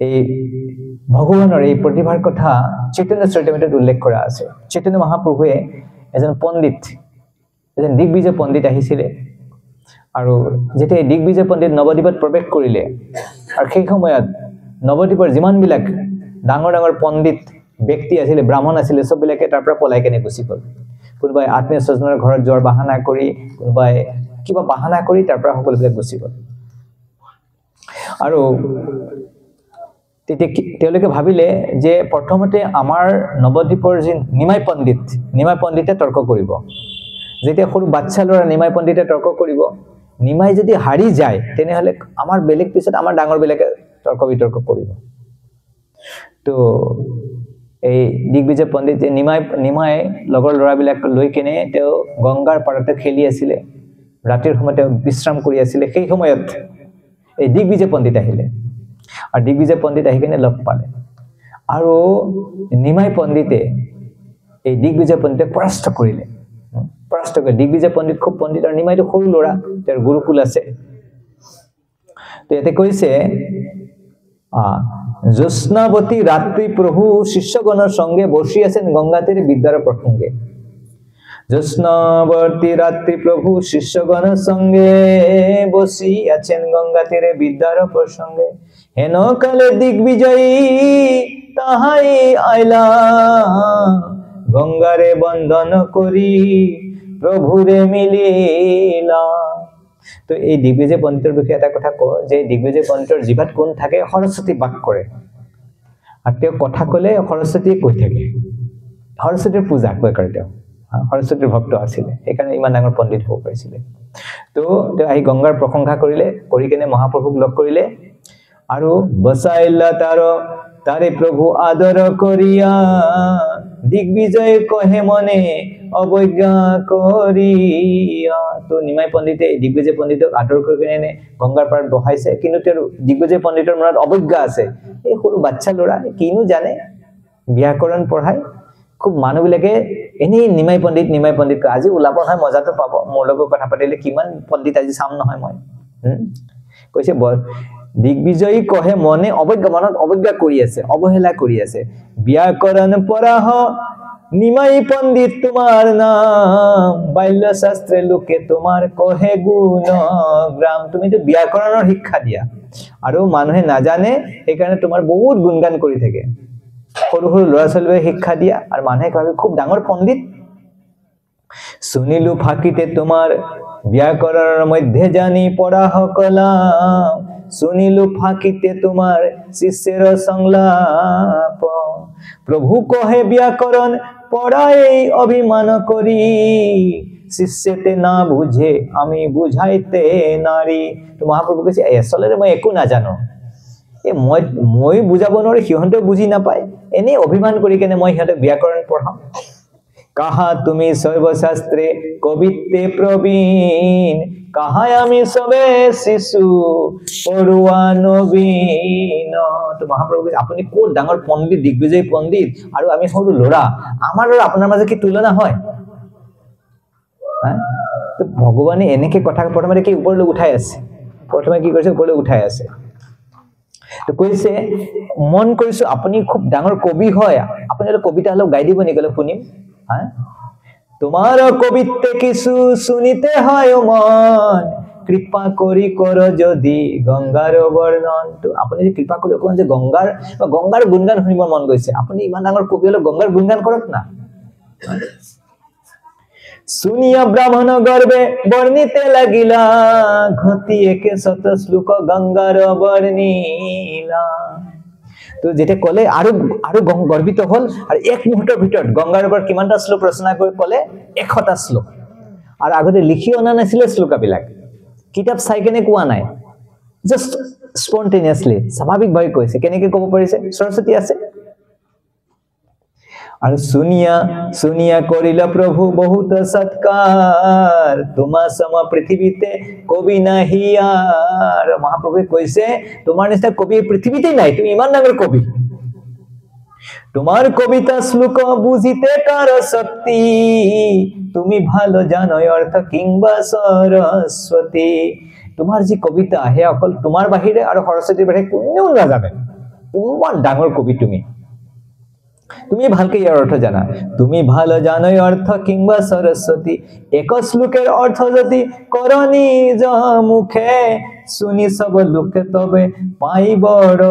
এই ভগৱানৰ এই প্ৰতিভাৰ কথা চৈতন্য চৰিতামৃতত উল্লেখ কৰা আছে চৈতন্য মহাপ্ৰভুৱে এজন দিগ্বিজয় পণ্ডিত আহিছিলে আৰু যেতিয়া দিগ্বিজয় পণ্ডিত নৱদ্বীপত প্ৰৱেশ কৰিলে আৰু সেই সময়ত নৱদ্বীপৰ যিমানবিলাক ডাঙৰ ডাঙৰ পণ্ডিত ব্যক্তি আছিল ব্ৰাহ্মণ আছিল সববিলাকে তাৰ পৰা পলাই কেনে গুচি গ'ল কোনোবাই আত্মীয় স্বজনৰ ঘৰত যোৱাৰ বাহানা কৰি কোনোবাই কিবা বাহানা কৰি তাৰ পৰা সকলোবিলাক গুচি গ'ল আৰু তেওঁলোকে ভাবিলে যে প্ৰথমতে আমাৰ নৱদ্বীপৰ যি নিমাই পণ্ডিতে তৰ্ক কৰিব যেতিয়া সৰু বাচ্চা ল'ৰা নিমাই পণ্ডিতে তৰ্ক কৰিব নিমাই যদি হাৰি যায় তেনেহলে আমাৰ বেলেগ পিছত আমাৰ ডাঙৰ বিলাকে তৰ্ক বিতৰ্ক কৰিব তো এই দিগ্বিজয় পণ্ডিত নিমাই লগৰ ল'ৰাবিলাক লৈ কেনে তেওঁ গংগাৰ পাৰতে খেলি আছিল ৰাতিৰ সময়ত তেওঁ বিশ্ৰাম কৰি আছিল সেই সময়ত এই দিগ্বিজয় পণ্ডিত আহিলে আৰু দিগ্বিজয় পণ্ডিত আহি কেনে লগ পালে আৰু নিমাই পণ্ডিতে এই দিগ্বিজয় পণ্ডিতক পৰাস্ত কৰিলে দিগ্বিজয় পণ্ডিত খুব পণ্ডিত আৰু নিমাইটো সৰু ল'ৰা তেওঁৰ গুৰুকুল আছে তো ইয়াতে কৈছে জ্যোৎস্নাবতী রাত্রি প্রভু শিষ্যগণের সঙ্গে বসি আছেন গঙ্গা তীরে বিদ্যার প্রসঙ্গে জ্যোৎস্নাবতী রাত্রি প্রভু শিষ্যগণের সঙ্গে বসি আছেন গঙ্গা তীরে বিদ্যার প্রসঙ্গে হেন কালে দিগ্বিজয়ী তাহাই আইলা গঙ্গারে বন্দন করি প্রভুরে মিলিলা তো এই দিগ্বিজয় পণ্ডিতৰ বিষয়ে এটা কথা কওঁ যে দিগ্বিজয় পণ্ডিতৰ জিভাত কোন থাকে সৰস্বতী বাক কৰে আৰু তেওঁ কথা কলে সৰস্বতীয়ে কৈ থাকে সৰস্বতীৰ পূজা কৰে তেওঁ সৰস্বতীৰ ভক্ত আছিল সেইকাৰণে ইমান ডাঙৰ পণ্ডিত হ'ব পাৰিছিল তো তেওঁ আহি গংগাৰ প্ৰশংসা কৰিলে কৰি কেনে মহাপ্ৰভুক লগ কৰিলে আৰু বসাইলা তাৰে প্ৰভু আদৰ কৰিয়া দিগ্বিজয় কহে মনে অবজ্ঞা কৰিয়া তো নিমাই পণ্ডিতে দিগ্বিজয় পণ্ডিতক আদৰ কৰি কেনে গংগাৰ পাৰত বহাইছে কিন্তু তেওঁৰ দিগ্বিজয় পণ্ডিতৰ মনত অবজ্ঞা আছে এই সৰু বাচ্চা ল'ৰা কিনো জানে ব্যাকৰণ পঢ়াই খুব মানুহবিলাকে এনেই নিমাই পণ্ডিত আজি ওলাব নহয় মজাটো পাব মোৰ লগত কথা পাতিলে কিমান পণ্ডিত আজি চাম নহয় মই কৈছে দিগ্বিজয়ী কহে মনে মনত অবজ্ঞা কৰি আছে অবহেলা কৰি আছে ব্যাকৰণ পঢ়াহ নিমাই পণ্ডিত তোমাৰ নাম বাল্য শাস্ত্ৰে লোকে তোমাৰ কহে গুণ গ্ৰাম তুমি তো ব্যাকৰণৰ শিক্ষা দিয়া আৰু মানুহে নাজানে সেইকাৰণে তোমাৰ বহুত গুণগান কৰি থাকে সৰু সৰু ল'ৰা ছোৱালীয়ে শিক্ষা দিয়া আৰু মানুহে কয় খুব ডাঙৰ পণ্ডিত শুনিলো ফাকিতে তোমাৰ ব্যাকৰণৰ মধ্যে জানি পঢ়া কলাম শুনিলো ফাকিতে তোমাৰ শিষ্যৰ সংলাপ প্রভু কহে ব্যাকরণ পড়াই অভিমান করি শিষ্যতে না বুঝে আমি বুঝাইতে নারী তো মহাপ্রভু কৈছে আসলে মই একো না জানো এ মই বুঝাব নোৱাৰি সিহঁতে বুজি নাপায় এনে অভিমান কৰি কেনে মই সিহঁতক ব্যাকৰণ পঢ়াম কাহা তুমি সৰ্বশাস্ত্ৰে কবিত্বে প্ৰবীণ কাহায় আমি সবে শিশু পড়ুয়া নবীন তো মহাপ্ৰভু কৈছে আপুনি কোন ডাঙৰ পণ্ডিত দিগ্বিজয় পণ্ডিত আৰু আমি সৰু ল'ৰা আমাৰ আৰু আপোনাৰ মাজত কি তুলনা হয় তো ভগৱানে এনেকে কথা প্ৰথমতে কি ওপৰলৈ উঠাই আছে প্ৰথমে কি কৰিছে ওপৰলৈ উঠাই আছে তো কৈছে মন কৰিছো আপুনি খুব ডাঙৰ কবি হয় আপুনি কবিতা হলেও গাই দিব নেকি শুনিম তোমার কবিত্বে কিছু শুনিতে হয় মন কৃপা করি কর যদি গঙ্গার বর্ণন তো আপুনি যে কৃপা কৰি কোন যে গঙ্গাৰ গুণগান শুনিব মন গৈছে আপুনি ইমান ডাঙৰ কবি হলে গঙ্গাৰ গুণগান কৰক না শুনিয়া ব্রাহ্মণ গর্বে বর্ণিতে লাগিলা ঘটি একে শত শ্লোক গঙ্গার বর্ণিলা তো যেটা কলে আৰু গৰ্বিত হল আৰু এক মুহূৰ্তৰ ভিতৰত গংগাৰ ওপৰত কিমানটা শ্লোক ৰচনা কৰি কলে 100টা শ্লোক আৰু আগতে লিখি অনা নাছিলে শ্লোকবিলাক কিতাপ চাই কেনে কোৱা নাই জাস্ট স্পন্টেনিয়াসলি স্বাভাৱিকভাৱে কৈছে কেনেকৈ ক'ব পাৰিছে সৰস্বতী আছে আৰু শুনিয়া কৰিলা প্ৰভু বহুত সৎকাৰ তোমা সম পৃথিৱীতে কবি নাহি আৰ মহাপ্ৰভুৱে কৈছে তোমাৰ নিচিনা কবি পৃথিৱীতে নাই তুমি ইমান ডাঙৰ কবি তোমাৰ কবিতা শ্লোক বুজিতে কাৰ শক্তি তুমি ভালো জানো অৰ্থ কিংবা সৰস্বতী তোমাৰ যি কবিতা হে অকল তোমাৰ বাহিৰে আৰু সৰস্বতীৰ বাহিৰে কোনেও নাজানে ইমান ডাঙৰ কবি তুমি ভালকে ইয়াৰ অর্থ জানা তুমি ভালো জানো অর্থ কিংবা সরস্বতী এক শ্লোকের অর্থ যদি করনি মুখে শুনি সব লোকে তবে পাই বড়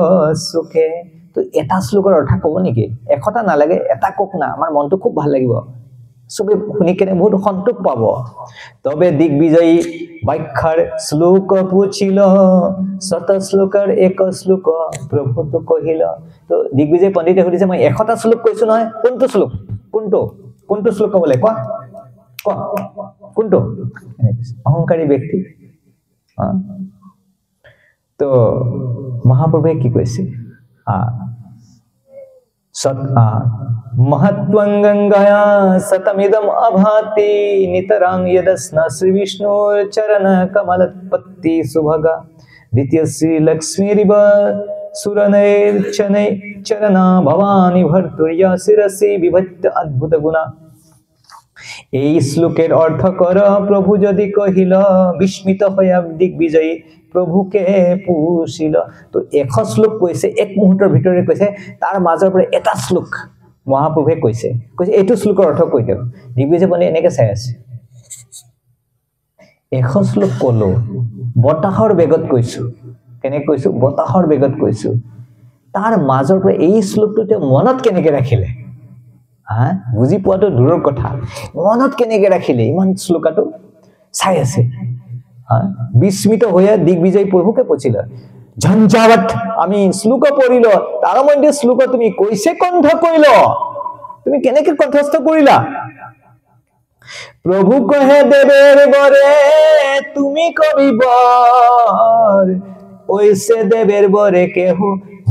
সুখে তো তো এটা শ্লোকৰ অৰ্থ ক'ব নেকি এশটা নালাগে এটা কক না আমাৰ মনটো খুব ভাল লাগিব সবে শুনি কেনে বহুত সন্তোষ পাব তবে দিগ্বিজয়ী ব্যাখ্যাৰ শ্লোক পুছিল শত শ্লোকৰ এক শ্লোক প্ৰভু তো কহিল তো দিগ্বিজয় পণ্ডিতে সুধিছে মই এশটা শ্লোক কৈছো নহয় কোনটো শ্লোক কোনটো শ্লোক ক'বলে কোৱা কোনটো অহংকাৰী ব্যক্তি তো মহাপ্ৰভুৱে কি কৈছে महत्वं गंगाया सतमिदम अभाति नितरां यदस्ना श्री विष्णु चरण कमलपत्ति सुभगा द्वितीय श्री लक्ष्मीरिव सुरनैर चनै चरणा भवानी भर्तुर्या शिरसि विभक्त अद्भुत गुणा এই শ্লোকের অর্থ কর প্রভু যদি কহিল বিস্মিত হয়ে দিগ্বিজয়ী প্ৰভুকে পুছিল তো 100 শ্লোক কৈছে এক মুহূৰ্তৰ ভিতৰতে কৈছে তাৰ মাজৰ পৰা এটা শ্লোক মহাপ্ৰভুৱে কৈছে এইটো শ্লোকৰ অৰ্থ কৈ দিও দিগ্বিজয় পণ্ডিত এনেকৈ চাই আছে 100 শ্লোক কলো বতাহৰ বেগত কৈছো কেনে কৈছো বতাহৰ বেগত কৈছো তাৰ মাজৰ পৰা এই শ্লোকটো মনত কেনেকৈ ৰাখিলে বুজি পোৱাটো দূৰৰ কথা মনত কেনেকৈ ৰাখিলে ইমান শ্লোকটো চাই আছে বিস্মিত হয়ে দিগ্বিজয় প্ৰভুকে পুছিল ঝঞ্ঝাৱত আমি শ্লোক পঢ়িল তাৰ মধ্যে শ্লোক তুমি কৈছে কণ্ঠ কৰিল তুমি কেনেকৈ কণ্ঠস্থ কৰিলা প্ৰভু কহে দেৱেৰ বৰে তুমি কবিবৰ ওইছে দেৱেৰ বৰে কেহ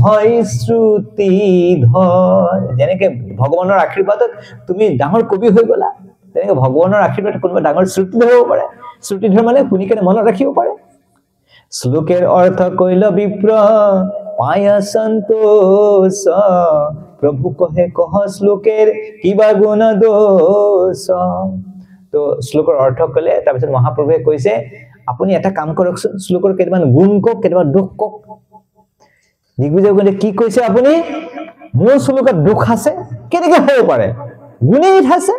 হয় শ্ৰুতি ধৰ যেনেকে ভগৱানৰ আশীৰ্বাদত তুমি ডাঙৰ কবি হৈ গলা তেনেকে ভগৱানৰ আশীৰ্বাদত কোনোবা ডাঙৰ শ্ৰুতি হ'ব পাৰে শ্ৰুতিধৰ মানে শুনি কেনে মনত ৰাখিব পাৰে শ্লোকেৰ অৰ্থ কৈল বিপ্ৰ পায়া সন্তোষ প্ৰভু কহে কহ শ্লোকেৰ কিবা গুণ দোষ তো শ্লোকৰ অৰ্থ কলে তাৰপিছত মহাপ্ৰভুৱে কৈছে আপুনি এটা কাম কৰকচোন শ্লোকৰ কেইটামান গুণ কক কেইটামান দোষ কক দিগ্বিজয় কৈছে কি কৈছে আপুনি মোৰ শ্লোকত দোষ আছে কেনেকৈ হ'ব পাৰে গুণেই আছে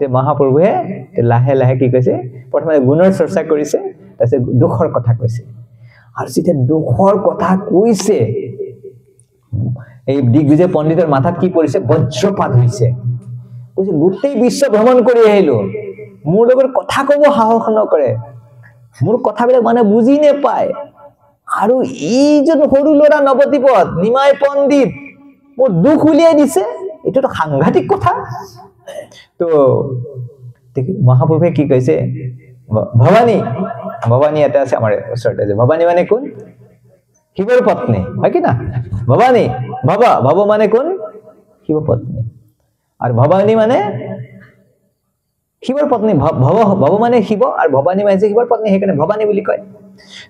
তে মহাপ্ৰভুৱে লাহে লাহে কি কৈছে প্ৰথমে গুণৰ চৰ্চা কৰিছে তাৰপিছত দুখৰ কথা কৈছে আৰু যেতিয়া দুখৰ কথা কৈছে এই দিগ্বিজয় পণ্ডিতৰ মাথাত কি পৰিছে বজ্ৰপাত হৈছে কৈছে গোটেই বিশ্ব ভ্ৰমণ কৰি আহিলো মোৰ লগত কথা ক'ব সাহস নকৰে মোৰ কথাবিলাক মানে বুজি নেপায় আৰু এইজন সৰু ল'ৰা নৱদ্বীপত নিমাই পণ্ডিত মোৰ দুখ উলিয়াই দিছে এটো সাংঘাতিক কথা তো মহাপ্ৰভুৱে কি কৈছে ভবানী এটা আছে আমাৰ ওচৰতে যে ভবানী মানে কোন শিৱৰ পত্নী হয় কি না ভবানী ভৱ মানে কোন শিৱ পত্নী আৰু ভবানী মানে শিৱৰ পত্নী ভৱ মানে শিৱ আৰু ভবানী মানে শিৱৰ পত্নী সেইকাৰণে ভবানী বুলি কয়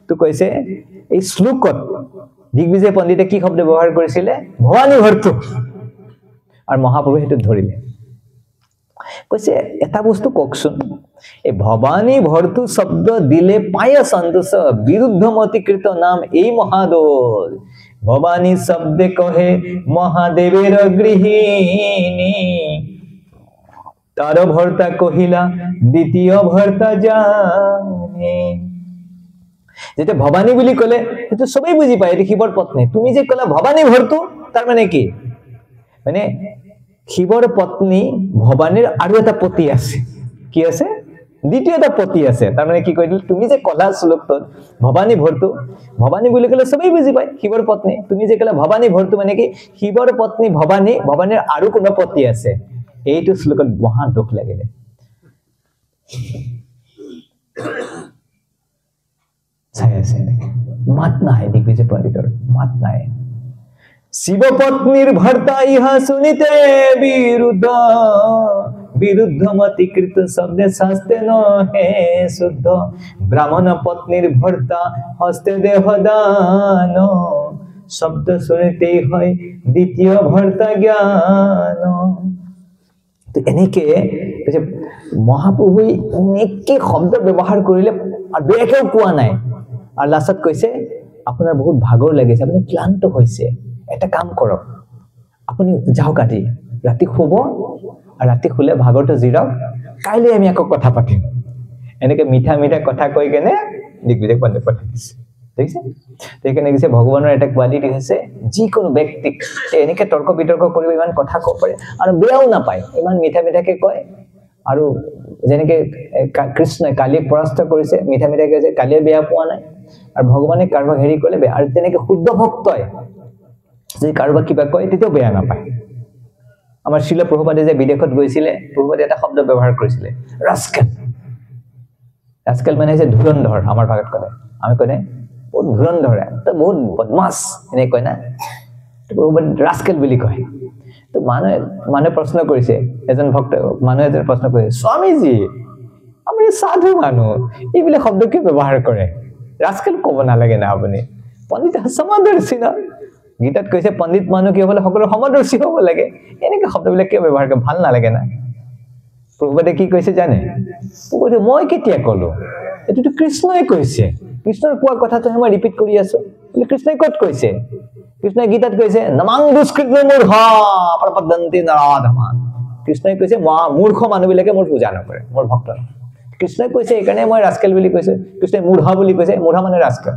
তো কৈছে এই শ্লোকত দিগ্বিজয় পণ্ডিতে কি শব্দ ব্যৱহাৰ কৰিছিলে ভৱানী ভৰ্তু আৰু মহাপ্ৰভু হেতু ধৰিলে কৈছে এটা বস্তু ককচোন এই ভৱানী ভৰ্তু শব্দ দিলে পায় সন্তোষ বিৰুদ্ধমতিকৃত নাম এই মহাদোষ ভৱানী শব্দে কহে মহাদেৱেৰ গৃহিণী তার ভর্তা কহিলা দ্বিতীয় ভর্তা জানে যেটা ভবানী বুলি কলে সেইটো সবাই বুজি পায় এটো শিৱৰ পত্নী তুমি যে কলা ভবানী ভৰ্তু তাৰ মানে কি মানে শিৱৰ পত্নী ভবানীৰ আৰু এটা পতি আছে কি আছে দ্বিতীয় এটা পতি আছে তাৰ মানে কি কইল তুমি যে কলা শ্লোকত ভবানী ভৰ্তু ভবানী বুলি কলে সবাই বুজি পায় শিৱৰ পত্নী তুমি যে কলা ভবানী ভৰ্তু মানে কি শিৱৰ পত্নী ভবানীৰ আৰু কোনো পতি আছে এইটো শ্লোকত মহা দুখ লাগিলে চাই আছে মাত নাই দিগ্বিজয় পণ্ডিতৰ মাত নাই শিৱ পত্নীৰ ভৰ্তা ইহা শুনিতে বিৰুদ্ধমতিকৃত শব্দে শাস্তে নহে শুদ্ধ ব্রাহ্মণ পত্নীর ভর্তা হস্তে দেহদান শব্দ শুনিতেই হয় দ্বিতীয় ভর্তা জ্ঞান তো এনেকে মহাপ্ৰভুই এনেকে শব্দ ব্যৱহাৰ কৰিলে আৰু বেয়াকেও কোৱা নাই আৰু লাষ্টত কৈছে আপোনাৰ বহুত ভাগৰ লাগিছে আপুনি ক্লান্ত হৈছে এটা কাম কৰক আপুনি যাওক আজি ৰাতি শুব আৰু ৰাতি শুলে ভাগৰটো জিৰাওক কাইলৈ আমি আকৌ কথা পাতিম এনেকে মিঠা মিঠা কথা কৈ কেনে দিগ্বিজয় পণ্ডিত পঠাই দিছে দেখিছে সেইকাৰণে কৈছে ভগৱানৰ এটা কোৱালিটি হৈছে যিকোনো ব্যক্তিক এনেকে তৰ্ক বিতৰ্ক কৰিব ইমান কথা ক'ব পাৰে আৰু বেয়াও নাপায় ইমান মিঠা মিঠাকে কয় আৰু যেনেকে কৃষ্ণই কালিক পৰাস্ত কৰিছে মিঠা মিঠাকে কৈছে কালিয়ে বেয়া পোৱা নাই আৰু ভগৱানে কাৰোবাক হেৰি কৰিলে বেয়া আৰু তেনেকে শুদ্ধ ভক্তই যদি কাৰোবাক কিবা কয় তেতিয়াও বেয়া নাপায় আমাৰ শিল প্ৰভুপাদে যে বিদেশত গৈছিলে প্ৰভুপাদে এটা শব্দ ব্যৱহাৰ কৰিছিলে ৰাস্কেল ৰাস্কেল মানে হৈছে ধুৰন্ধৰ আমাৰ ভাষাত কয় আমি কয় বহুত ধুৰন্ধৰ বহুত বদমাছ এনে কয় না প্ৰভুপাদে ৰাস্কেল বুলি কয় তো মানে প্ৰশ্ন কৰিছে এজন ভক্ত মানুহে এজন প্ৰশ্ন কৰিছে স্বামীজী আপুনি সাধু মানুহ এইবিলাক শব্দ কি ব্যৱহাৰ কৰে ৰাস্কেল ক'ব নালাগে না আপুনি পণ্ডিত সমাদৰ্শী না গীতাত কৈছে পণ্ডিত মানুহ কি হ'লে সকলো সমাদৰ্শী হ'ব লাগে এনেকে শব্দবিলাক কিয় ব্যৱহাৰ কৰে ভাল নালাগে না প্ৰভুপাদে কি কৈছে জানে প্ৰভুপাদে মই কেতিয়া ক'লো এটোতো কৃষ্ণই কৈছে কৃষ্ণৰ কোৱা কথাটো মই ৰিপিট কৰি আছো বুলি কৃষ্ণই ক'ত কৈছে কৃষ্ণই গীতাত কৈছে নমাং দুষ্কৃত মূঢ়া প্ৰপদন্তি নৰাধমা কৃষ্ণই কৈছে মূৰ্খ মানুহবিলাকে মোৰ পূজা নকৰে মোৰ ভক্ত কৃষ্ণই কৈছে এইকাৰণে মই ৰাস্কেল বুলি কৈছে কৃষ্ণই মূঢ়া বুলি কৈছে মূঢ়া মানে ৰাস্কেল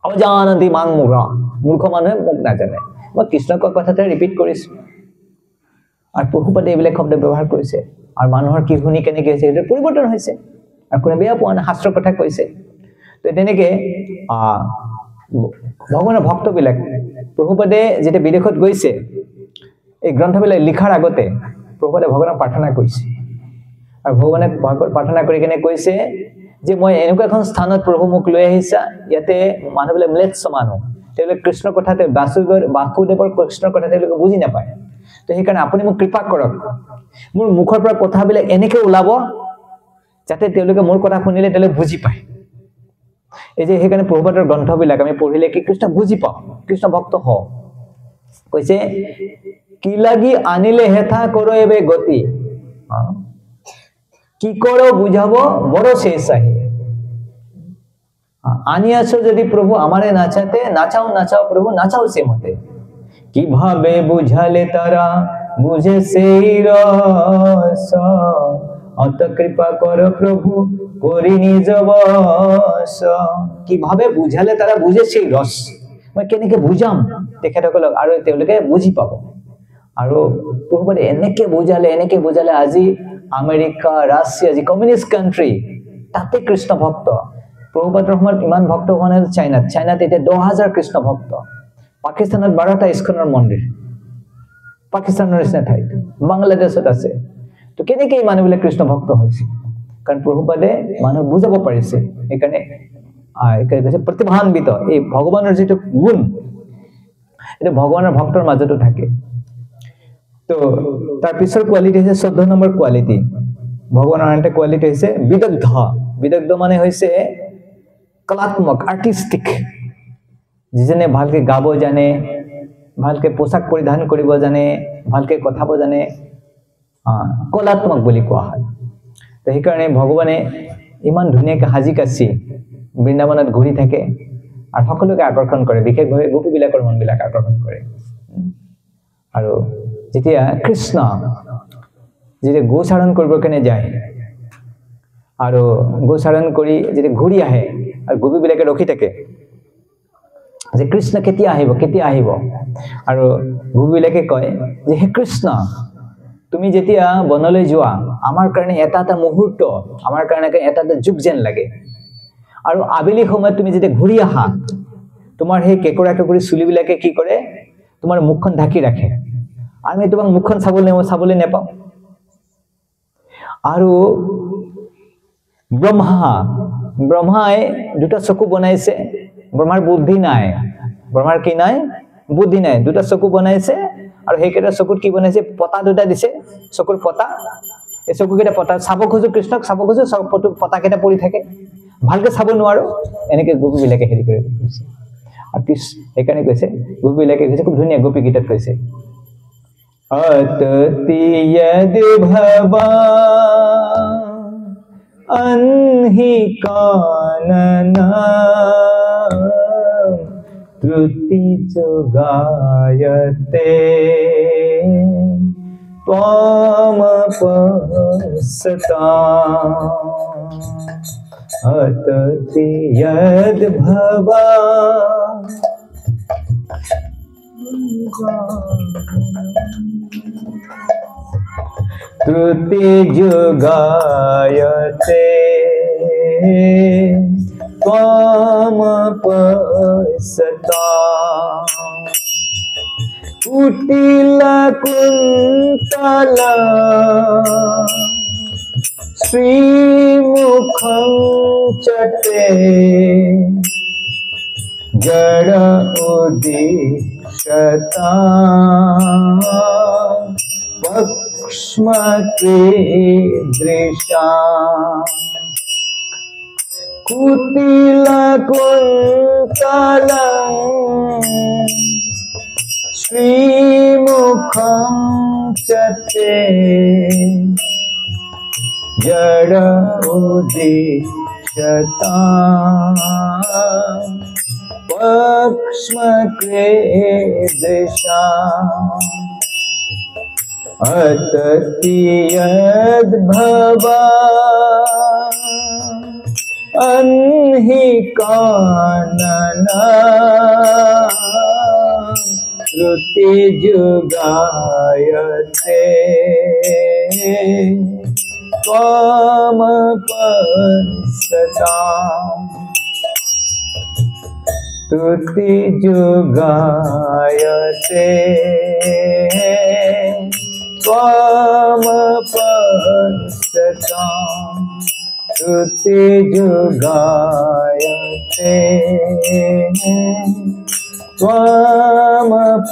অজানন্তি মাং মূঢ়া মূৰ্খ মানুহে মোক নাজানে মই কৃষ্ণৰ কোৱা কথাটো ৰিপিট কৰিছো আৰু প্ৰভুপাদে এইবিলাক শব্দ ব্যৱহাৰ কৰিছে আৰু মানুহৰ কি শুনি কেনেকৈ হৈছে সেইটো পৰিৱৰ্তন হৈছে আৰু কোনে বেয়া পোৱা নাই শাস্ত্ৰৰ কথা কৈছে তো তেনেকে ভগৱানৰ ভক্তবিলাক প্ৰভুপাদে যেতিয়া বিদেশত গৈছে এই গ্ৰন্থবিলাক লিখাৰ আগতে প্ৰভুপাদে ভগৱানক প্ৰাৰ্থনা কৰিছে আৰু ভগৱানে প্ৰাৰ্থনা কৰি কেনে কৈছে যে মই এনেকুৱা এখন স্থানত প্ৰভু মোক লৈ আহিছা ইয়াতে মানুহবিলাক ম্লেচ্ছ মানুহ তেওঁলোকে কৃষ্ণৰ কথাতে বাসুদেৱৰ কৃষ্ণৰ কথা তেওঁলোকে বুজি নাপায় তো সেইকাৰণে আপুনি মোক কৃপা কৰক মোৰ মুখৰ পৰা কথাবিলাক এনেকৈ ওলাব যাতে তেওঁলোকে মোৰ কথা শুনিলে তেওঁলোকে বুজি পায় এই যে সেইকাৰণে প্ৰভুপাদৰ গ্ৰন্থবিলাক আমি পঢ়িলে কি কৃষ্ণ বুজি পাওঁ কৃষ্ণ ভক্ত হওঁ কৈছে কি লাগি আনিলে হেথা কৰ এবে গতি কি কৰ বুঝাব বড় শেষ আহি আনি আছো যদি প্রভু আমারে নাচাতে নাচাও নাচাও প্রভু নাচাও সে মতে কিভাবে বুঝালে তারা বুঝে সেই রস অত কৃপা কর প্রভু করি নিজ বশ কিভাবে বুঝালে তারা বুঝে সেই রস মই কেনেকে বুঝাম তেখেতসকলক আৰু তেওঁলোকে বুজি পাব আৰু প্ৰভুপাদে এনেকে বুজালে আজি আমেৰিকা ৰাছিয়া যি কমিউনিষ্ট কান্ট্ৰি তাতে কৃষ্ণ ভক্ত প্ৰভুপাদৰ সময়ত ইমান ভক্ত হোৱা নাই চাইনাত এতিয়া 10,000 কৃষ্ণ ভক্ত পাকিস্তানত 12টা ইস্কনৰ মন্দিৰ পাকিস্তানৰ নিচিনা ঠাইত বাংলাদেশত আছে তো কেনেকৈ মানুহবিলাক কৃষ্ণ ভক্ত হৈছে কাৰণ প্ৰভুপাদে মানুহ বুজাব পাৰিছে সেইকাৰণে কৈছে প্ৰতিভান্বিত এই ভগৱানৰ যিটো গুণ এটা ভগৱানৰ ভক্তৰ মাজতো থাকে তো তাৰ পিছৰ কোৱালিটি হৈছে 14 নম্বৰ কোৱালিটি ভগৱানৰ আনটা কোৱালিটি হৈছে বিদগ্ধ মানে হৈছে কলাত্মক আৰ্টিস্টিক যিজনে ভালকে গাব জানে ভালকে পোছাক পৰিধান কৰিব জানে ভালকে কথাব জানে কলাত্মক বুলি কোৱা হয় তো সেইকাৰণে ভগৱানে ইমান ধুনীয়াকৈ সাজি কাচি বৃন্দাবনত ঘূৰি থাকে আৰু সকলোকে আকৰ্ষণ কৰে বিশেষভাৱে গোপীবিলাকৰ মনবিলাক আকৰ্ষণ কৰে আৰু যেতিয়া কৃষ্ণ যেতিয়া গোচাৰণ কৰিবৰ কাৰণে যায় আৰু গোচাৰণ কৰি যেতিয়া ঘূৰি আহে আৰু গোপীবিলাকে ৰখি থাকে যে কৃষ্ণ কেতিয়া আহিব আৰু গোপীবিলাকে কয় যে হে কৃষ্ণ তুমি যেতিয়া বনলৈ যোৱা আমাৰ কাৰণে এটা মুহূৰ্ত আমাৰ কাৰণে এটা যুগ যেন লাগে আৰু আবেলি সময়ত তুমি যেতিয়া ঘূৰি আহা তোমাৰ সেই কেকৰা চুলিবিলাকে কি কৰে তোমাৰ মুখখন ঢাকি ৰাখে আমি তোমাক মুখখন চাবলৈ নেপাওঁ আৰু ব্ৰহ্মাই দুটা চকু বনাইছে ব্ৰহ্মাৰ বুদ্ধি নাই ব্ৰহ্মাৰ কি নাই বুদ্ধি নাই দুটা চকু বনাইছে আৰু সেইকেইটা চকুত কি বনাইছে পতা দুটা দিছে চকুৰ পতা এই চকুকেইটা পতা চাব খোজো কৃষ্ণক চাব খোজো পতাকেইটা পৰি থাকে ভালকে চাব নোৱাৰো এনেকে গোপীবিলাকে হেৰি কৰি কৈছে আৰু সেইকাৰণে কৈছে গোপীবিলাকে কৈছে খুব ধুনীয়া গোপী গীতত কৈছে অততিয়দ ভবা অনহি কাননা ত্ৰুতি যোগায়তে পম পসতা अतति यद्भवा त्रुति जुगायते त्वमपसता कुटिला कुन्तला श्रीमुखं चटे जड़ उदीक्षता वक्ष्मकीदृशा कुटिला कुन्तलं श्रीमुखं चते जड़ उदीक्षता वक्ष्मकीदृशा अतति यद्भवा अन्हि कानना श्रुति जुगायते त्वमपसता स्तुति जुगायते त्वमपसता स्तुति जुगायते त्वमपसता।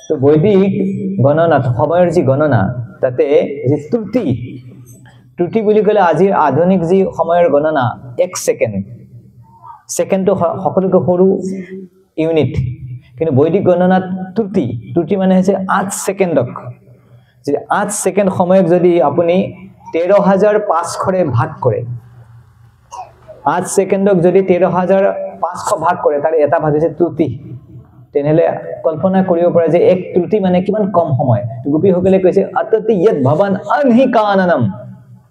तो বৈদিক গণনাত সময়ৰ যি গণনা তাতে যি ত্ৰুটি বুলি ক'লে আজিৰ আধুনিক যি সময়ৰ গণনা 1 সেকেন্ড সেকেন্ডটো সকলোকে সৰু ইউনিট, কিন্তু বৈদিক গণনাত ত্ৰুটি মানে হৈছে 8 সেকেন্ডক, যে 8 সেকেন্ড সময়ক যদি আপুনি 13,500 ভাগ কৰে, 8 সেকেন্ডক যদি 13,500 ভাগ কৰে তাৰ এটা ভাগ হৈছে ত্ৰুটি। তেনেহলে কল্পনা কৰিব পৰা যে এক ত্ৰুটি মানে কিমান কম সময়। গোপীসকলে কৈছে অততি যদ ভৱান অনহি কাননম,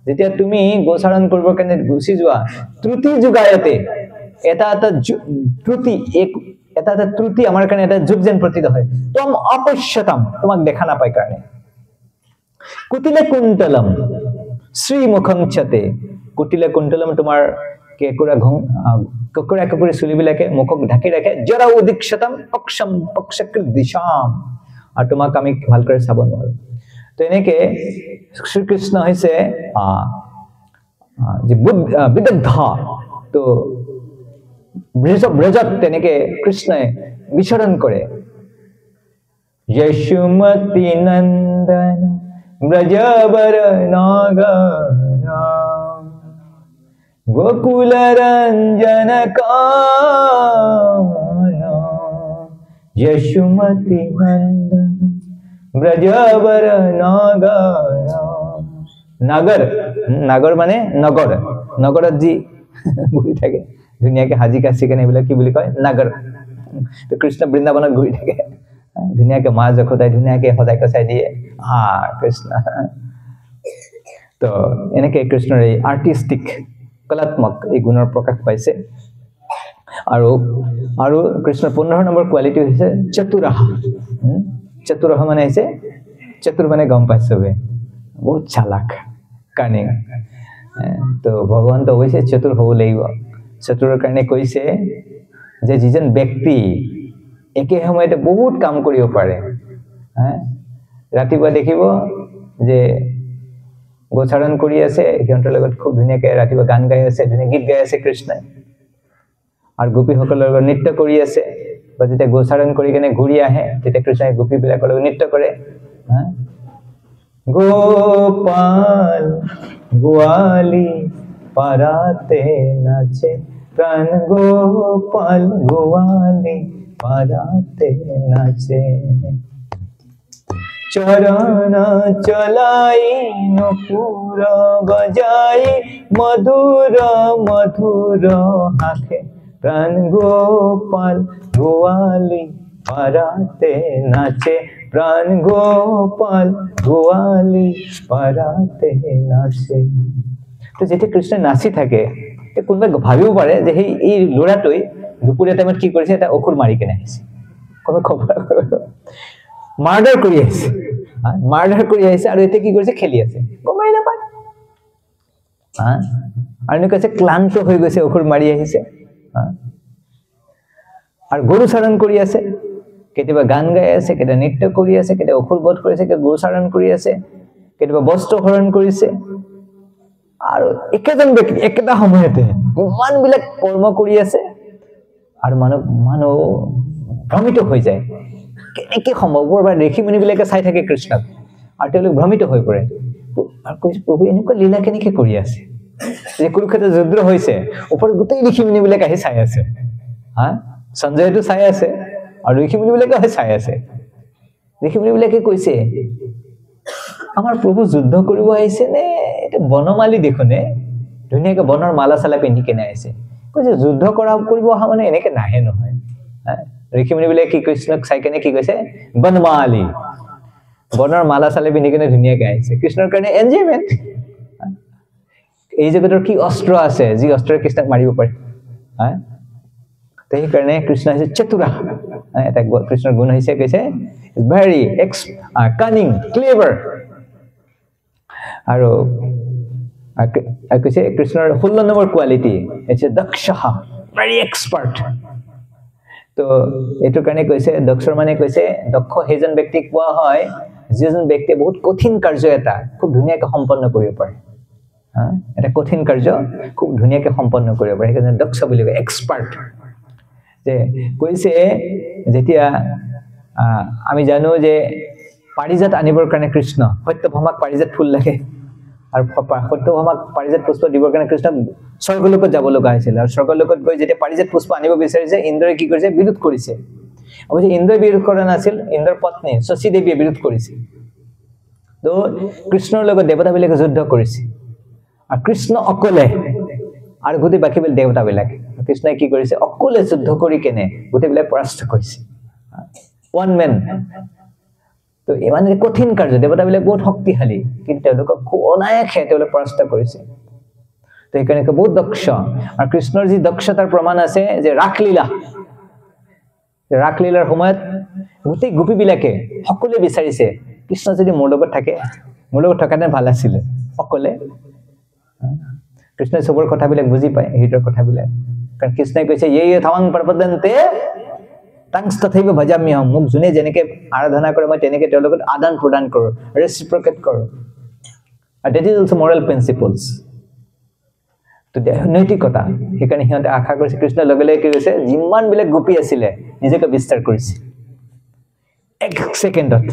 যেতিয়া তুমি গোচাৰণ কৰিবৰ কাৰণে গুচি যোৱা ত্ৰুটি যুগায়তে, এটা ত্ৰুটি আমাৰ কাৰণে এটা যুগ যেন প্ৰতীত হয়। তম অপশ্যতম, তোমাক দেখা নাপায় কাৰণে। কুটিলে কুন্তলম শ্ৰীমুখং চতে, কুটিলে কুন্তলম তোমাৰ কুকুৰা চুলিবিলাকে মুখক ঢাকি ৰাখে। জৰা উদীক্ষতম পক্ষকৃত দিশাম, আৰু তোমাক আমি ভালকৈ চাব নোৱাৰো। তো এনেকে শ্ৰীকৃষ্ণ হৈছে বিদগ্ধ। তো ব্ৰজত তেনেকে কৃষ্ণই বিচৰণ কৰে। যশোমতি নন্দন ব্ৰজবৰ নাগৰা गोकुल रंजन काना यशुमति नंदन ब्रजवर नागर नागर माने नगर, नगरत जी ঘূৰি থাকে ধুনীয়াকে হাজি কাছি কেনে এইবিলাক কি বুলি কয় নাগৰ। তো কৃষ্ণ বৃন্দাবনত ঘূৰি থাকে ধুনীয়াকে মা যশোদাই ধুনীয়াকে সজাই কচাই দিয়ে কৃষ্ণ। তো এনেকে কৃষ্ণৰ এই আৰ্টিষ্টিক কলাত্মক এই গুণৰ প্ৰকাশ পাইছে। আৰু কৃষ্ণৰ 15 নম্বৰ কোৱালিটি হৈছে চতুৰহ। চতুৰহ মানে হৈছে চতুৰ মানে গম পাইছে বহুত চালাক কানিং। তো ভগৱান তো অৱশ্যে চতুৰ হ'ব লাগিব। চতুৰৰ কাৰণে কৈছে যে যিজন ব্যক্তি একে সময়তে বহুত কাম কৰিব পাৰে, ৰাতিপুৱা দেখিব যে গোচাৰণ কৰি আছে, সিহঁতৰ লগত খুব ধুনীয়াকে ৰাতিপুৱা গান গাই আছে, ধুনীয়া গীত গাই আছে কৃষ্ণই, আৰু গোপীসকলৰ লগত নৃত্য কৰি আছে। বা যেতিয়া গোচাৰণ কৰি কেনে ঘূৰি আহে তেতিয়া কৃষ্ণই গোপীবিলাকৰ লগত নৃত্য কৰে। গোপাল গোৱালি পাৰাতে নাচে প্ৰাণ, গোপাল গোৱালি পাৰাতে নাচে। চরণ চলাই নপুর বজাই মধুর মধুর হাঁকে প্রাণ, গোপাল গোয়ালি পারাতে নাচে প্রাণ গোপাল গোয়ালি পারাতে নাচে। তো যেতিয়া কৃষ্ণ নাচি থাকে কোনোবাই ভাবিব পাৰে যে এই ল'ৰাটোই দুপৰীয়া টাইমত কি কৰিছে, এটা অসুৰ মাৰি কেনে আহিছে, কোনো খবৰ মাৰ্ডাৰ কৰি আহিছে, আৰু এতিয়া কি কৰিছে, খেলি আছে, গমেই নাপায়। আৰু এনেকুৱা আছে ক্লান্ত হৈ গৈছে, অসুৰ মাৰি আহিছে, আৰু গৰু চাৰণ কৰি আছে, কেতিয়াবা গান গাই আছে, কেতিয়াবা নৃত্য কৰি আছে, কেতিয়াবা অসুৰ বধ কৰিছে, কেতিয়াবা গৰু চাৰণ কৰি আছে, কেতিয়াবা বস্ত্ৰ হৰণ কৰিছে। আৰু একেজন ব্যক্তি একেটা সময়তে ইমানবিলাক কৰ্ম কৰি আছে, আৰু মানুহ ভ্ৰমিত হৈ যায়, কেনেকে সম্ভৱ? ঋষি মুনিবিলাকে চাই থাকে কৃষ্ণক, আৰু তেওঁলোক ভ্ৰমিত হৈ পৰে, আৰু কৈছে প্ৰভু এনেকুৱা লীলা কেনেকে কৰি আছে? যে কুৰুক্ষেত্ৰ যুদ্ধ হৈছে, ওপৰত গোটেই ঋষি মুনিবিলাক আহি চাই আছে, সঞ্জয়টো চাই আছে, আৰু ঋষি মুনিবিলাকে চাই আছে। ঋষি মুনিবিলাকে কৈছে আমাৰ প্ৰভু যুদ্ধ কৰিব আহিছে নে এটা বনমালী দেখোনে, ধুনীয়াকে বনৰ মালা চালা পিন্ধি কেনে আহিছে। কৈছে যুদ্ধ কৰিব অহা মানে এনেকে নাহে নহয়। ঋষি মুনিবিলাকে কি কৃষ্ণক চাই কেনে কি কৈছে, বনমালী, বনৰ মালা চালা পিন্ধি কেনে ধুনীয়াকে আহিছে, কৃষ্ণৰ কাৰণে এনজয়মেণ্ট। এই জগতৰ কি অস্ত্ৰ আছে যি অস্ত্ৰৰে কৃষ্ণক মাৰিব পাৰে? সেইকাৰণে কৃষ্ণ হৈছে চতুৰা, এটা কৃষ্ণৰ গুণ হৈছে, কৈছে ভেৰি কানিং, ক্লেভাৰ। আৰু কৈছে কৃষ্ণৰ 16 নম্বৰ কোৱালিটি হৈছে দক্ষ, ভেৰি এক্সপাৰ্ট। তো এইটোৰ কাৰণে কৈছে দক্ষৰ মানে কৈছে দক্ষ সেইজন ব্যক্তিক কোৱা হয় যিজন ব্যক্তিয়ে বহুত কঠিন কাৰ্য এটা খুব ধুনীয়াকে সম্পন্ন কৰিব পাৰে। এটা কঠিন কাৰ্য খুব ধুনীয়াকে সম্পন্ন কৰিব পাৰে, সেইকাৰণে দক্ষ বুলি কয়, এক্সপাৰ্ট। যে কৈছে যেতিয়া আমি জানো যে পাৰিজাত আনিবৰ কাৰণে কৃষ্ণ সত্যভামাক পাৰিজাত ফুল লাগে, আৰু সত্যভামাক পাৰিজাত পুষ্প দিবৰ কাৰণে কৃষ্ণ স্বৰ্গলোকত যাব লগা হৈছিল, আৰু স্বৰ্গলোকত গৈ যেতিয়া পাৰিজাত পুষ্প আনিব বিচাৰিছে ইন্দ্ৰই কি কৰিছে, বিৰোধ কৰিছে। অৱশ্যে ইন্দ্ৰই বিৰোধ কৰা নাছিল, ইন্দ্ৰৰ পত্নী শচী দেৱীয়ে বিৰোধ কৰিছে। তো কৃষ্ণৰ লগত দেৱতাবিলাকে যুদ্ধ কৰিছে, আৰু কৃষ্ণ অকলে আৰু গোটেই বাকী দেৱতাবিলাকে, কৃষ্ণই কি কৰিছে অকলে যুদ্ধ কৰি কেনে গোটেইবিলাক পৰাস্ত কৰিছে, ওৱান মেন। তো ইমান কঠিন কাৰ্য, দেৱতাবিলাক বহুত শক্তিশালী, কিন্তু তেওঁলোকক খুব অনায়াসে তেওঁলোক পৰাস্ত কৰিছে। তো সেইকাৰণে বহুত দক্ষ। আৰু কৃষ্ণৰ যি দক্ষতাৰ প্ৰমাণ আছে যে ৰাসলীলাৰ সময়ত গোটেই গোপীবিলাকে সকলোৱে বিচাৰিছে কৃষ্ণ যদি মোৰ লগত থাকে, মোৰ লগত থকাতে ভাল আছিলে। অকলে কৃষ্ণই চবৰ কথাবিলাক বুজি পায়, হৃদয়ৰ কথাবিলাক, কাৰণ কৃষ্ণই কৈছে ইয়ে থাৱাং প্ৰপদন্তে তাংস্তথৈব ভজাম্যহম, মোক যোনে যেনেকে আৰাধনা কৰে মই তেনেকে তেওঁৰ লগত আদান প্ৰদান কৰোঁ, ৰেচিপ্ৰকেট কৰোঁ। আৰু that is also' moral principles, তো নৈতিকতা। সেইকাৰণে সিহঁতে আশা কৰিছে কৃষ্ণৰ লগে লগে কি কৈছে, যিমানবিলাক গোপী আছিলে নিজকে বিস্তাৰ কৰিছে এক ছেকেণ্ডত।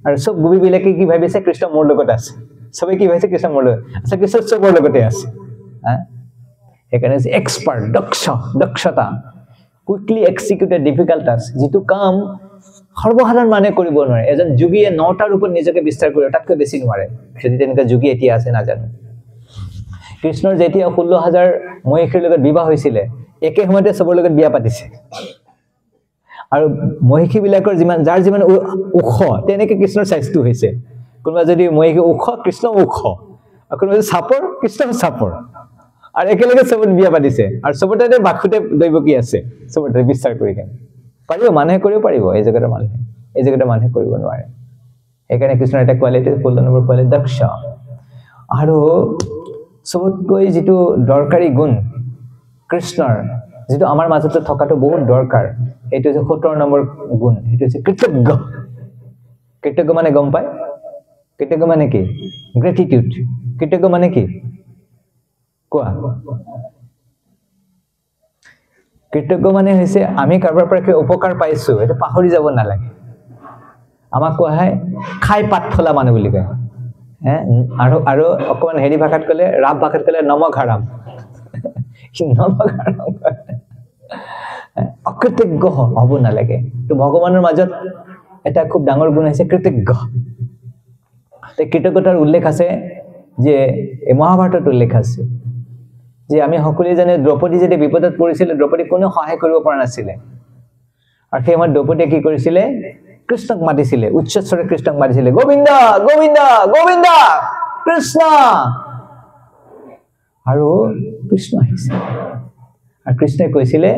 আৰু চব গোপীবিলাকে কি ভাবিছে, কৃষ্ণ মোৰ লগত আছে, চবে কি ভাবিছে কৃষ্ণ মোৰ লগত আছে, কৃষ্ণ চবৰ লগতে আছে। সেইকাৰণে এক্সপাৰ্ট, দক্ষতা, কুইকলি এক্সিকিউটেড ডিফিকাল্ট টাস্ক, যিটো কাম সৰ্বসাধাৰণ মানুহে কৰিব নোৱাৰে। এজন যোগীয়ে 9টা ৰূপত নিজকে বিস্তাৰ কৰিব, তাতকৈ বেছি নোৱাৰে। যদি তেনেকুৱা যোগী এতিয়া আছে নাজানো। কৃষ্ণৰ যেতিয়া 16,000 মহিষীৰ লগত বিবাহ হৈছিলে, একে সময়তে চবৰ লগত বিয়া পাতিছে, আৰু মহিষীবিলাকৰ যাৰ যিমান ওখ তেনেকে কৃষ্ণৰ স্বাস্থ্য হৈছে। কোনোবা যদি মহিষী ওখ, কৃষ্ণ ওখ, আৰু কোনোবা যদি চাপৰ, কৃষ্ণ চাপৰ, আৰু একেলগে চবত বিয়া পাতিছে, আৰু চবতে বাসুতে দৈৱকী আছে, চবতে বিস্তাৰ কৰি কেনে পাৰিব, মানুহে কৰিব পাৰিব, এই জগতৰ মানুহে কৰিব নোৱাৰে। সেইকাৰণে কৃষ্ণৰ এটা কোৱালিটি 16 নম্বৰ কোৱালিটি দক্ষ। আৰু চবতকৈ যিটো দৰকাৰী গুণ কৃষ্ণৰ, যিটো আমাৰ মাজতে থকাটো বহুত দৰকাৰ, সেইটো হৈছে 17 নম্বৰ গুণ, সেইটো হৈছে কৃতজ্ঞ। কৃতজ্ঞ মানে গম পায়, কৃতজ্ঞ মানে কি? গ্ৰেটিটিউড। কৃতজ্ঞ মানে কি কোৱা? কৃতজ্ঞ মানে হৈছে আমি কাৰোবাৰ পৰা কিবা উপকাৰ পাইছো, এইটো পাহৰি যাব নালাগে। আমাক কোৱা হয় খাই পাত ফলা মানুহ বুলি কয়। আৰু অকমান হেৰি ভাষাত ক'লে, ৰাভ ভাষাত ক'লে নমঘাৰাম। অকৃতজ্ঞ হ'ব নালাগে। তো ভগৱানৰ মাজত এটা খুব ডাঙৰ গুণ হৈছে কৃতজ্ঞ। কৃতজ্ঞতাৰ উল্লেখ আছে যে এই মহাভাৰতত উল্লেখ আছে যে আমি সকলোৱে জানে দ্ৰৌপদী যেতিয়া বিপদত পৰিছিলে, দ্ৰৌপদীক কোনো সহায় কৰিব পৰা নাছিলে, আৰু সেই সময়ত দ্ৰৌপদীয়ে কি কৰিছিলে, কৃষ্ণক মাতিছিলে উচ্চস্বৰে কৃষ্ণক মাতিছিলে গোবিন্দা গোবিন্দা গোবিন্দা কৃষ্ণ আৰু কৃষ্ণ আহিছে আৰু কৃষ্ণই কৈছিলে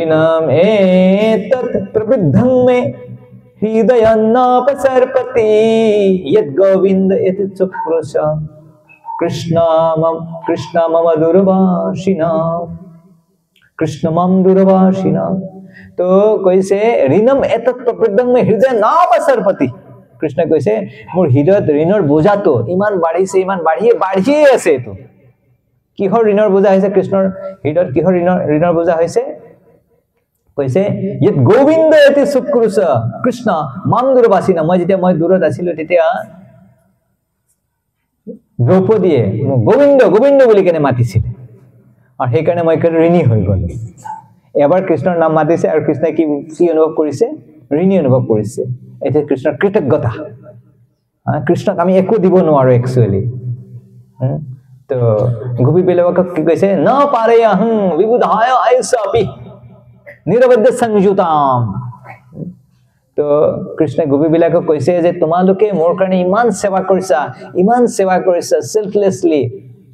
ঋণম এতৎ প্ৰবৃদ্ধং মে হৃদয়ান্নাপসৰ্পতি য়দ গোবিন্দ এতি চক্ৰশ কৃষ্ণ মম দুৰ্বাসিনা কৃষ্ণ মম দুৰ্বাসিনা তো কৈছে ঋণম এতৎ প্ৰবৃদ্ধং মে হৃদয়ান্নাপসৰ্পতি কৃষ্ণ কৈছে মোৰ হৃদয়ত ঋণৰ বোজাটো ইমান বাঢ়িছে ইমান বাঢ়িয়ে আছে এটো কিহৰ ঋণৰ বোজা হৈছে কৃষ্ণৰ হৃদয়ত কিহৰ ঋণৰ বোজা হৈছে কৈছে য়দ গোবিন্দ এতি চক্ৰশ কৃষ্ণ মম দুৰ্বাসিনা মই দূৰত আছিলো তেতিয়া দ্ৰৌপদীয়ে গোবিন্দ গোবিন্দ বুলি কেনে মাতিছিলে আৰু সেইকাৰণে মই ঋণী হৈ গলো এবাৰ কৃষ্ণৰ নাম মাতিছে আৰু কৃষ্ণই কি অনুভৱ কৰিছে ঋণী অনুভৱ কৰিছে এটা কৃষ্ণৰ কৃতজ্ঞতা কৃষ্ণক আমি একো দিব নোৱাৰো একচুয়ালি তো গোপীবিলাকক কি কৈছে ন পাৰে আহং বিবুধায় আয়সাপি নিৰবদ্ধ সংযুতাম তো কৃষ্ণ গোপীবিলাকক কৈছে যে তোমালোকে মোৰ কাৰণে ইমান সেৱা কৰিছা সেলফলেছলি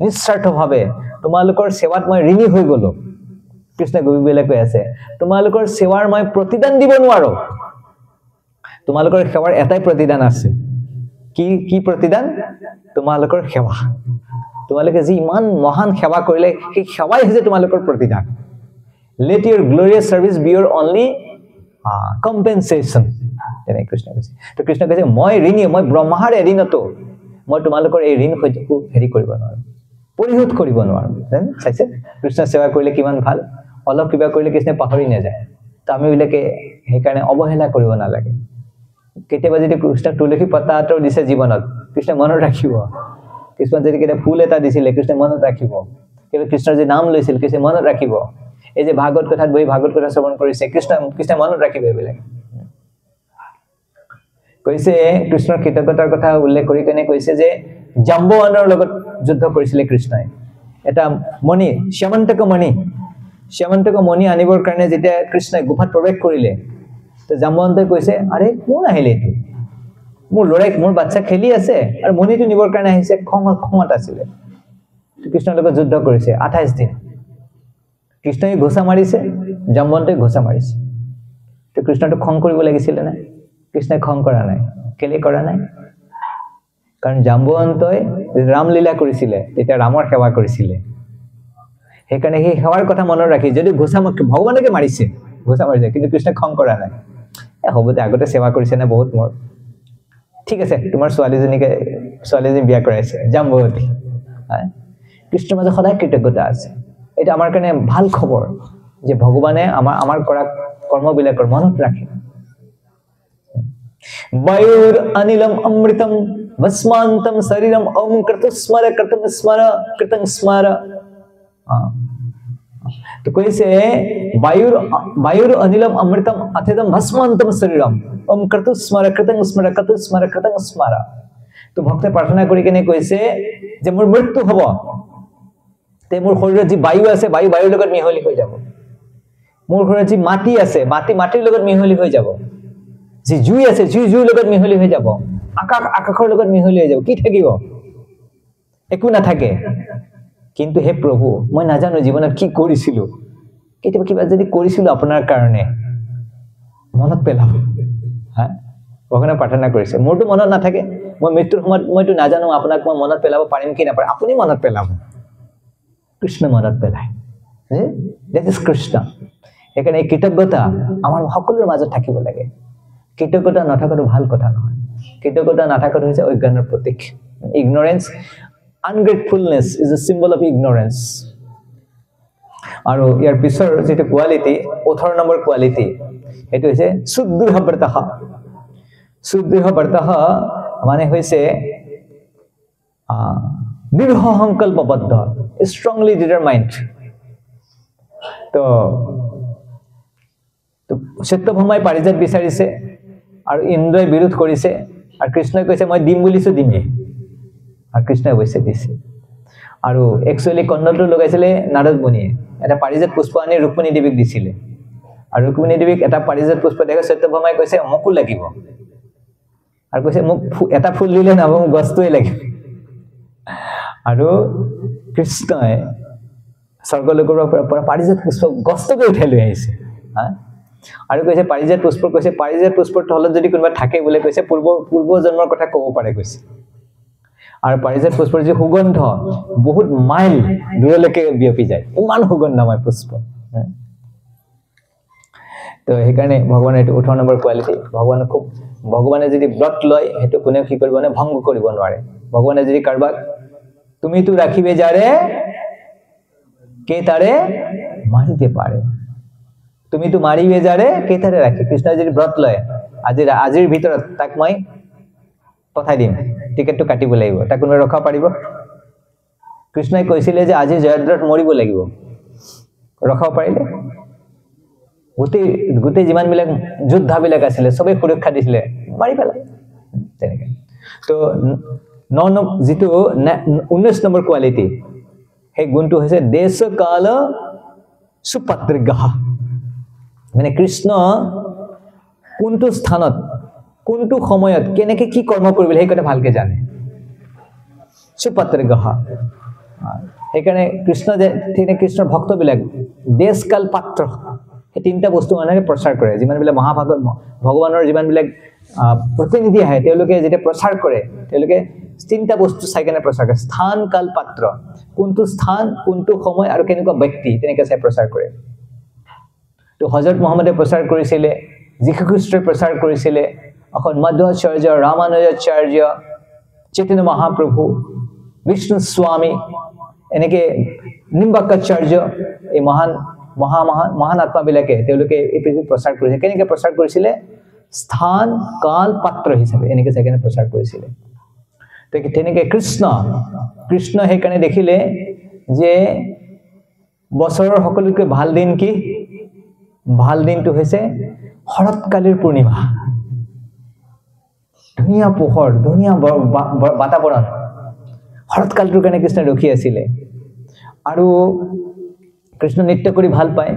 নিস্বাৰ্থভাৱে তোমালোকৰ সেৱাত মই ঋণী হৈ গলো কৃষ্ণ গোপীবিলাকে কৈ আছে তোমালোকৰ সেৱাৰ মই প্ৰতিদান দিব নোৱাৰো তোমালোকৰ সেৱাৰ এটাই প্ৰতিদান আছে কি প্ৰতিদান তোমালোকৰ সেৱা তোমালোকে যি ইমান মহান সেৱা কৰিলে সেই সেৱাই হৈছে তোমালোকৰ প্ৰতিদান let your glorious service be your only compensation তেনে কৃষ্ণ কৈছে তো কৃষ্ণ কৈছে মই ঋণী মই ব্ৰহ্মাৰ ঋণতো মই তোমালোকৰ এই ঋণ হয়তো হেৰি কৰিব নোৱাৰো পৰিশোধ কৰিব নোৱাৰো চাইছে কৃষ্ণ সেৱা কৰিলে কিমান ভাল অলপ কিবা কৰিলে কৃষ্ণ পাহৰি নাযায় তো আমি বিলাকে সেইকাৰণে অৱহেলা কৰিব নালাগে কেতিয়াবা যদি কৃষ্ণ তুলসী পাতা আতৰ দিছে জীৱনত কৃষ্ণ মনত ৰাখিব কৃষ্ণ যদি কেতিয়া ফুল এটা দিছিলে কৃষ্ণ মনত ৰাখিব কেতিয়া কৃষ্ণৰ যে নাম লৈছিল কৃষ্ণ মনত ৰাখিব এই যে ভাগৱত কথাত বহি ভাগৱত কথা শ্ৰৱণ কৰিছে কৃষ্ণ মনত ৰাখিব এইবিলাক কৈছে কৃষ্ণৰ কৃতজ্ঞতাৰ কথা উল্লেখ কৰি কেনে কৈছে যে জাম্বৱানৰ লগত যুদ্ধ কৰিছিলে কৃষ্ণই এটা মণি শ্যামন্তক মণি আনিবৰ কাৰণে যেতিয়া কৃষ্ণই গুফাত প্ৰৱেশ কৰিলে তো জাম্বৱন্তই কৈছে আৰে কোন আহিলে এইটো মোৰ বাচ্চা খেলি আছে আৰু মণিটো নিবৰ কাৰণে আহিছে খঙত আছিলে কৃষ্ণৰ লগত যুদ্ধ কৰিছে 28 দিন কৃষ্ণই ঘোষা মাৰিছে জাম্বৱন্তই ঘোষা মাৰিছে তো কৃষ্ণটো খং কৰিব লাগিছিল না কৃষ্ণই খং কৰা নাই কেলে কৰা নাই কাৰণ জাম্বৱন্তই ৰামলীলা কৰিছিলে তেতিয়া ৰামৰ সেৱা কৰিছিলে সেইকাৰণে সেই সেৱাৰ কথা মনত ৰাখি যদি ভগৱানকে মাৰিছে ঘোষা মাৰিছে কিন্তু কৃষ্ণই খং কৰা নাই হবতে আগতে সেৱা কৰিছে না বহুত মোৰ ঠিক আছে তোমাৰ ছোৱালীজনী বিয়া কৰাইছে জাম্বৱতী কৃষ্ণৰ মাজত সদায় কৃতজ্ঞতা আছে এটা আমাৰ কাৰণে ভাল খবৰ যে ভগৱানে আমাৰ কৰা কৰ্মবিলাকৰ মনত ৰাখে বায়ুৰ অনিলম অমৃতম ভস্মান্তম শৰীৰম ওম কৃতং স্মৰ তো কৈছে বায়ুৰ অনিলম অমৃতম অথেদম ভস্মান্তম শৰীৰম ওম কৃতং স্মৰ তো ভক্তে প্ৰাৰ্থনা কৰি কেনে কৈছে যে মোৰ মৃত্যু হ'ব তে মোৰ শৰীৰত যি বায়ু আছে বায়ুৰ লগত মিহলি হৈ যাব মোৰ শৰীৰত যি মাটি আছে মাটিৰ লগত মিহলি হৈ যাব যি জুই আছে জুইৰ লগত মিহলি হৈ যাব আকাশৰ লগত মিহলি হৈ যাব কি থাকিব একো নাথাকে কিন্তু হে প্ৰভু মই নাজানো জীৱনত কি কৰিছিলো কেতিয়াবা কিবা যদি কৰিছিলো আপোনাৰ কাৰণে মনত পেলাব ভগৱানে প্ৰাৰ্থনা কৰিছে মোৰটো মনত নাথাকে মই মৃত্যুৰ সময়ত মইতো নাজানো আপোনাক মই মনত পেলাব পাৰিম কি নাপাৰিম আপুনি মনত পেলাব কৃষ্ণ মনত পেলায় that is কৃষ্ণ সেইকাৰণে কৃতজ্ঞতা আমাৰ সকলোৰ মাজত থাকিব লাগে কৃতজ্ঞতা নাথাকাটো ভাল কথা নহয় কৃতজ্ঞতা নাথাকাটো হৈছে অজ্ঞানৰ প্ৰতীক ignorance ungratefulness is a symbol of ignorance আৰু ইয়াৰ পিছৰ যেটো কোৱালিটি 18 নম্বৰ কোৱালিটি এটো হৈছে সুদৃঢ় মানে হৈছে দৃঢ় সংকল্পবদ্ধ strongly determined তো সত্যভামাই পাৰিজাত বিচাৰিছে আৰু ইন্দ্ৰই বিৰোধ কৰিছে আৰু কৃষ্ণই কৈছে মই দিম বুলিছো দিমে আৰু কৃষ্ণই অৱশ্যে দিছে আৰু একচুয়ালি কণ্ডলটো লগাইছিলে নাৰদ মুনিয়ে এটা পাৰিজাত পুষ্প আনি ৰুক্মিণী দেৱীক দিছিলে আৰু ৰুক্মিণী দেৱীক এটা পাৰিজাত পুষ্প দেখে সত্যভামাই কৈছে মোকো লাগিব আৰু কৈছে মোক এটা ফুল দিলে না মোক গছটোই লাগিব আৰু কৃষ্ণই স্বৰ্গলোকৰ পৰা পাৰিজাত পুষ্প গছটোকে উঠাই লৈ আহিছে হা আৰু কৈছে পাৰিজাত পুষ্প কৈছে পাৰিজাত পুষ্পৰ তলত যদি কোনোবা থাকে বুলি কৈছে পূৰ্ব জন্মৰ কথা ক'ব পাৰে কৈছে আৰু পাৰিজাত পুষ্পৰ যে সুগন্ধ বহুত মাইল দূৰলৈকে বিয়পি যায় ইমান সুগন্ধময় পুষ্প তো সেইকাৰণে ভগৱানৰ এইটো 18 নম্বৰ কোৱালিটি ভগৱানে যদি ব্ৰত লয় সেইটো কোনেও কি কৰিব নে ভংগ কৰিব নোৱাৰে ভগৱানে যদি কাৰবাক তুমি তো ৰাখিবে যাৰে কে তাৰে মাৰিতে পাৰে তুমি তো মাৰিবে যাৰে কে তাৰে ৰাখি কৃষ্ণ যদি ব্ৰত লয় আজিৰ ভিতৰত তাক মই পঠাই দিম টিকেটটো কাটিব লাগিব তাক কোনে ৰখা পাৰিব কৃষ্ণই কৈছিলে যে আজি জয়দ্ৰত মৰিব লাগিব ৰখাব পাৰিলে গোটেই যিমান বিলাক যোদ্ধাবিলাক আছিলে সবে সুৰক্ষা দিছিলে মাৰি পেলাই তেনেকে তো যিটো 19 নম্বৰ কোৱালিটি সেই গুণটো হৈছে দেশ কাল সুপত্ৰগহ মানে কৃষ্ণ কোনটো স্থানত কোনটো সময়ত কেনেকে কি কৰ্ম কৰিব সেই কথা ভালকে জানে সুপত্ৰগহ সেইকাৰণে কৃষ্ণৰ ভক্তবিলাক দেশ কাল পাত্ৰ এই তিনটা বস্তু মানে প্ৰচাৰ কৰে যিমান বিলাক মহাভাগৱত ভগৱানৰ যিমান বিলাক প্ৰতিনিধি আহে তেওঁলোকে যেতিয়া প্ৰচাৰ কৰে তেওঁলোকে তিনটা বস্তু চাই কেনে প্ৰচাৰ কৰে স্থান কাল পাত্ৰ কোনটো স্থান কোনটো সময় আৰু কেনেকুৱা ব্যক্তি তেনেকৈ চাই প্ৰচাৰ কৰে তো হযৰত মুহাম্মদে প্ৰচাৰ কৰিছিলে যীশু খ্ৰীষ্টই প্ৰচাৰ কৰিছিলে এখন মধ্বাচাৰ্য ৰামানুজাচাৰ্য চৈতন্য মহাপ্ৰভু বিষ্ণু স্বামী এনেকে নিম্বাকাচাৰ্য এই মহান আত্মাবিলাকে তেওঁলোকে এই পৃথিৱীত প্ৰচাৰ কৰিছে কেনেকৈ প্ৰচাৰ কৰিছিলে স্থান কাল পাত্ৰ হিচাপে এনেকৈ চাইকেনে প্ৰচাৰ কৰিছিলে তেনেকৈ কৃষ্ণ সেইকাৰণে দেখিলে যে বছৰৰ সকলোতকৈ ভাল দিন কি ভাল দিনটো হৈছে শৰৎকালীৰ পূৰ্ণিমা ধুনীয়া পোহৰ ধুনীয়া বাতাবৰণ শৰৎকালটোৰ কাৰণে কৃষ্ণ ৰখি আছিলে আৰু কৃষ্ণ নৃত্য কৰি ভাল পায়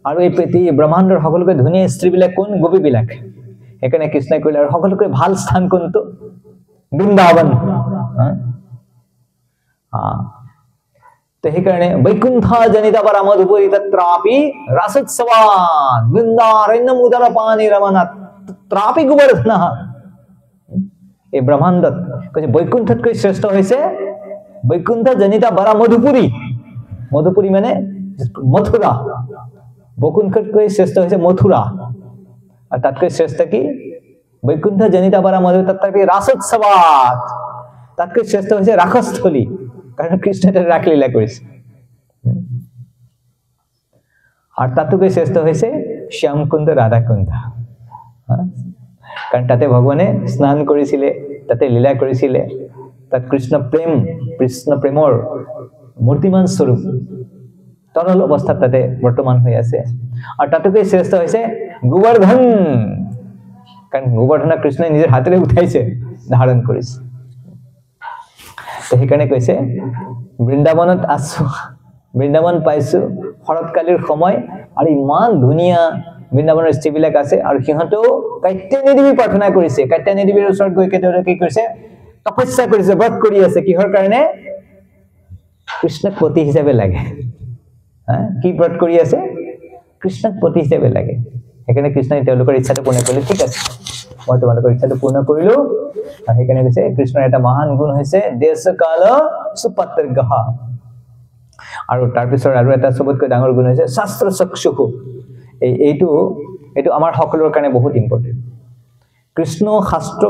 আৰু এই ব্ৰহ্মাণ্ডৰ সকলোকৈ ধুনীয়া স্ত্ৰীবিলাক কোন গোপীবিলাক সেইকাৰণে কৃষ্ণই কৈলে আৰু সকলোকৈ ভাল স্থান কোনটো বৃন্দাবন তো সেইকাৰণে বৈকুণ্ঠ জনিত পৰমধুপুৰী তত্ৰাপি ৰাসোৎসৱান বৃন্দাৰণ্যম উদৰপানি ৰমনাত তত্ৰাপি গোবৰ্ধনঃ এই ব্ৰহ্মাণ্ডত কৈছে বৈকুণ্ঠতকৈ শ্ৰেষ্ঠ হৈছে বৈকুণ্ঠ জনিত পৰমধুপুৰী মধুপুৰী মানে মথুৰা বৈকুণ্ঠতকৈ শ্ৰেষ্ঠ হৈছে মথুৰা আৰু তাতকৈ শ্ৰেষ্ঠ কি বৈকুণ্ঠ জনিত পৰমধু তত্ৰাপি ৰাসোৎসৱাত তাতকৈ শ্ৰেষ্ঠ হৈছে ৰাসস্থলী কাৰণ কৃষ্ণই তাতে ৰাসলীলা কৰিছে আৰু তাতকৈ শ্ৰেষ্ঠ হৈছে শ্যামকুণ্ড ৰাধাকুণ্ড কাৰণ তাতে ভগৱানে স্নান কৰিছিলে তাতে লীলা কৰিছিলে তাত কৃষ্ণ প্ৰেমৰ মূৰ্তিমান স্বৰূপ তৰল অৱস্থাত তাতে বৰ্তমান হৈ আছে আৰু তাতকৈ শ্ৰেষ্ঠ হৈছে গোবৰ্ধন কাৰণ গোবৰ্ধনক কৃষ্ণই নিজৰ হাতেৰে উঠাইছে ধাৰণ কৰিছে সেইকাৰণে কৈছে বৃন্দাবনত আছো বৃন্দাবন পাইছো শৰৎকালীৰ সময় আৰু ইমান ধুনীয়া বৃন্দাবনৰ স্ত্ৰীবিলাক আছে আৰু সিহঁতেও কাত্যায়নী দেৱী প্ৰাৰ্থনা কৰিছে কাত্যায়নী দেৱীৰ ওচৰত গৈ তেওঁলোকে কি কৰিছে তপস্যা কৰিছে ব্ৰত কৰি আছে কিহৰ কাৰণে কৃষ্ণক পতি হিচাপে লাগে কি ব্ৰত কৰি আছে কৃষ্ণক পতি হিচাপে লাগে সেইকাৰণে কৃষ্ণই তেওঁলোকৰ ইচ্ছাটো পূৰ্ণ কৰিলে ঠিক আছে মই তোমালোকৰ ইচ্ছাটো পূৰ্ণ কৰিলো আৰু সেইকাৰণে কৈছে কৃষ্ণৰ এটা মহান গুণ হৈছে দেশ কাল সুপত্ৰগহ আৰু তাৰপিছত আৰু এটা সবতকৈ ডাঙৰ গুণ হৈছে শাস্ত্ৰ চক্ষুষু এইটো আমাৰ সকলোৰ কাৰণে বহুত ইম্পৰ্টেন্ট কৃষ্ণ শাস্ত্ৰ